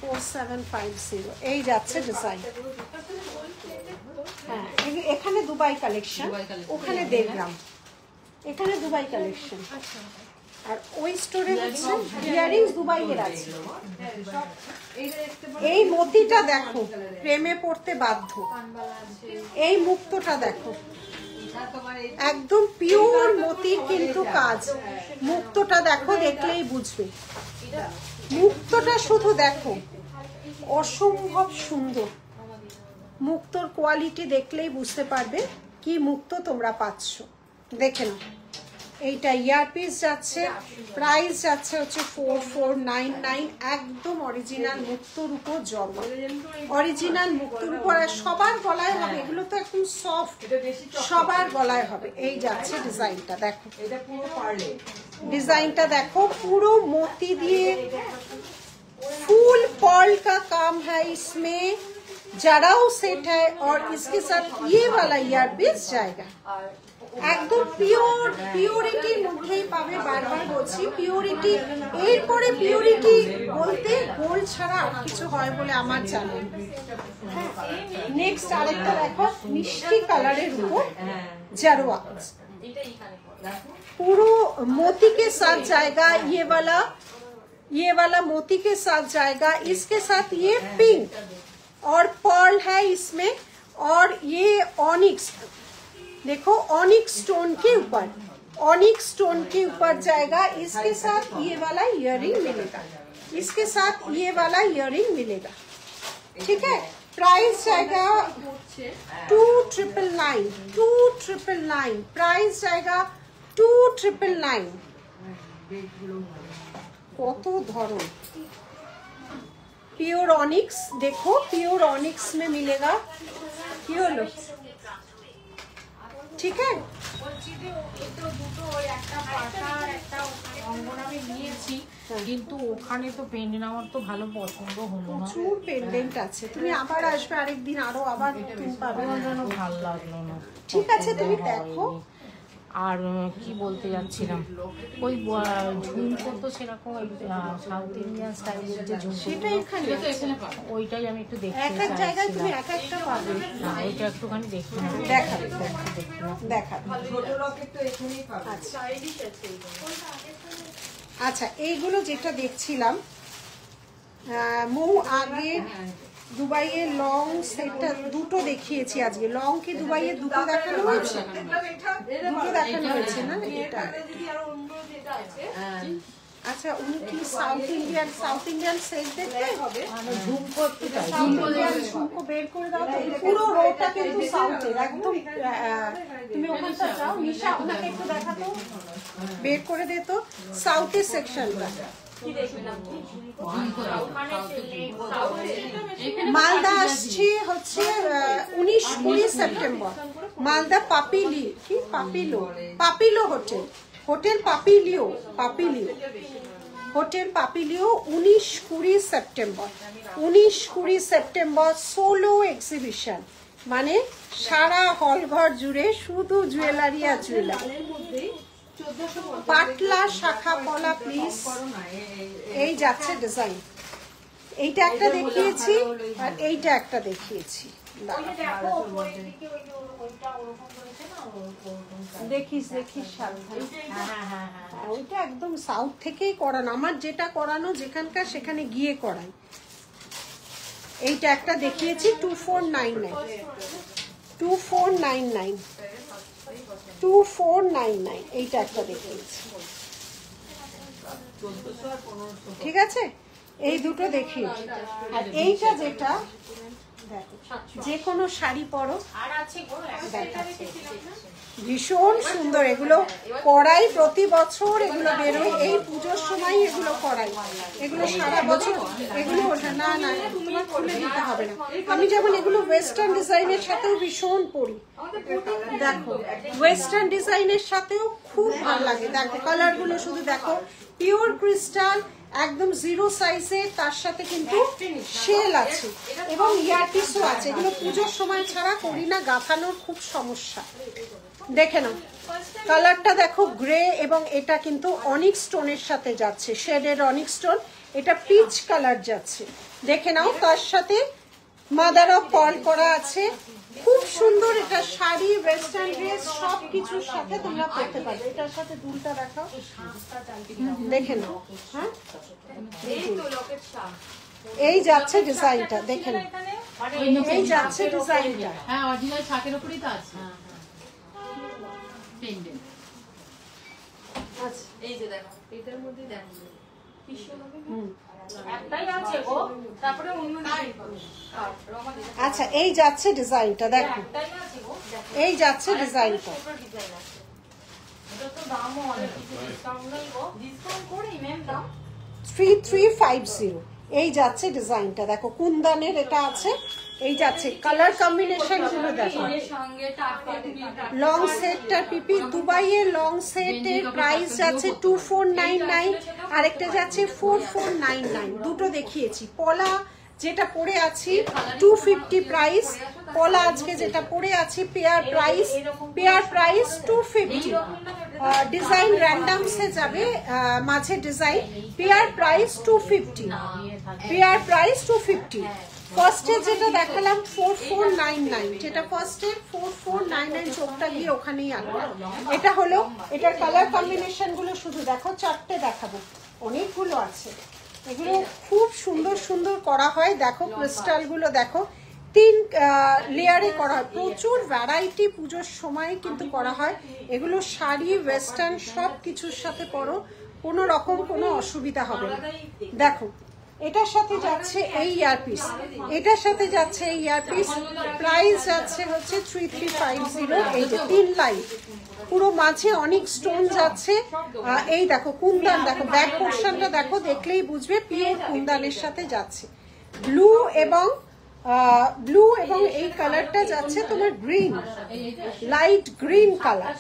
S1: 4750, এই যাচ্ছে ডিজাইন। হ্যাঁ এখানে দুবাই কালেকশন, ওখানে 1.5 গ্রাম, এখানে দুবাই কালেকশন। আর ওই স্টোরে হচ্ছে ইয়ারিংস দুবাইয়ের আছে। এই মতিটা দেখো, প্রেমে পড়তে বাধ্য। এই মুক্তটা দেখো, একদম পিওর মতির কিন্তু কাজ। মুক্তটা দেখো, দেখলেই বুঝবে। মুক্তটা শুধু দেখো, অসম্ভব সুন্দর। মুক্তর কোয়ালিটি দেখলেই বুঝতে পারবে কি মুক্ত তোমরা পাচ্ছ। দেখে নাও, এইটা ইয়ারপিস যাচ্ছে, প্রাইস যাচ্ছে হচ্ছে 4499, একদম অরিজিনাল মুক্তোর উপর জড়ো, অরিজিনাল মুক্তোর উপর। আর সবার গলায় হবে, এগুলো তো একদম সফট, সবার গলায় হবে। এই যাচ্ছে ডিজাইনটা দেখো, ডিজাইনটা দেখো, পুরো मोती दिए फुल पर्ल का काम है इसमें, जराओ सेट है, और इसके साथ ये वाला ईयरपिस जाएगा। একদম পিওর, পিওরিটির মধ্যেই পাবে। বারবার বলছি পিওরিটি, এরপরে পিওরিটি বলতে গোল্ড ছাড়া আর কিছু হয় বলে আমার জানা। নেক্সট আরেকটা দেখো, মিষ্টি কালারের উপর জারোয়া, पूरा मोती के साथ जाएगा, ये वाला मोती के साथ जाएगा, इसके साथ ये पिंक और पर्ल है इसमें, और ये ऑनिक्स देखो, ऑनिक्स स्टोन के ऊपर, ऑनिक्स स्टोन के ऊपर जाएगा। इसके साथ ये वाला इयररिंग मिलेगा, इसके साथ ये वाला इयररिंग मिलेगा, ठीक है। प्राइस जाएगा 2999, प्राइस जाएगा 2999। কত ধরন प्योर ऑनिक्स, देखो प्योर ऑनिक्स में मिलेगा। কি হলো, ঠিক আছে?
S4: কিন্তু ওখানে তো পেন্ডেন্ট আমার তো ভালো পছন্দ হলো না,
S1: প্রচুর পেন্ডেন্ট আছে। তুমি আবার আসবে আরেকদিন, আরো আবার তুমি পাবে,
S4: ভালো লাগলো না।
S1: ঠিক আছে তুমি দেখো।
S4: আর কি বলতে যাচ্ছিলাম, ওই ঝুমকো তো সেরকম সাউথ ইন্ডিয়ান স্টাইলের যে ঝুমকো,
S1: সেটা এখানে
S4: ওইটাই আমি একটু দেখতে
S1: এক এক জায়গায় তুমি এক একটা পাবে।
S4: না ওইটা একটুখানি দেখি না,
S1: দেখাবে দেখাবে। আচ্ছা এইগুলো যেটা দেখছিলাম, মৌ আগে দুবাইয়ের লং সেটটা দুটো দেখিয়েছি আজকে। লং কি দুবাইয়ের দুটো দেখানো হয়েছে? দুটো দেখানো হয়েছে না? এটা আচ্ছা উনি কি সাউথ ইন্ডিয়ান সেট দেখতে হবে?
S4: ঝুমকো একটু চাই।
S1: সাউথ ইন্ডিয়ান ঝুমকো বের করে দাও তো। পুরো রোটা কিন্তু সাউথের একদম। তুমি ওখানটা যাও, নিশা ওনাকে একটু দেখাতো, বের করে দে তো সাউথের সেকশনটা। মালদা আসছি হচ্ছে 19-20 September. Malda Papilio hotel Papilio hotel Papilio 19-20 September. 19-20 September solo exhibition, মানে সারা হলঘর জুড়ে শুধু জুয়েলারি আর জুয়েলারি। পাটলা শাখা পলা প্লিজ। এই যাচ্ছে ডিজাইন, এইটা একটা দেখিয়েছি আর এইটা একটা দেখিয়েছি। দেখিস ওইটা একদম সাউথ থেকেই করানো, আমার যেটা করানো যেখানকার সেখানে গিয়ে করাই। এইটা একটা দেখিয়েছি 2499 এইটা একটা দেখিয়েছি, ঠিক আছে? এই দুটো দেখিয়েছি। আর এইটা যেটা যে কোনো শাড়ি পরো, ভীষণ সুন্দর। এগুলো করাই প্রতি বছর, এগুলো বেরোয় এই পুজোর সময়, এগুলো করাই, এগুলো সারা বছর এগুলো ওঠে না। তোমার খুলে দিতে হবে না। আমি যেমন এগুলো ওয়েস্টার্ন ডিজাইনের সাথেও ভীষণ পরি, দেখো ওয়েস্টার্ন ডিজাইনের সাথেও খুব ভালো লাগে। দেখো কালারগুলো শুধু দেখো, পিওর ক্রিস্টাল, একদম 0 সাইজের, তার সাথে কিন্তু শেল আছে এবং ইয়ারপিসও আছে। এগুলো পুজোর সময় ছাড়া করি না, গাঁথানোর খুব সমস্যা। দেখে নাও কালারটা দেখো, গ্রে, এবং এটা কিন্তু অনিক স্টোনের সাথে যাচ্ছে, শেডের অনিক স্টোন। এটা পিচ কালার যাচ্ছে, দেখে নাও। তার সাথে মাদার অফ পার্ল করা আছে, খুব সুন্দর। এটা শাড়ি, ওয়েস্টার্ন ড্রেস সব কিছুর সাথে তোমরা পরতে পারবে। এটার সাথে দুলটা দেখাও, দেখে নাও। হ্যাঁ এই যাচ্ছে ডিজাইনটা, দেখে নাও। এই যাচ্ছে ডিজাইনটা।
S2: হ্যাঁ অরিজিনাল শাকের উপরেই তো আছে।
S1: আচ্ছা
S6: এই যে দেখো, এটার মধ্যে দেখো
S1: আচ্ছা এই যাচ্ছে ডিজাইনটা, দেখো এই যাচ্ছে ডিজাইনটা। 3350 এই যাচ্ছে ডিজাইনটা, দেখো কুন্দনের এটা আছে। এই যাচ্ছে কালার কম্বিনেশন গুলো দেখো। লং সেটটা পিপি দুবাইয়ের লং সেটের প্রাইস যাচ্ছে 2499, আরেকটা যাচ্ছে 4499। দুটো দেখিয়েছি। পলা যেটা পরে আছি 250 প্রাইস, পলা আজকে যেটা পরে আছি পেয়ার প্রাইস 250। ডিজাইন র্যান্ডামসে যাবে, মাঝে ডিজাইন, পেয়ার প্রাইস 250। ফার্স্টে যেটা দেখালাম 4499, যেটা ফার্স্টের 4499, চোখটা গিয়ে ওখানেই আনবো। এটা হলো, এটার কালার কম্বিনেশন গুলো শুধু দেখো, 4টে দেখাবো, অনেকগুলো আছে। এগুলো খুব সুন্দর সুন্দর করা হয়, দেখো ক্রিস্টাল গুলো দেখো, 3 লেয়ারে করা হয়, প্রচুর ভ্যারাইটি পুজোর সময় কিন্তু করা হয়। এগুলো শাড়ি, ওয়েস্টার্ন সব কিছুর সাথে পরো, কোনো রকম কোনো অসুবিধা হবে না। দেখো এটার সাথে যাচ্ছে এই ইয়ারপিস, এটার সাথে যাচ্ছে এই ইয়ারপিস, প্রাইস যাচ্ছে হচ্ছে 3350। এই যে 3 লাইন, পুরো মাঝে অনেক স্টোন যাচ্ছে। এই দেখো কুন্দন, দেখো ব্যাক পোর্শনটা দেখো, দেখলেই বুঝবে পিওর কুন্দনের সাথে যাচ্ছে। ব্লু এবং এই কালারটা যাচ্ছে তোমার green, light green colour,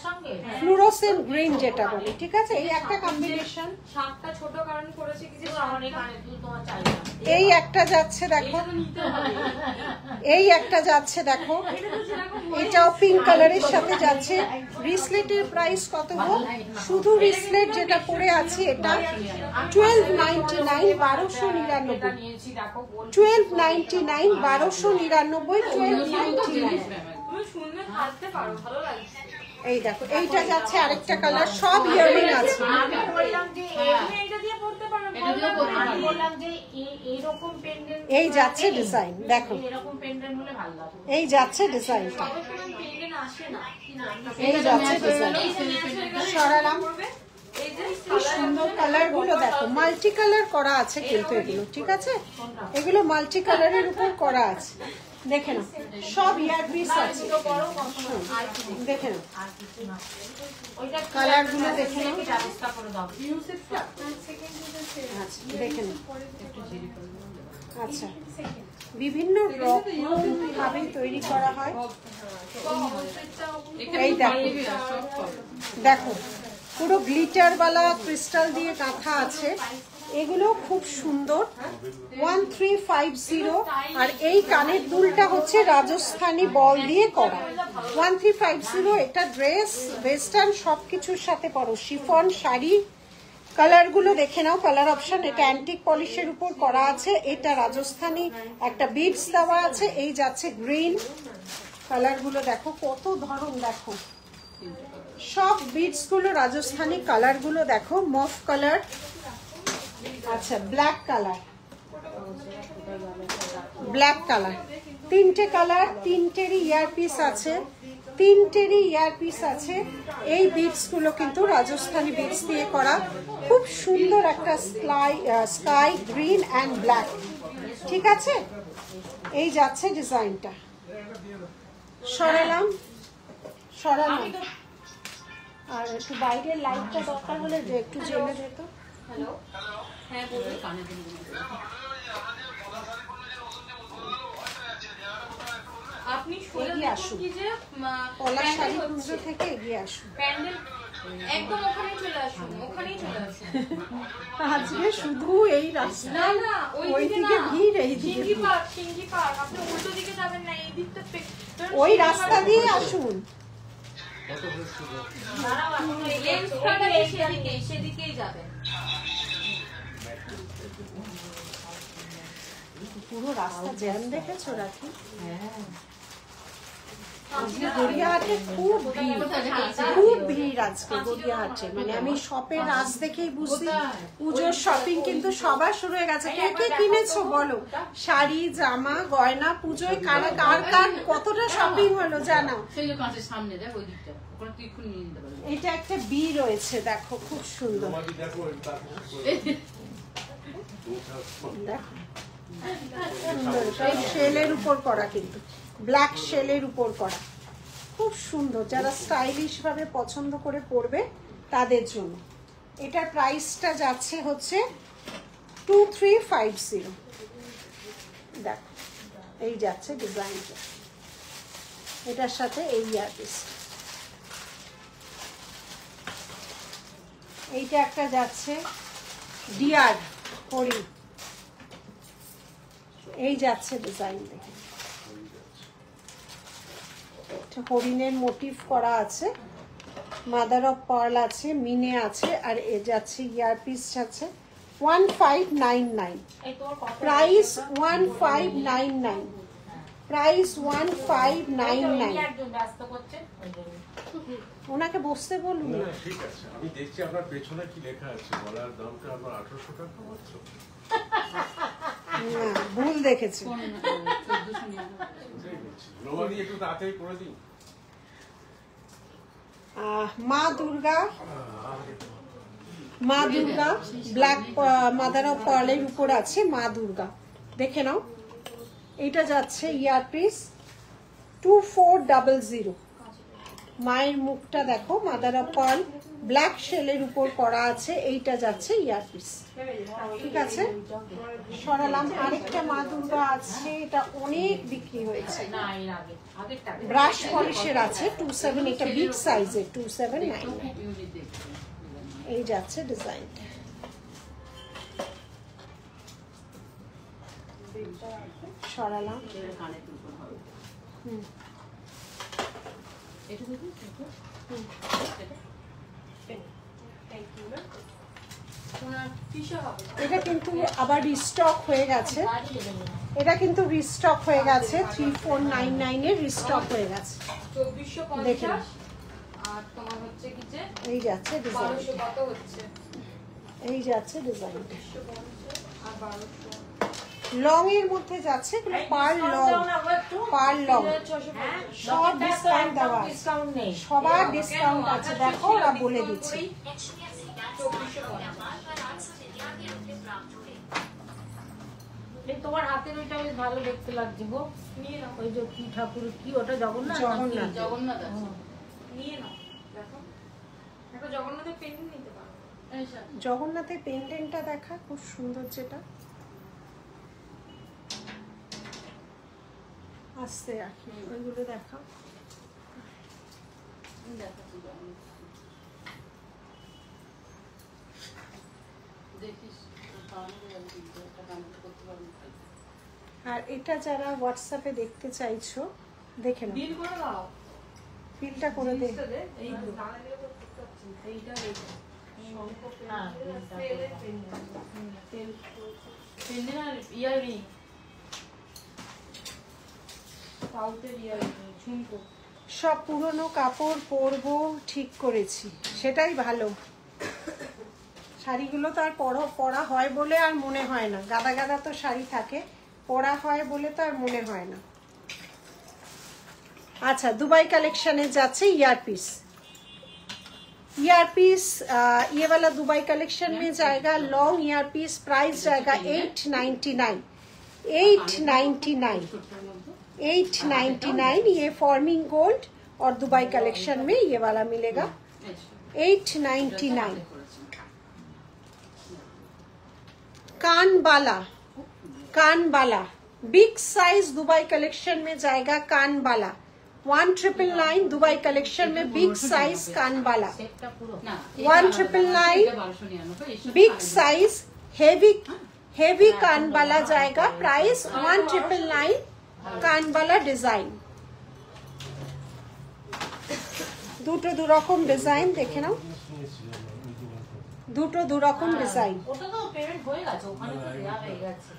S1: fluorescent green যেটা বলি, ঠিক আছে? এই একটা কম্বিনেশন। এই একটা যাচ্ছে দেখো, এই একটা যাচ্ছে দেখো, এটাও পিঙ্ক কালারের সাথে যাচ্ছে। রিসলেটের প্রাইস কত গো? শুধু রিসলেট যেটা পরে আছে এটা 1299, 1299, 1299। এই দেখো এইটা যাচ্ছে আরেকটা কালার, সব ইয়ারিং আছে। এই যাচ্ছে ডিজাইন, দেখো এই যাচ্ছে ডিজাইনটা, এই যাচ্ছে ডিজাইন। সরালাম, কি সুন্দর কালার গুলো দেখো, মাল্টি কালার করা আছে কিন্তু এগুলো, ঠিক আছে, এগুলো মাল্টি কালারের উপর করা আছে। দেখে নাও সব ইয়ারপিস আছে, দেখে নাও কালার গুলো, দেখে নাও, আচ্ছা দেখে নাও। আচ্ছা বিভিন্ন রকম ভাবে তৈরি করা হয়। এই দেখো দেখো পুরো গ্লিটার वाला ক্রিস্টাল দিয়ে গাঁথা আছে, এগুলো খুব সুন্দর। 1350। আর এই কানের দুলটা হচ্ছে রাজস্থানী বল দিয়ে করা। 1350। এটা ড্রেস ওয়েস্টার্ন সবকিছুর সাথে পরো, শিফন শাড়ি। কালার গুলো দেখে নাও, কালার অপশন। এটা অ্যান্টিক পলিশের উপর করা আছে, এটা রাজস্থানী একটা বিডস দেওয়া আছে, এই যাচ্ছে গ্রিন। কালার গুলো দেখো কত ধরন, দেখো সব বিডস গুলো রাজস্থানী। কালার গুলো দেখো, মফ কালার, আচ্ছা ব্ল্যাক কালার, ব্ল্যাক কালার, তিনটে কালার, তিনটেরই ইয়ারপিস আছে, তিনটেরই ইয়ারপিস আছে। এই বিডস গুলো কিন্তু রাজস্থানী বিডস দিয়ে করা, খুব সুন্দর একটা স্কাই গ্রিন অ্যান্ড ব্ল্যাক, ঠিক আছে। এই যাচ্ছে ডিজাইনটা, সরালাম সরালাম। আর একটু বাইরের লাইটটা দরকার হলে যে একটু জেলে যেত।
S2: হ্যালো, হ্যাঁ বলুন। কানে
S6: আপনি
S1: এগিয়ে আসুন, পলাশ শাড়ি পুজো থেকে এগিয়ে আসুন,
S6: প্যান্ডেল একদম ওখানেই চলে আসুন, ওখানেই চলে আসুন।
S1: আজকে শুধু এই রাস্তা,
S6: না না
S1: ওই দিকে ভিড়, এই দিকে
S6: সিঙ্গি পার্ক, সিঙ্গি পার্ক। আপনি উল্টো দিকে যাবেন না, এই দিকটা
S1: ওই রাস্তা দিয়ে আসুন।
S6: সেদিকেই যাবেন।
S1: পুরো রাস্তা জ্যাম দেখেছো রাখি? আজকে গড়িয়াহাটে খুব ভিড়, খুব ভিড় আজকে গড়িয়াহাটে। মানে আমি শপের রাস দেখেই বুঝছি পুজোর শপিং কিন্তু সবার শুরু হয়ে গেছে। কে কে কিনেছো বলো? শাড়ি, জামা, গয়না, পুজোয় কার কার কতটা শপিং হলো জানাও।
S2: সেই যে কাঁচের সামনে দেখ ওই দিকটা, ওখানে তুই খুলে নিয়ে নিতে পারবি।
S1: এটা একটা বি রয়েছে, দেখো খুব সুন্দর, দেখো সুন্দর, শেলের উপর করা, কিন্তু ব্ল্যাক শেলের উপর করা, খুব সুন্দর। যারা স্টাইলিশ ভাবে পছন্দ করে পরবে তাদের জন্য। এটার প্রাইসটা যাচ্ছে হচ্ছে 2350। দেখো এই যাচ্ছে ডিজাইনটা, এটার সাথে এই ইয়ারপিস। এইটা একটা যাচ্ছে ডিয়ার হরি, এই যাচ্ছে ডিজাইন দেখে, হরিণের মোটিভ করা আছে, মাদার অফ পার্ল আছে, মিনে আছে, আর এ যাচ্ছে ইয়ারপিস আছে 1599, প্রাইস 1599, প্রাইস 1599। ওনাকে বসতে বলুন।
S9: ঠিক আছে, আমি দেখছি আপনার পেছনে কি লেখা আছে, বলার দামটা আপনার 1800 টাকা হচ্ছে।
S1: না ভুল দেখেছি।
S9: একটু তাড়াতাড়ি করে দিন।
S1: মা দুর্গা, মা দুর্গা ব্ল্যাক মাদার অফ পার্লের উপর আছে মা দুর্গা, দেখে নাও। এটা যাচ্ছে ইয়ারপিস 2400। মায়ের মুখটা দেখো, মাদার অফ পার্ল ব্ল্যাক শেলের উপর করা আছে, এইটা যাচ্ছে ইয়ারপিস, ঠিক আছে। সরালাম। আরেকটা মা দুর্গা আছে, এটা অনেক বিক্রি হয়েছে, ব্রাশ পলিশের আছে 27, এটা বিগ সাইজের 2799। এই যাচ্ছে ডিজাইনটা, সরালাম। এটা কিন্তু আবার রিস্টক হয়ে গেছে, এটা কিন্তু রিস্টক হয়ে গেছে, 3499 এর রিস্টক হয়ে গেছে।
S6: 2450
S1: দেখেন
S6: আর তোমার হচ্ছে কি যে
S1: এই যাচ্ছে ডিজাইন,
S6: 1200 কত হচ্ছে?
S1: এই যাচ্ছে ডিজাইন।
S6: আর 1200
S1: লং এর মধ্যে যাচ্ছে, পার লং, পার লং, সব ডিসকাউন্ট দেওয়া আছে, সবার ডিসকাউন্ট আছে, দেখো ওরা বলে দিচ্ছে।
S4: এই তোমার হাতের ওইটা বেশ ভালো দেখতে লাগছে গো। ওই যে কি ঠাকুর, কি ওটা জগন্নাথ?
S1: জগন্নাথ।
S2: জগন্নাথ আছে।
S6: নিয়ে নাও দেখো, একটা জগন্নাথের পেন্টিং নিতে পারো।
S1: জগন্নাথের পেন্ডেন্টটা দেখা, খুব সুন্দর। যেটা আস্তে রাখি, ওইগুলো দেখা।
S2: দেখাচ্ছি জগন্নাথ। দেখিস করতে পারবি।
S1: আর এটা যারা হোয়াটসঅ্যাপে দেখতে চাইছো দেখে নাও,
S6: বিল করে দাও,
S1: বিলটা করে দে।
S6: জিনিসটা দে। এই দাঁড়ালে তো করতে পারছি না। এইটা এইটা
S4: হ্যাঁ,
S6: তেলের তেল পেন্ডেন্ট আর ইয়ারিং, সাউথের ইয়ারিং, ঝুমকো।
S1: সব পুরনো কাপড় পরবো ঠিক করেছি, সেটাই ভালো। শাড়িগুলো তো আর পরা হয় বলে আর মনে হয় না, গাদা গাদা তো শাড়ি থাকে, পরা হয় বলে তো আর মনে হয় না। अच्छा दुबई कलेक्शन है जाच्छे ईयरपीस। ईयरपीस ये वाला दुबई कलेक्शन में जाएगा लॉन्ग ईयरपीस, प्राइस जाएगा 899 899 899। ये फॉर्मिंग गोल्ड और दुबई कलेक्शन में ये वाला मिलेगा 899। कानबाला, कानबाला बिग साइज दुबई कलेक्शन में जाएगा कानबाला 1999 दुबई कलेक्शन में बिग साइज कानबाला 1999 बिग साइज हेवी कानबाला जाएगा, प्राइस 1999। कानबाला डिजाइन দুটো দু রকম ডিজাইন দেখে নাও, দুটো দু রকম ডিজাইন।
S4: ওটা তো পেমেন্ট হয়ে গেছে, ওখানে তো দেয়া হয়ে গেছে।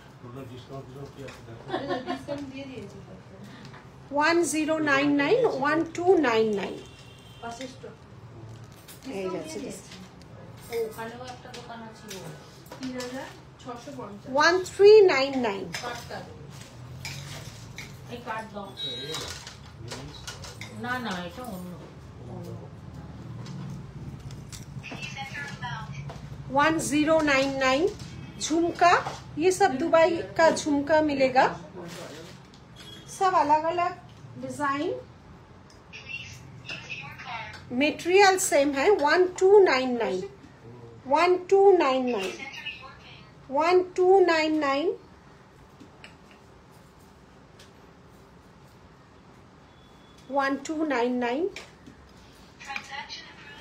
S1: 1099 1299 এই গেছে।
S4: ওখানেও একটা দোকান আছে
S6: 3650
S1: 1399
S6: কাটটা
S4: এই কার্ড দাও। না না এটা অন্য
S1: 1099। झुमका, ये सब दुबई का झुमका मिलेगा, सब अलग अलग डिजाइन, मटेरियल सेम है। 1299 1299 1299 1299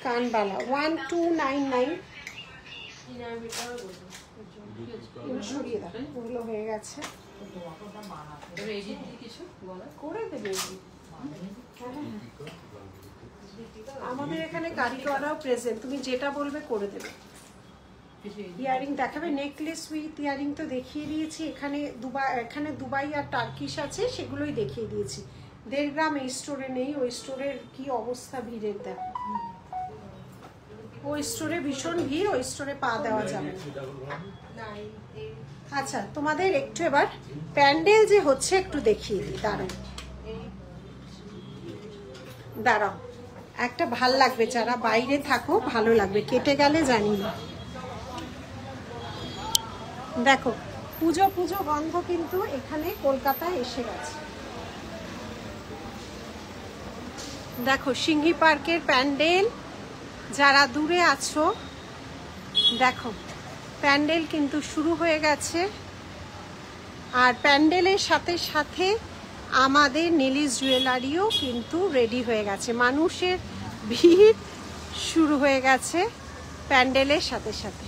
S1: कानबाला 1299। সরিয়ে দাও, ওগুলো হয়ে গেছে, করে দেবে। আমাদের এখানে কারিগররাও প্রেজেন্ট, তুমি যেটা বলবে করে দেবে। ইয়ারিং দেখাবে, নেকলেস উইথ ইয়ারিং তো দেখিয়ে দিয়েছি। এখানে দুবাই আর টার্কিশ আছে, সেগুলোই দেখিয়ে দিয়েছি। 1.5 গ্রাম এই স্টোরে নেই, ওই স্টোরের কি অবস্থা ভিড়ের দেখো, ওই স্টোরে ভীষণ ভিড়, ওই স্টোরে পা দেওয়া যাবে না। আচ্ছা তোমাদের একটু এবার প্যান্ডেল যে হচ্ছে একটু দেখিয়ে দিই, দাঁড়াও দাঁড়াও, একটা ভাল লাগবে, যারা বাইরে থাকো ভালো লাগবে, কেটে গেলে জানি না। দেখো পুজো পুজো গন্ধ কিন্তু এখানে কলকাতায় এসে গেছে। দেখো সিংহি পার্কের প্যান্ডেল, যারা দূরে আছো দেখো প্যান্ডেল কিন্তু শুরু হয়ে গেছে। আর প্যান্ডেলের সাথে সাথে আমাদের নীলিশ জুয়েলারিও কিন্তু রেডি হয়ে গেছে, মানুষের ভিড় শুরু হয়ে গেছে প্যান্ডেলের সাথে সাথে।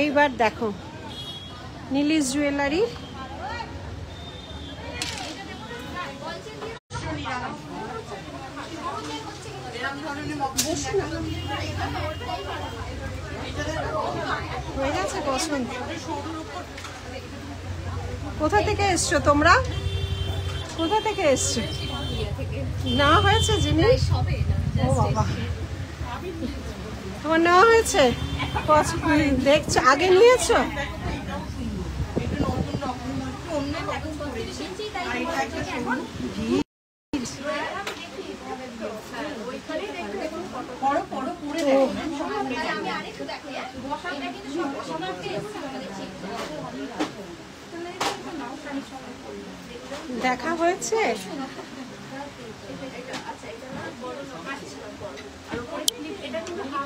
S1: এইবার দেখো নীলিশ জুয়েলারি, হয়ে গেছে পছন্দ। কোথা থেকে এসছো তোমরা, কোথা থেকে এসছো? না হয়েছে জিনিস, ও বাবা তোমার নেওয়া হয়েছে, দেখছো আগে নিয়েছো? পড়ো পড়ো তো দেখা হয়েছে।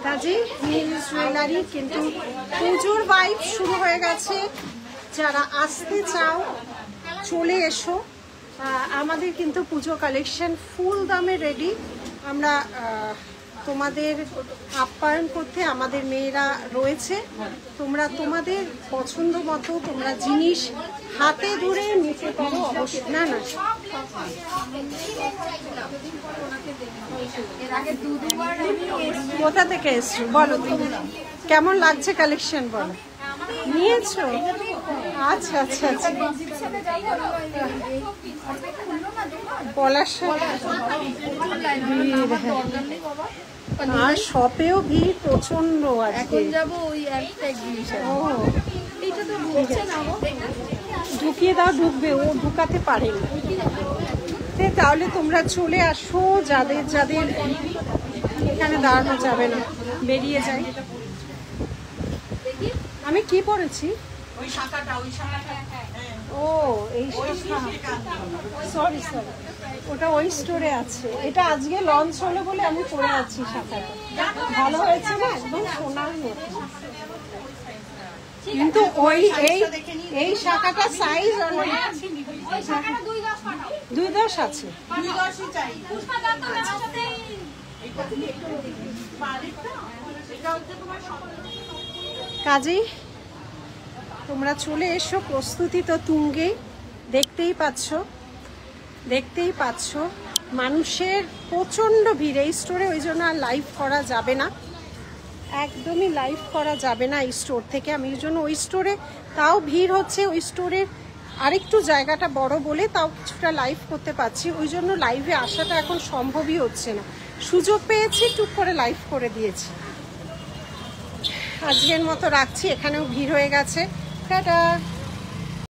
S1: কাজী নীল জুয়েলারি কিন্তু পুজোর ভাইব শুরু হয়ে গেছে। যারা আসতে চাও চলে এসো। আমাদের কিন্তু পুজো কালেকশন ফুল দামে রেডি। আমরা তোমাদের আপ্যায়ন করতে আমাদের মেয়েরা রয়েছে। তোমরা তোমাদের পছন্দ মতো তোমরা জিনিস হাতে ধরে নিতে পারো অবশ্যই। না না কোথা থেকে এসছো বলো, তুমি কেমন লাগছে কালেকশন বলো, নিয়েছো? আচ্ছা আচ্ছা আচ্ছা, পলাশ আর শপেও ভিড় প্রচন্ড আজকে। ও ঢুকিয়ে দাও, ঢুকবে, ও ঢুকাতে পারে না। তাহলে তোমরা চলে আসো, যাদের যাদের এখানে দাঁড়ানো যাবে না বেরিয়ে যাই। আমি কি পড়েছি? ও এই সরি সরি, ওটা ওই স্টোরে আছে। এটা আজকে লঞ্চ হলো বলে আমি পরে আছি শাখাটা। ভালো হয়েছে না, একদম সোনার মতো। কিন্তু ওই এই শাখাটা সাইজ অনেক 2.10 আছে। কাজেই তোমরা চলে এসো, প্রস্তুতি তো তুঙ্গেই। দেখতেই পাচ্ছ মানুষের প্রচণ্ড ভিড় এই স্টোরে। ওই জন্য আর লাইভ করা যাবে না, একদমই লাইভ করা যাবে না এই স্টোর থেকে। আমি ওই জন্য ওই স্টোরে তাও ভিড় হচ্ছে, ওই স্টোরের আরেকটু জায়গাটা বড় বলে তাও কিছুটা লাইভ করতে পারছি। ওই জন্য লাইভে আসাটা এখন সম্ভবই হচ্ছে না। সুযোগ পেয়েছি, টুক করে লাইভ করে দিয়েছি। আজকের মতো রাখছি, এখানেও ভিড় হয়ে গেছে। টাটা।